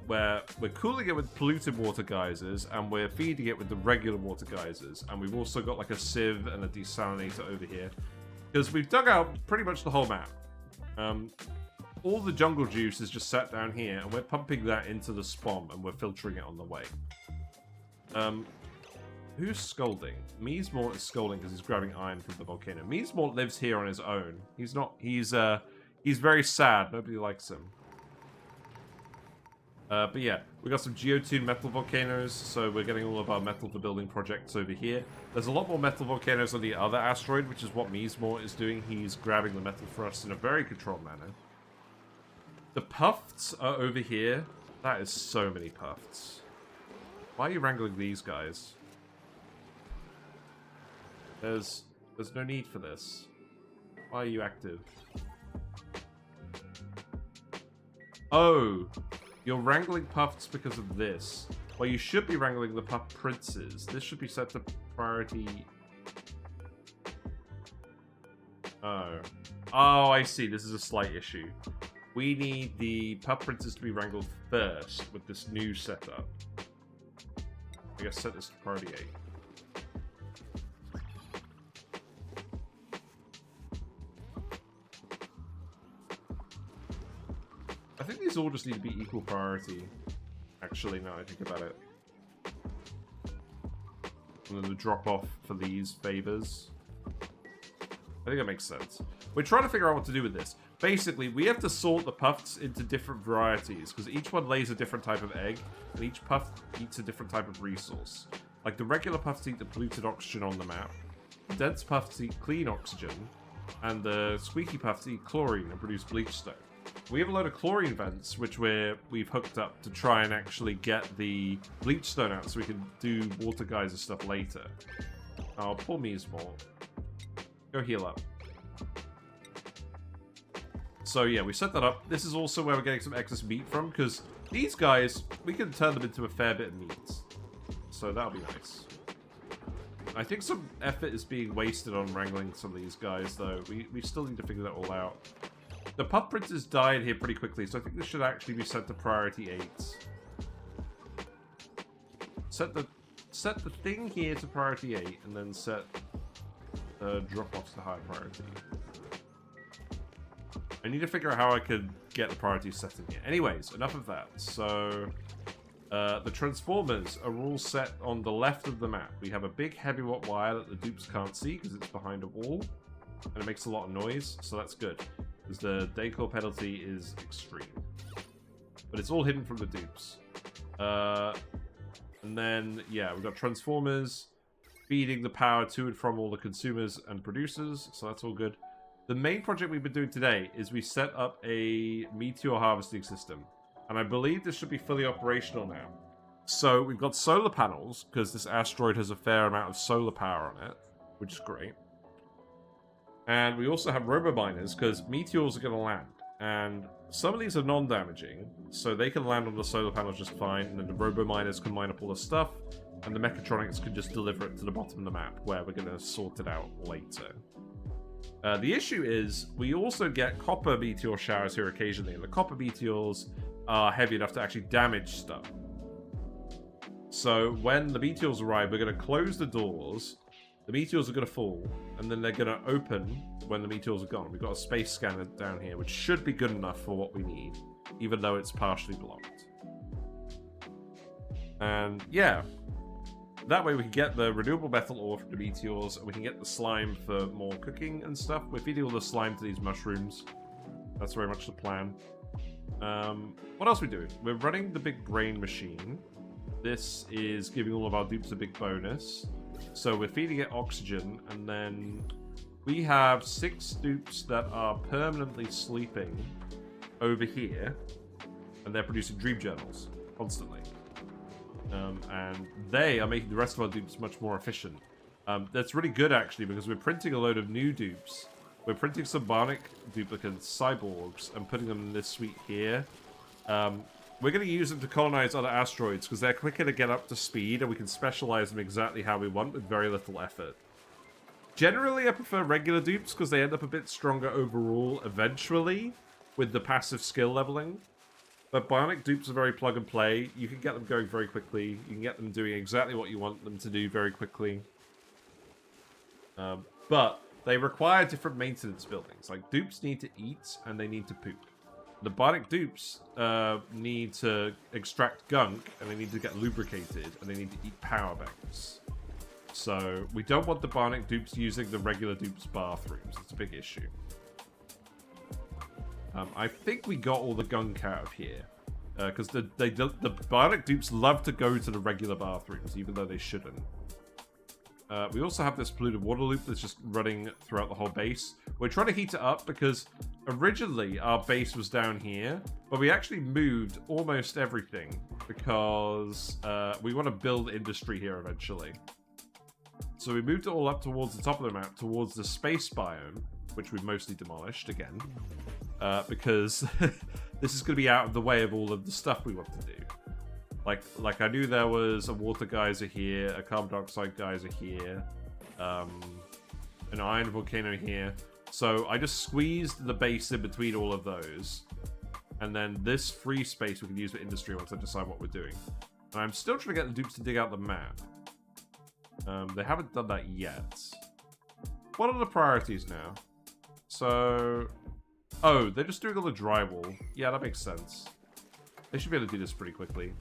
Speaker 1: Where we're cooling it with polluted water geysers, and we're feeding it with the regular water geysers. And we've also got like a sieve and a desalinator over here. Because we've dug out pretty much the whole map. All the jungle juice is just sat down here, and we're pumping that into the spawn, and we're filtering it on the way. Who's scolding? Meesmore is scolding because he's grabbing iron from the volcano. Meesmore lives here on his own. He's very sad. Nobody likes him. But yeah, we got some geotuned metal volcanoes, so we're getting all of our metal for building projects over here. There's a lot more metal volcanoes on the other asteroid, which is what Meesmore is doing. He's grabbing the metal for us in a very controlled manner. The puffs are over here. That is so many puffs. Why are you wrangling these guys? There's no need for this. Why are you active? Oh! You're wrangling puffs because of this. Well, you should be wrangling the puff princes. This should be set to priority. Oh. Oh, I see. This is a slight issue. We need the puff princes to be wrangled first with this new setup. I guess set this to priority 8. I think these all just need to be equal priority. Actually, now I think about it. And then the drop off for these favors. I think that makes sense. We're trying to figure out what to do with this. Basically, we have to sort the puffs into different varieties, because each one lays a different type of egg, and each puff eats a different type of resource. Like the regular puffs eat the polluted oxygen on the map, the dense puffs eat clean oxygen, and the squeaky puffs eat chlorine and produce bleach stone. We have a load of chlorine vents, which we've hooked up to try and actually get the bleach stone out so we can do water geyser stuff later. Oh, poor Meesmore. Go heal up. So yeah, we set that up. This is also where we're getting some excess meat from, because these guys, we can turn them into a fair bit of meat. So that'll be nice. I think some effort is being wasted on wrangling some of these guys, though. We still need to figure that all out. The puff princes died here pretty quickly, so I think this should actually be set to priority 8. Set the thing here to priority 8, and then set drop-offs to higher priority. I need to figure out how I could get the priorities set in here. Anyways, enough of that. So, the transformers are all set on the left of the map. We have a big heavy watt wire that the dupes can't see because it's behind a wall, and it makes a lot of noise, so that's good. Because the decor penalty is extreme. But it's all hidden from the dupes. And then, yeah, we've got transformers feeding the power to and from all the consumers and producers, so that's all good. The main project we've been doing today is we set up a meteor harvesting system. And I believe this should be fully operational now. So we've got solar panels, because this asteroid has a fair amount of solar power on it, which is great. And we also have robo-miners, because meteors are going to land. And some of these are non-damaging, so they can land on the solar panels just fine, and then the robo-miners can mine up all the stuff, and the mechatronics can just deliver it to the bottom of the map, where we're going to sort it out later. The issue is, we also get copper meteor showers here occasionally, and the copper meteors are heavy enough to actually damage stuff. So when the meteors arrive, we're going to close the doors, the meteors are going to fall, and then they're going to open when the meteors are gone. We've got a space scanner down here, which should be good enough for what we need, even though it's partially blocked. And yeah, that way we can get the renewable metal ore from the meteors, and we can get the slime for more cooking and stuff. We're feeding all the slime to these mushrooms. That's very much the plan. What else are we doing? We're running the big brain machine. This is giving all of our dupes a big bonus. So we're feeding it oxygen, and then we have 6 dupes that are permanently sleeping over here, and they're producing dream journals constantly. And they are making the rest of our dupes much more efficient. That's really good, actually, because we're printing a load of new dupes. We're printing some Bionic duplicates, cyborgs, and putting them in this suite here. We're going to use them to colonize other asteroids, because they're quicker to get up to speed, and we can specialize them exactly how we want with very little effort. Generally, I prefer regular dupes, because they end up a bit stronger overall, eventually, with the passive skill leveling. But Bionic dupes are very plug and play. You can get them going very quickly. You can get them doing exactly what you want them to do very quickly. But they require different maintenance buildings. Like, dupes need to eat, and they need to poop. The Bionic dupes need to extract gunk, and they need to get lubricated, and they need to eat power banks. So, we don't want the Bionic dupes using the regular dupes' bathrooms. It's a big issue. I think we got all the gunk out of here. Because the Bionic dupes love to go to the regular bathrooms, even though they shouldn't. We also have this polluted water loop that's just running throughout the whole base. We're trying to heat it up because originally our base was down here, but we actually moved almost everything because we want to build industry here eventually. So we moved it all up towards the top of the map, towards the space biome, which we've mostly demolished again, because this is going to be out of the way of all of the stuff we want to do. Like I knew there was a water geyser here, a carbon dioxide geyser here, an iron volcano here. So I just squeezed the base in between all of those. And then this free space we can use for industry once I decide what we're doing. And I'm still trying to get the dupes to dig out the map. They haven't done that yet. What are the priorities now? So... Oh, they're just doing all the drywall. Yeah, that makes sense. They should be able to do this pretty quickly.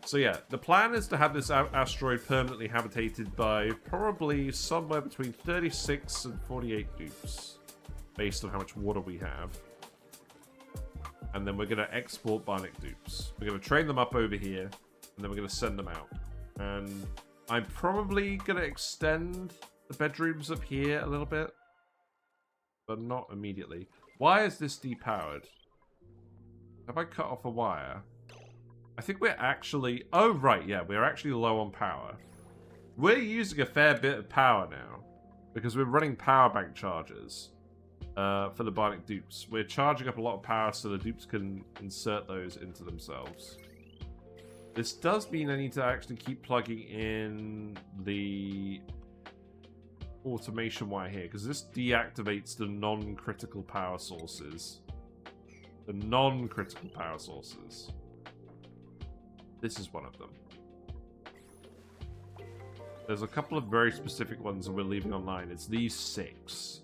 Speaker 1: So yeah, the plan is to have this asteroid permanently habitated by probably somewhere between 36 and 48 dupes, based on how much water we have. And then we're going to export Bionic dupes. We're going to train them up over here, and then we're going to send them out. And I'm probably going to extend the bedrooms up here a little bit, but not immediately. Why is this depowered? Have I cut off a wire? I think we're actually... Oh, right, yeah, we're actually low on power. We're using a fair bit of power now, because we're running power bank charges for the Bionic dupes. We're charging up a lot of power so the dupes can insert those into themselves. This does mean I need to actually keep plugging in the automation wire here, because this deactivates the non-critical power sources. The non-critical power sources. This is one of them. There's a couple of very specific ones that we're leaving online. It's these 6.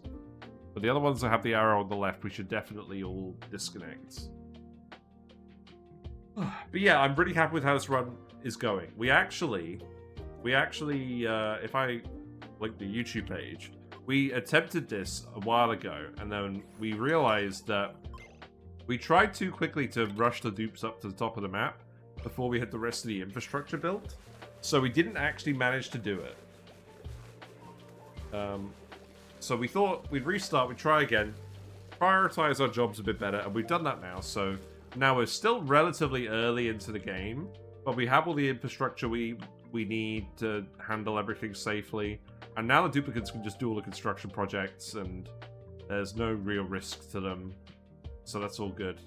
Speaker 1: But the other ones that have the arrow on the left, we should definitely all disconnect. But yeah, I'm pretty happy with how this run is going. We actually, if I link the YouTube page, we attempted this a while ago, and then we realized that we tried too quickly to rush the dupes up to the top of the map before we had the rest of the infrastructure built. So we didn't actually manage to do it. So we thought we'd restart, we'd try again, prioritize our jobs a bit better, and we've done that now. So now we're still relatively early into the game, but we have all the infrastructure we need to handle everything safely. And now the duplicates can just do all the construction projects, and there's no real risk to them. So that's all good.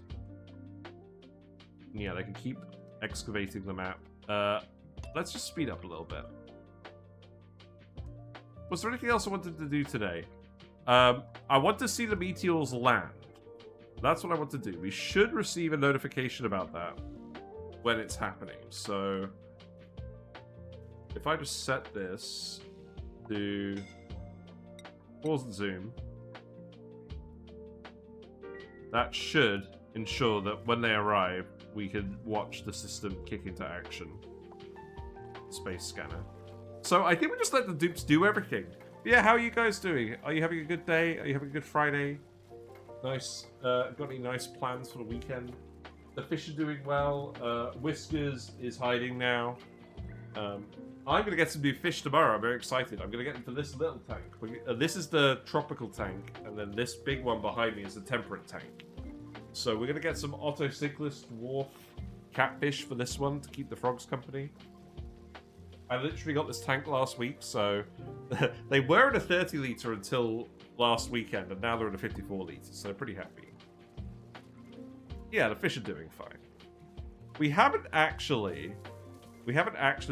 Speaker 1: Yeah, they can keep excavating the map. Let's just speed up a little bit. Was there anything else I wanted to do today? I want to see the meteors land. That's what I want to do. We should receive a notification about that when it's happening. So if I just set this to pause and zoom, that should ensure that when they arrive, we can watch the system kick into action. Space scanner. So I think we just let the dupes do everything. But yeah, how are you guys doing? Are you having a good day? Are you having a good Friday? Nice. Got any nice plans for the weekend? The fish are doing well. Whiskers is hiding now. I'm going to get some new fish tomorrow. I'm very excited. I'm going to get into this little tank. This is the tropical tank, and then this big one behind me is the temperate tank. So we're going to get some autocyclist dwarf catfish for this one to keep the frogs company. I literally got this tank last week, so they were in a 30 litre until last weekend, and now they're in a 54 litre, so they're pretty happy. Yeah, the fish are doing fine. We haven't actually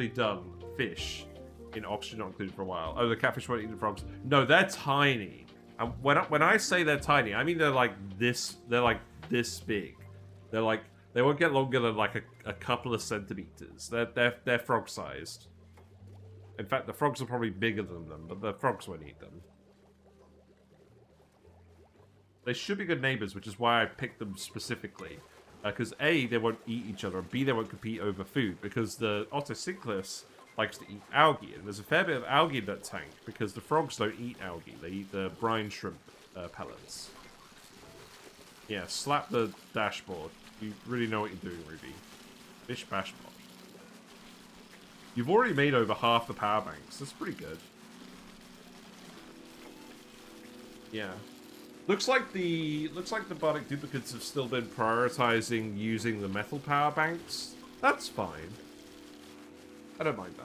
Speaker 1: done fish in oxygen not included for a while. Oh, the catfish won't eat the frogs. No, they're tiny. And when I say they're tiny, I mean they're like this. They're like this big. They're like they won't get longer than like a couple of centimeters. They're frog sized. In fact, the frogs are probably bigger than them, but the frogs won't eat them. They should be good neighbors, which is why I picked them specifically. Because A, they won't eat each other, and B, they won't compete over food, because the Otocyclus likes to eat algae, and there's a fair bit of algae in that tank, because the frogs don't eat algae, they eat the brine shrimp pellets. Yeah, slap the dashboard. You really know what you're doing, Ruby. Bish bash bosh. You've already made over half the power banks. That's pretty good. Yeah. Looks like the Bionic Duplicates have still been prioritizing using the metal power banks. That's fine. I don't mind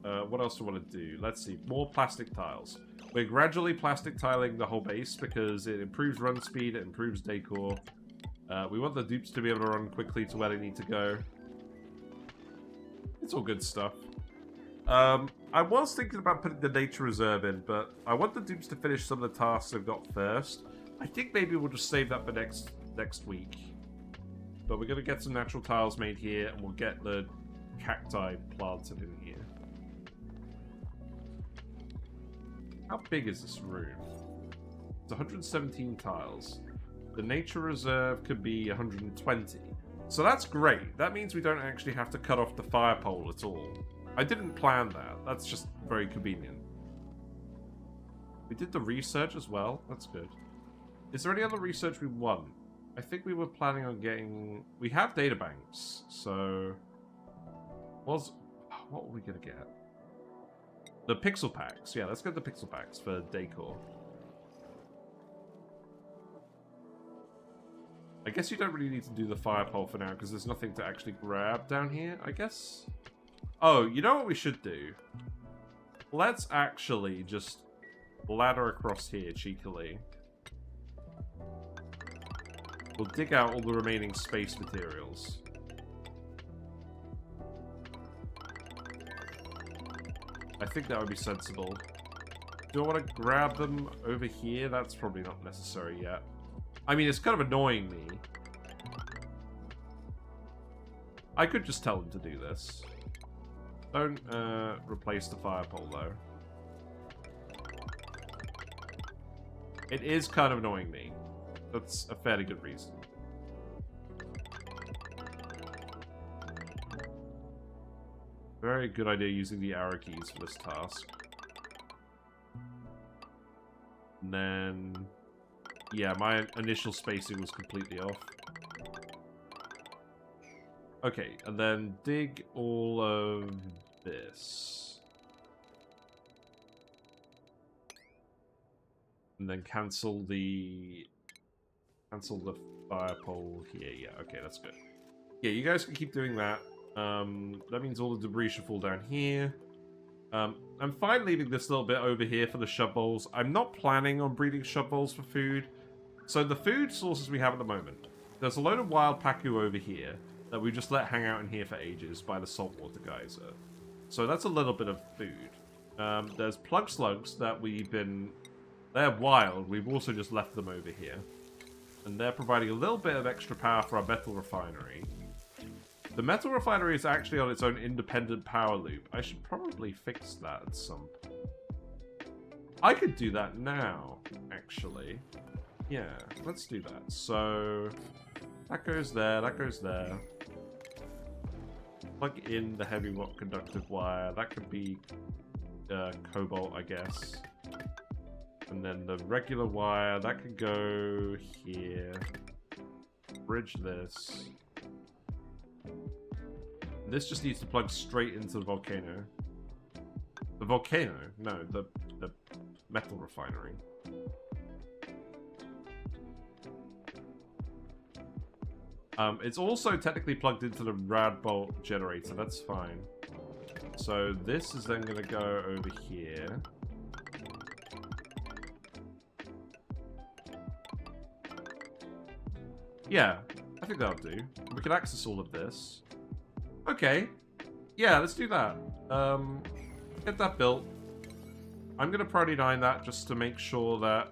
Speaker 1: that. What else do I want to do? Let's see. More plastic tiles. We're gradually plastic tiling the whole base because it improves run speed, it improves decor. We want the dupes to be able to run quickly to where they need to go. It's all good stuff. I was thinking about putting the nature reserve in, but I want the dupes to finish some of the tasks they've got first. I think maybe we'll just save that for next week. But we're going to get some natural tiles made here, and we'll get the cacti planted in here. How big is this room? It's 117 tiles. The nature reserve could be 120. So that's great. That means we don't actually have to cut off the fire pole at all. I didn't plan that. That's just very convenient. We did the research as well. That's good. Is there any other research we want? I think we were planning on getting... We have data banks, so... What were we going to get? The pixel packs. Yeah, let's get the pixel packs for decor. I guess you don't really need to do the fire pole for now, because there's nothing to actually grab down here, I guess? Oh, you know what we should do? Let's actually just ladder across here cheekily. We'll dig out all the remaining space materials. I think that would be sensible. Do I want to grab them over here? That's probably not necessary yet. I mean, it's kind of annoying me. I could just tell them to do this. Don't replace the fire pole, though. It is kind of annoying me. That's a fairly good reason. Very good idea using the arrow keys for this task. And then... Yeah, my initial spacing was completely off. Okay, and then dig all of this. And then cancel the fire pole here. Yeah, okay, that's good. Yeah, you guys can keep doing that. That means all the debris should fall down here. I'm fine leaving this little bit over here for the shove bowls. I'm not planning on breeding shove bowls for food. So the food sources we have at the moment, there's a load of wild pacu over here that we just let hang out in here for ages by the saltwater geyser. So that's a little bit of food. There's plug slugs that they're wild. We've also just left them over here. And they're providing a little bit of extra power for our metal refinery. The metal refinery is actually on its own independent power loop. I should probably fix that at some point. I could do that now, actually. Yeah, let's do that. So, that goes there, that goes there. Plug in the heavy conductive wire. That could be cobalt, I guess. And then the regular wire, that could go here. Bridge this. This just needs to plug straight into the volcano. The volcano? No, the metal refinery. It's also technically plugged into the rad bolt generator. That's fine. So this is then going to go over here. Yeah, I think that'll do. We can access all of this. Okay. Yeah, let's do that. Get that built. I'm going to priority 9 that just to make sure that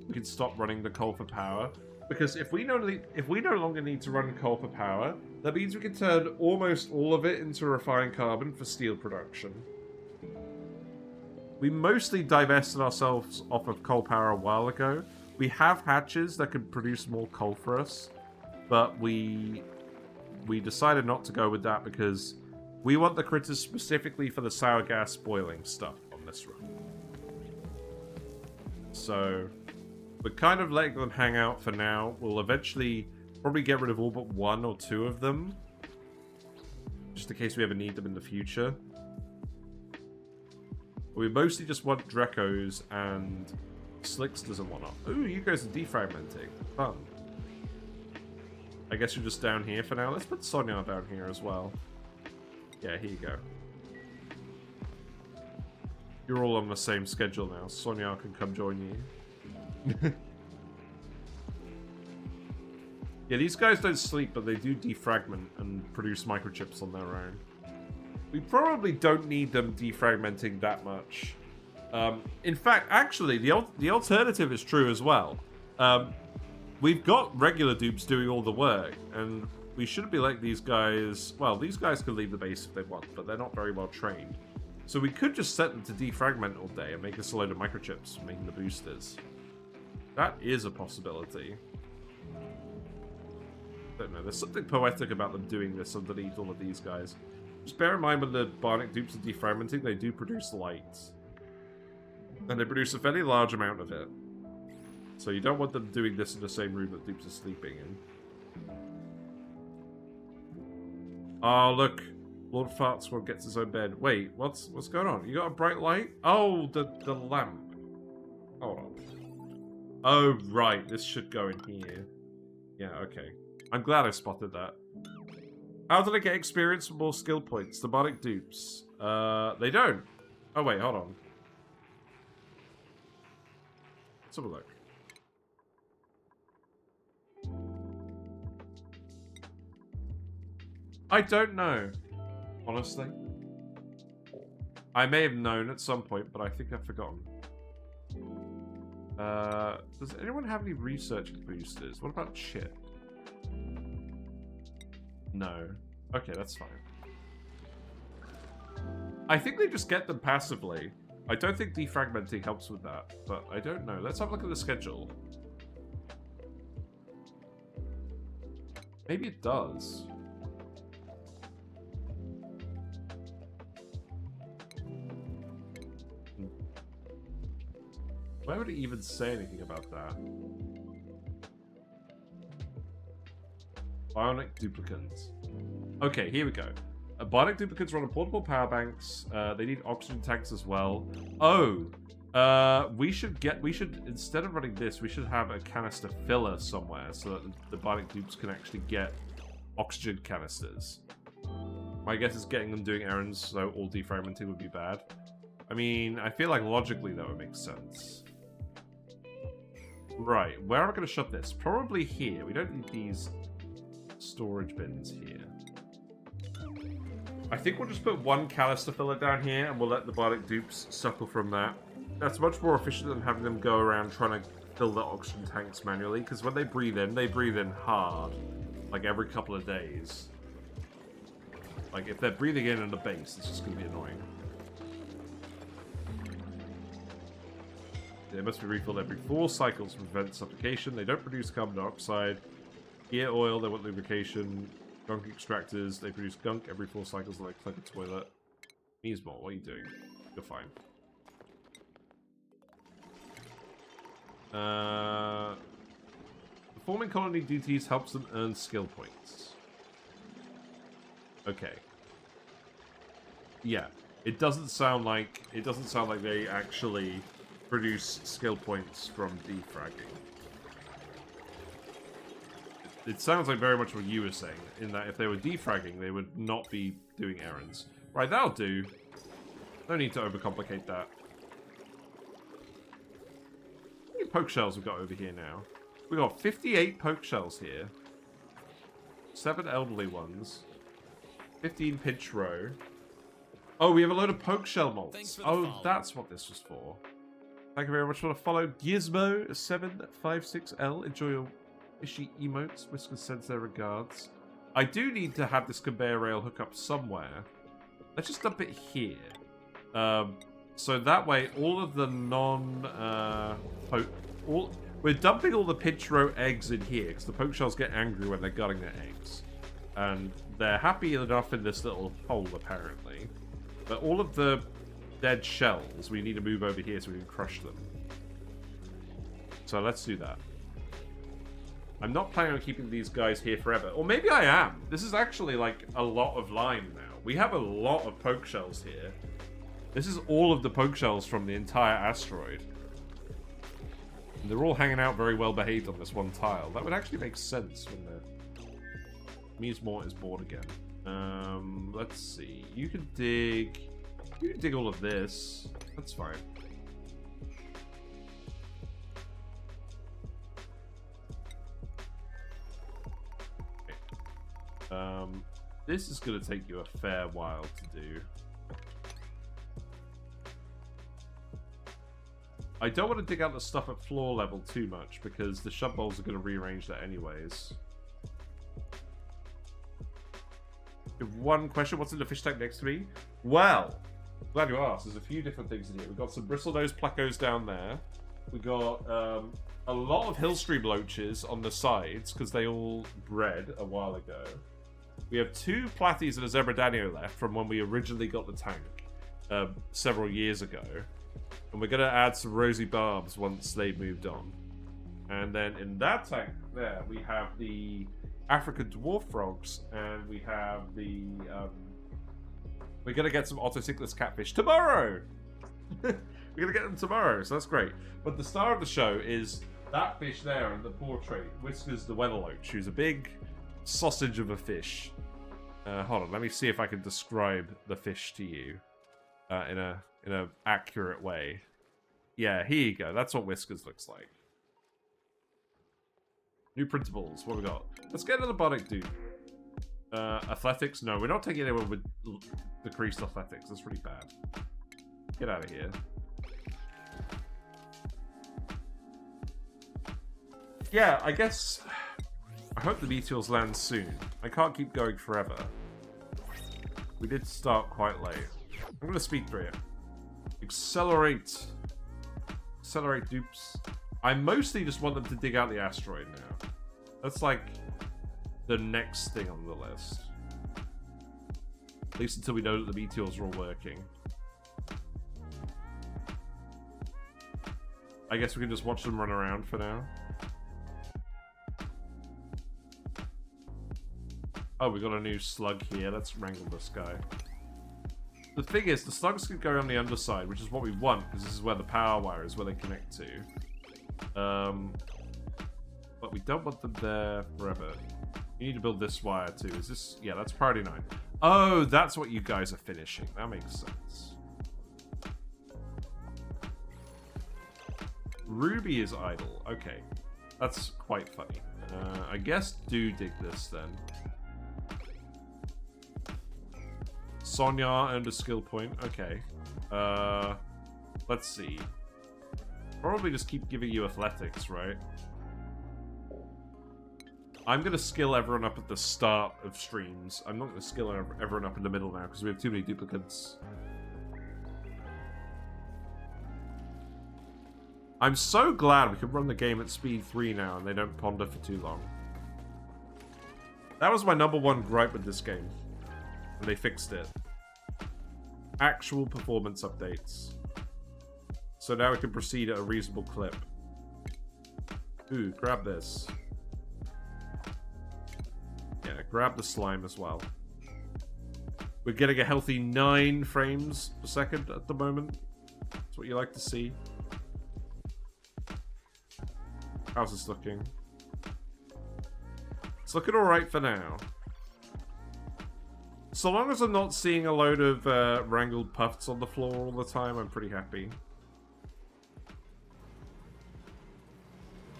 Speaker 1: we can stop running the coal for power. Because if we no longer need to run coal for power, that means we can turn almost all of it into refined carbon for steel production. We mostly divested ourselves off of coal power a while ago. We have hatches that could produce more coal for us, but we decided not to go with that because we want the critters specifically for the sour gas boiling stuff on this run. So we're kind of letting them hang out for now. We'll eventually probably get rid of all but 1 or 2 of them, just in case we ever need them in the future. We mostly just want Drecos and Slicksters and whatnot. Ooh, you guys are defragmenting. Fun. I guess you're just down here for now. Let's put Sonya down here as well. Yeah, here you go. You're all on the same schedule now. Sonya can come join you. Yeah, these guys don't sleep, but they do defragment and produce microchips on their own. We probably don't need them defragmenting that much. In fact, actually, the alternative is true as well. We've got regular dupes doing all the work, and we shouldn't be like these guys. Well, these guys can leave the base if they want, but they're not very well trained. So we could just set them to defragment all day and make us a load of microchips for making the boosters. That is a possibility. I don't know, there's something poetic about them doing this underneath all of these guys. Just bear in mind when the Bionic Dupes are defragmenting, they do produce light. And they produce a fairly large amount of it. So you don't want them doing this in the same room that Dupes are sleeping in. Oh, look. Lord Fartsworth gets his own bed. Wait, what's going on? You got a bright light? Oh, the lamp. Hold on. Oh, right. This should go in here. Yeah, okay. I'm glad I spotted that. How did I get experience with more skill points? The Bionic Dupes. They don't. Oh, wait, hold on. Let's have a look. I don't know. Honestly. I may have known at some point, but I think I've forgotten. Does anyone have any research boosters? What about chip? No. Okay, that's fine. I think they just get them passively. I don't think defragmenting helps with that, but I don't know. Let's have a look at the schedule. Maybe it does. Why would it even say anything about that? Bionic Duplicates. Okay, here we go. Bionic Duplicates run on portable power banks. They need oxygen tanks as well. Oh, we should instead of running this, we should have a canister filler somewhere so that the Bionic Dupes can actually get oxygen canisters. My guess is getting them doing errands, so all defragmenting would be bad. I mean, I feel like logically that would make sense. Right, where am I going to shove this? Probably here. We don't need these storage bins here. I think we'll just put one canister filler down here and we'll let the Bionic Dupes suckle from that. That's much more efficient than having them go around trying to fill the oxygen tanks manually, because when they breathe in hard. Like every couple of days. Like if they're breathing in the base, it's just going to be annoying. They must be refilled every 4 cycles to prevent suffocation. They don't produce carbon dioxide. Gear oil, they want lubrication. Gunk extractors, they produce gunk every 4 cycles like a toilet. Meesmore, what are you doing? You're fine. Performing colony duties helps them earn skill points. Okay. Yeah. It doesn't sound like they actually produce skill points from defragging. it sounds like very much what you were saying, in that if they were defragging, they would not be doing errands. Right, that'll do. No need to overcomplicate that. How many poke shells we've got over here now? We've got 58 poke shells here. 7 elderly ones. 15 pinch row. Oh, we have a load of poke shell molts. Oh, that's what this was for. Thank you very much for the follow. Gizmo756L. Enjoy your fishy emotes. Whiskers sends their regards. I do need to have this conveyor rail hook up somewhere. Let's just dump it here. So that way, all of the we're dumping all the pinch row eggs in here, because the poke shells get angry when they're gutting their eggs. And they're happy enough in this little hole, apparently. But all of the dead shells, we need to move over here so we can crush them. So let's do that. I'm not planning on keeping these guys here forever. Or maybe I am. This is actually like a lot of line now. We have a lot of poke shells here. This is all of the poke shells from the entire asteroid. And they're all hanging out very well behaved on this one tile. That would actually make sense when the Meteors is bored again. Let's see. You can dig all of this. That's fine. Okay. This is going to take you a fair while to do. I don't want to dig out the stuff at floor level too much, because the shub bowls are going to rearrange that anyways. You have one question. What's in the fish tank next to me? Well, glad you asked. There's a few different things in here. We've got some bristlenose placos down there. We've got a lot of hillstream loaches on the sides, because they all bred a while ago. We have 2 platies and a zebradanio left from when we originally got the tank several years ago. And we're going to add some rosy barbs once they've moved on. And then in that tank there, we have the African dwarf frogs, and we have the... we're going to get some autocyclus catfish tomorrow! We're going to get them tomorrow, so that's great. But the star of the show is that fish there in the portrait, Whiskers the Weatherloach, who's a big sausage of a fish. Hold on, let me see if I can describe the fish to you in a accurate way. Yeah, here you go. That's what Whiskers looks like. New printables. What have we got? Let's get another Bionic Dupe. Athletics? No, we're not taking anyone with decreased athletics. That's really bad. Get out of here. Yeah, I guess... I hope the Meteors land soon. I can't keep going forever. We did start quite late. I'm going to speed through it. Accelerate. Accelerate dupes. I mostly just want them to dig out the asteroid now. That's like the next thing on the list. At least until we know that the Meteors are all working. I guess we can just watch them run around for now. Oh, we got a new slug here. Let's wrangle this guy. The thing is, the slugs could go on the underside, which is what we want, because this is where the power wire is, where they connect to. But we don't want them there forever. You need to build this wire too. Is this... Yeah, that's priority 9. Oh, that's what you guys are finishing. That makes sense. Ruby is idle. Okay. That's quite funny. I guess do dig this then. Sonya earned a skill point. Okay. Let's see. Probably just keep giving you athletics, right? I'm going to skill everyone up at the start of streams. I'm not going to skill everyone up in the middle now because we have too many duplicates. I'm so glad we can run the game at speed 3 now and they don't ponder for too long. That was my #1 gripe with this game. And they fixed it. Actual performance updates. So now we can proceed at a reasonable clip. Ooh, grab this. Yeah, grab the slime as well. We're getting a healthy 9 frames per second at the moment. That's what you like to see. How's this looking? It's looking alright for now. So long as I'm not seeing a load of wrangled puffs on the floor all the time, I'm pretty happy.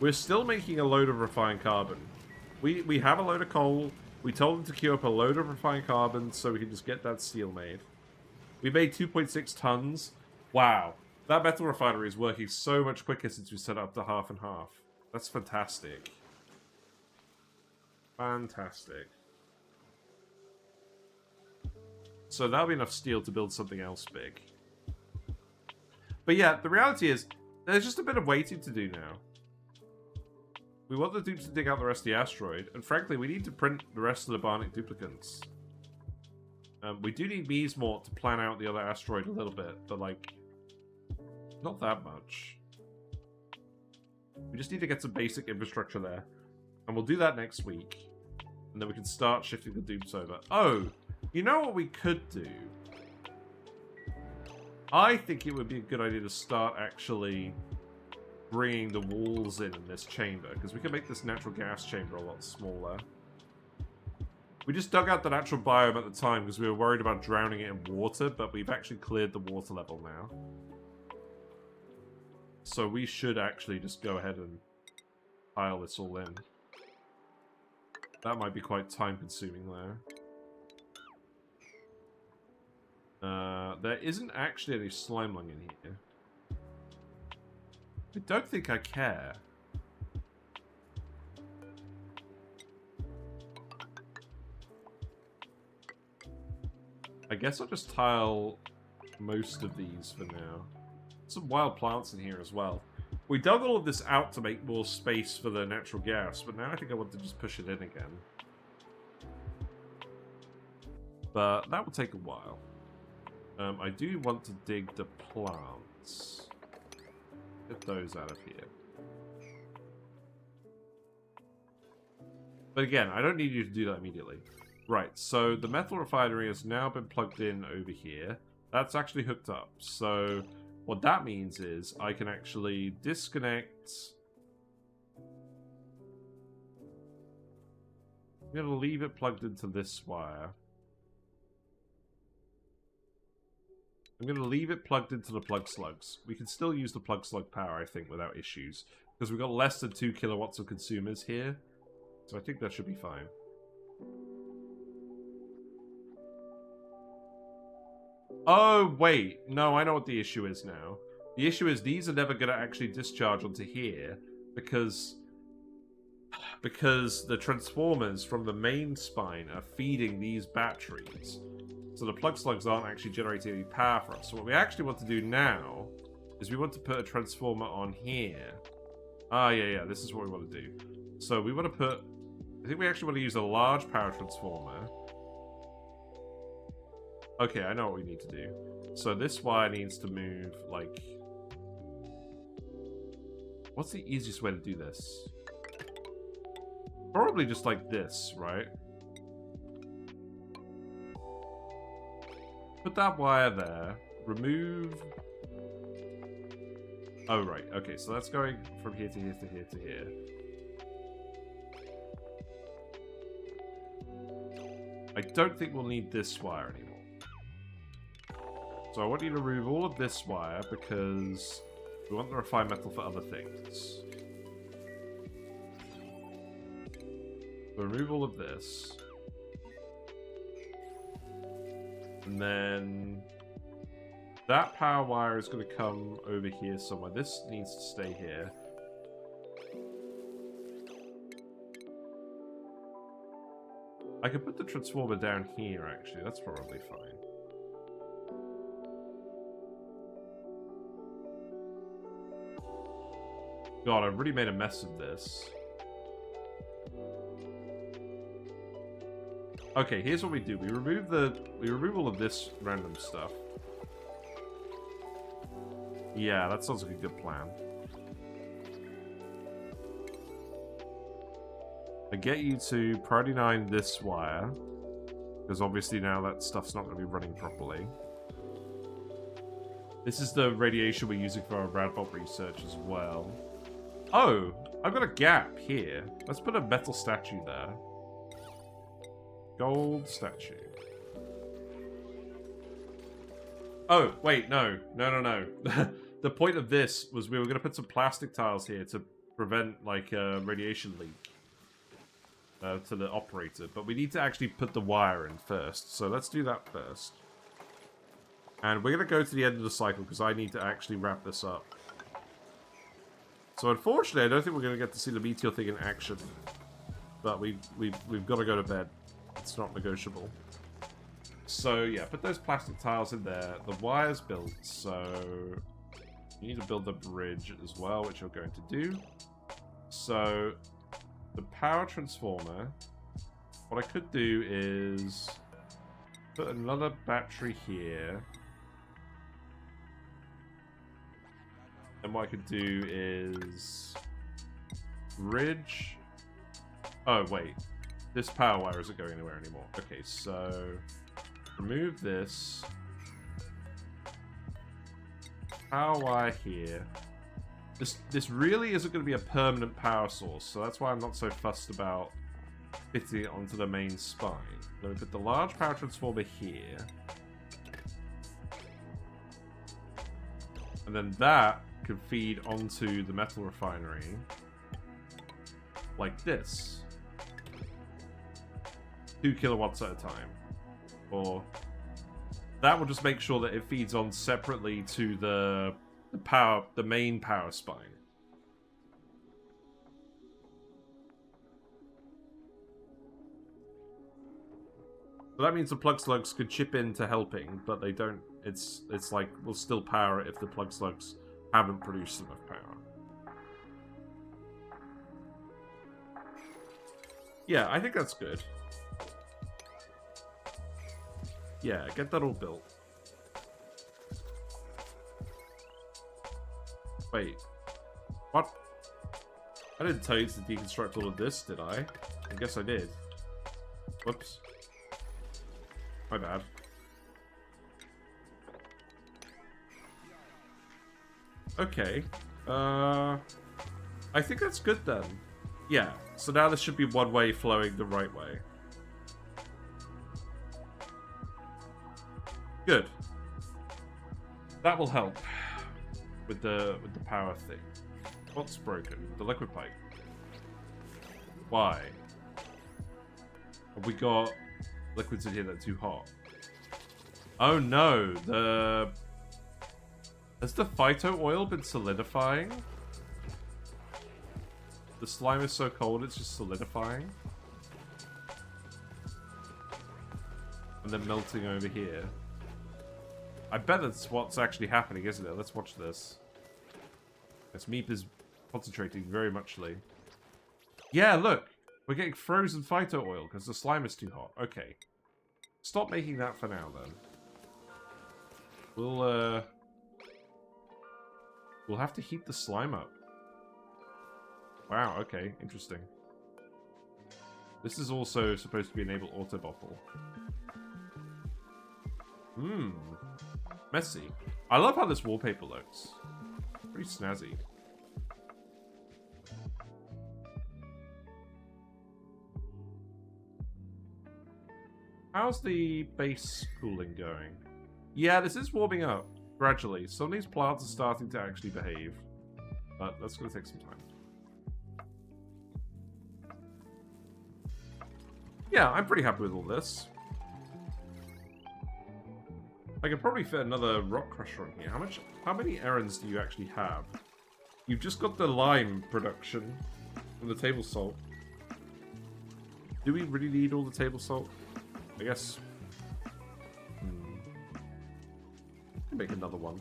Speaker 1: We're still making a load of refined carbon. We have a load of coal. We told them to queue up a load of refined carbon so we can just get that steel made. We made 2.6 tons. Wow. That metal refinery is working so much quicker since we set up the half and half. That's fantastic. Fantastic. So that'll be enough steel to build something else big. But yeah, the reality is, there's just a bit of waiting to do now. We want the dupes to dig out the rest of the asteroid, and frankly, we need to print the rest of the Bionic Duplicants. We do need Meesmort to plan out the other asteroid a little bit, but like, not that much. We just need to get some basic infrastructure there. And we'll do that next week. And then we can start shifting the dupes over. Oh! You know what we could do? I think it would be a good idea to start actually bringing the walls in this chamber, because we can make this natural gas chamber a lot smaller. We just dug out the natural biome at the time because we were worried about drowning it in water, but we've actually cleared the water level now. So we should actually just go ahead and pile this all in. That might be quite time-consuming there. There isn't actually any slime lung in here. I don't think I care. I guess I'll just tile most of these for now. Some wild plants in here as well. We dug all of this out to make more space for the natural gas, but now I think I want to just push it in again. But that will take a while. I do want to dig the plants. Get those out of here. But again, I don't need you to do that immediately. Right, so the metal refinery has now been plugged in over here. That's actually hooked up. So what that means is I can actually disconnect. I'm going to leave it plugged into this wire. I'm going to leave it plugged into the plug slugs. We can still use the plug slug power, I think, without issues. Because we've got less than 2 kilowatts of consumers here. So I think that should be fine. Oh, wait. No, I know what the issue is now. The issue is these are never going to actually discharge onto here. Because the transformers from the main spine are feeding these batteries. So the plug slugs aren't actually generating any power for us. So what we actually want to do now is we want to put a transformer on here. Ah, yeah, this is what we want to do. So we want to put... I think we actually want to use a large power transformer. Okay, I know what we need to do. So this wire needs to move, like... What's the easiest way to do this? Probably just like this, right? Put that wire there. Remove... Oh, right. Okay, so that's going from here to here to here to here. I don't think we'll need this wire anymore. So I want you to remove all of this wire because we want the refined metal for other things. So remove all of this. And then that power wire is going to come over here somewhere. This needs to stay here. I could put the transformer down here, actually. That's probably fine. God, I've really made a mess of this. Okay, here's what we do. We remove all of this random stuff. Yeah, that sounds like a good plan. I get you to priority 9 this wire, because obviously now that stuff's not going to be running properly. This is the radiation we're using for our Radbolt research as well. Oh, I've got a gap here. Let's put a metal statue there. Gold statue. Oh, wait, no. The point of this was we were going to put some plastic tiles here to prevent, like, a radiation leak to the operator. But we need to actually put the wire in first. So let's do that first. And we're going to go to the end of the cycle because I need to actually wrap this up. So unfortunately, I don't think we're going to get to see the meteor thing in action. But we've got to go to bed. It's not negotiable. So yeah, put those plastic tiles in there. The wire's built, so you need to build a bridge as well, which you're going to do. So the power transformer, what I could do is put another battery here. And what I could do is bridge. Oh wait, this power wire isn't going anywhere anymore. Okay, so remove this. Power wire here. This really isn't going to be a permanent power source, so that's why I'm not so fussed about fitting it onto the main spine. Let me put the large power transformer here. And then that can feed onto the metal refinery like this. 2 kilowatts at a time. Or that will just make sure that it feeds on separately to the main power spine. So that means the plug slugs could chip into helping, but they don't. It's like we'll still power it if the plug slugs haven't produced enough power. Yeah, I think that's good. Yeah, get that all built. Wait. What? I didn't tell you to deconstruct all of this, did I? I guess I did. Whoops. My bad. Okay. I think that's good then. Yeah, so now this should be one way flowing the right way. Good. That will help with the power thing. What's broken? The liquid pipe. Why? Have we got liquids in here that are too hot? Oh no, has the Phyto Oil been solidifying? The slime is so cold it's just solidifying. And then melting over here. I bet that's what's actually happening, isn't it? Let's watch this. This Meep is concentrating very muchly. Yeah, look! We're getting frozen Phyto Oil because the slime is too hot. Okay. Stop making that for now, then. We'll have to heat the slime up. Wow, okay. Interesting. This is also supposed to be enable auto bottle. Messy. I love how this wallpaper looks. Pretty snazzy. How's the base cooling going? Yeah, this is warming up gradually. Some of these plants are starting to actually behave. But that's going to take some time. Yeah, I'm pretty happy with all this. I could probably fit another rock crusher on here. How many errands do you actually have? You've just got the lime production and the table salt. Do we really need all the table salt? I guess. Make another one.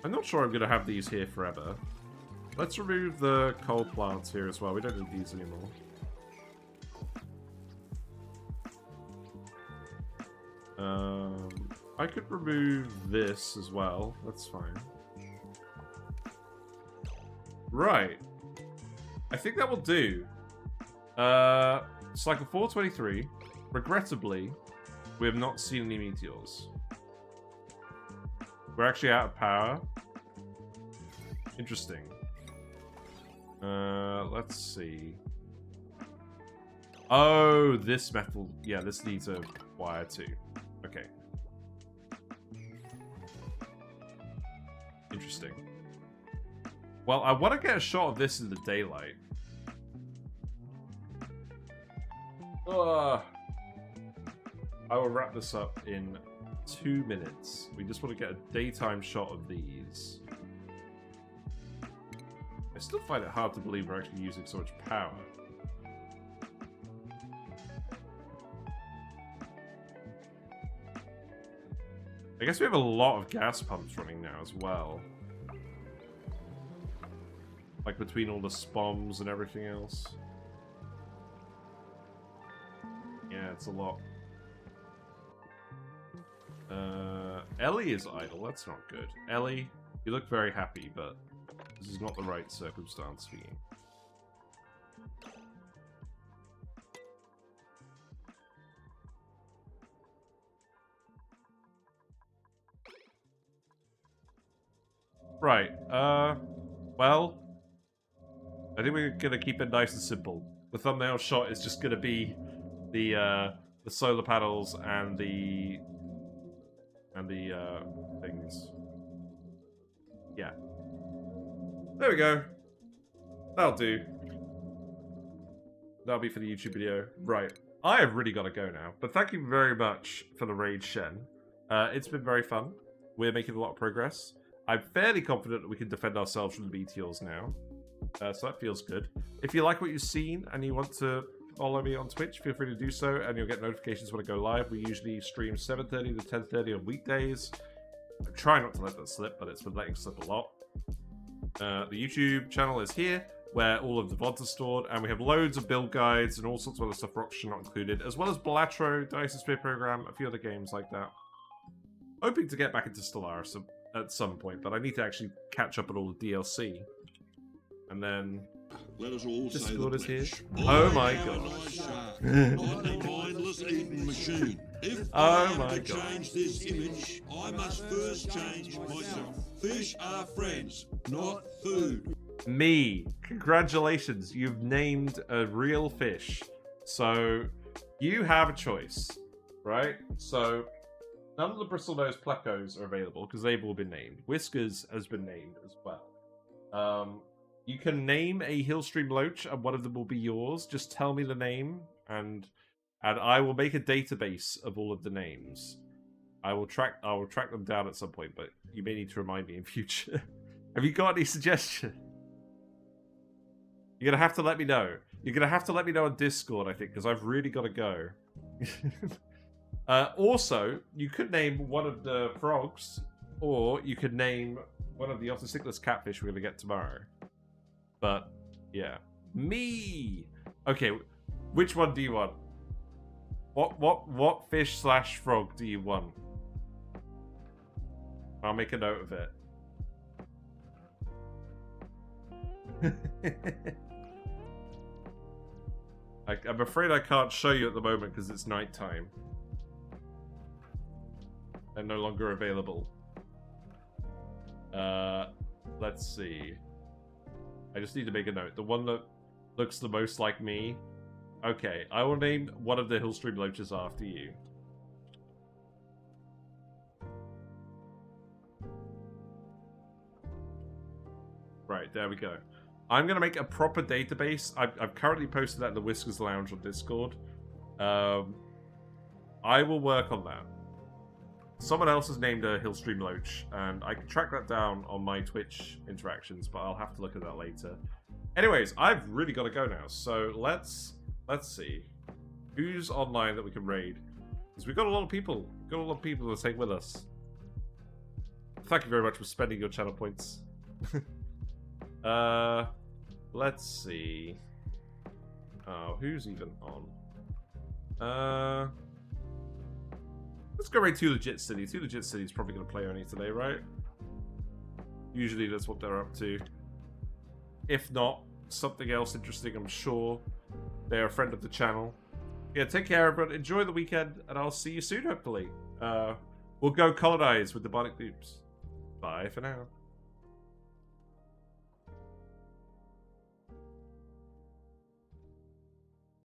Speaker 1: I'm not sure I'm going to have these here forever. Let's remove the coal plants here as well. We don't need these anymore. I could remove this as well. That's fine. Right. I think that will do. Cycle 423. Regrettably, we have not seen any meteors. We're actually out of power. Interesting. Let's see. Oh, this metal. Yeah, this needs a wire too. Okay. Interesting. Well, I want to get a shot of this in the daylight. I will wrap this up in 2 minutes. We just want to get a daytime shot of these. I still find it hard to believe we're actually using so much power. I guess we have a lot of gas pumps running now as well. Like between all the SPOMs and everything else. Yeah, it's a lot. Ellie is idle. That's not good. Ellie, you look very happy, but this is not the right circumstance for you. Right. Well, I think we're gonna keep it nice and simple. The thumbnail shot is just gonna be the solar panels and the things. Yeah. There we go. That'll do. That'll be for the YouTube video. Right. I have really got to go now. But thank you very much for the raid, Shen. It's been very fun. We're making a lot of progress. I'm fairly confident that we can defend ourselves from the meteors now. So that feels good. If you like what you've seen and you want to follow me on Twitch, feel free to do so, and you'll get notifications when I go live. We usually stream 7:30 to 10:30 on weekdays. I try not to let that slip, but it's been letting slip a lot. The YouTube channel is here, where all of the VODs are stored, and we have loads of build guides and all sorts of other stuff for Oxygen not included, as well as Balatro, Dice and Spear Program, a few other games like that. Hoping to get back into Stellaris at some point, but I need to actually catch up on all the DLC. And then
Speaker 4: let us all
Speaker 1: Discord is here.
Speaker 4: pledge.
Speaker 1: Oh my
Speaker 4: I am
Speaker 1: god.
Speaker 4: a shark, not a mindless eating machine. If I
Speaker 1: Oh
Speaker 4: am
Speaker 1: my
Speaker 4: to
Speaker 1: god.
Speaker 4: change this image, I must first change myself. Fish are friends, not food.
Speaker 1: Me. Congratulations, you've named a real fish. So, you have a choice, right? So, none of the bristlenose plecos are available because they've all been named. Whiskers has been named as well. You can name a Hillstream Loach and one of them will be yours. Just tell me the name and I will make a database of all of the names. I will track them down at some point, but you may need to remind me in future. Have you got any suggestions? You're gonna have to let me know. You're gonna have to let me know on Discord, I think, because I've really got to go. Also, you could name one of the frogs, or you could name one of the Otosicklus catfish we're gonna get tomorrow. But yeah, me. Okay, which one do you want? What fish / frog do you want? I'll make a note of it. I'm afraid I can't show you at the moment because it's nighttime. They're no longer available. Let's see. I just need to make a note. The one that looks the most like me. Okay, I will name one of the Hillstream Loaches after you. Right, there we go. I'm going to make a proper database. I've currently posted that in the Whiskers Lounge on Discord. I will work on that. Someone else has named a Hillstream Loach, and I can track that down on my Twitch interactions, but I'll have to look at that later. Anyways, I've really got to go now, so let's see. Who's online that we can raid? Because we've got a lot of people. We've got a lot of people to take with us. Thank you very much for spending your channel points. Let's see. Oh, who's even on? Let's go raid 2 Legit City. 2 Legit City is probably going to play Oni today, right? Usually that's what they're up to. If not, something else interesting, I'm sure. They're a friend of the channel. Yeah, take care, everyone. Enjoy the weekend, and I'll see you soon, hopefully. We'll go colonize with the Bionic Dupes. Bye for now.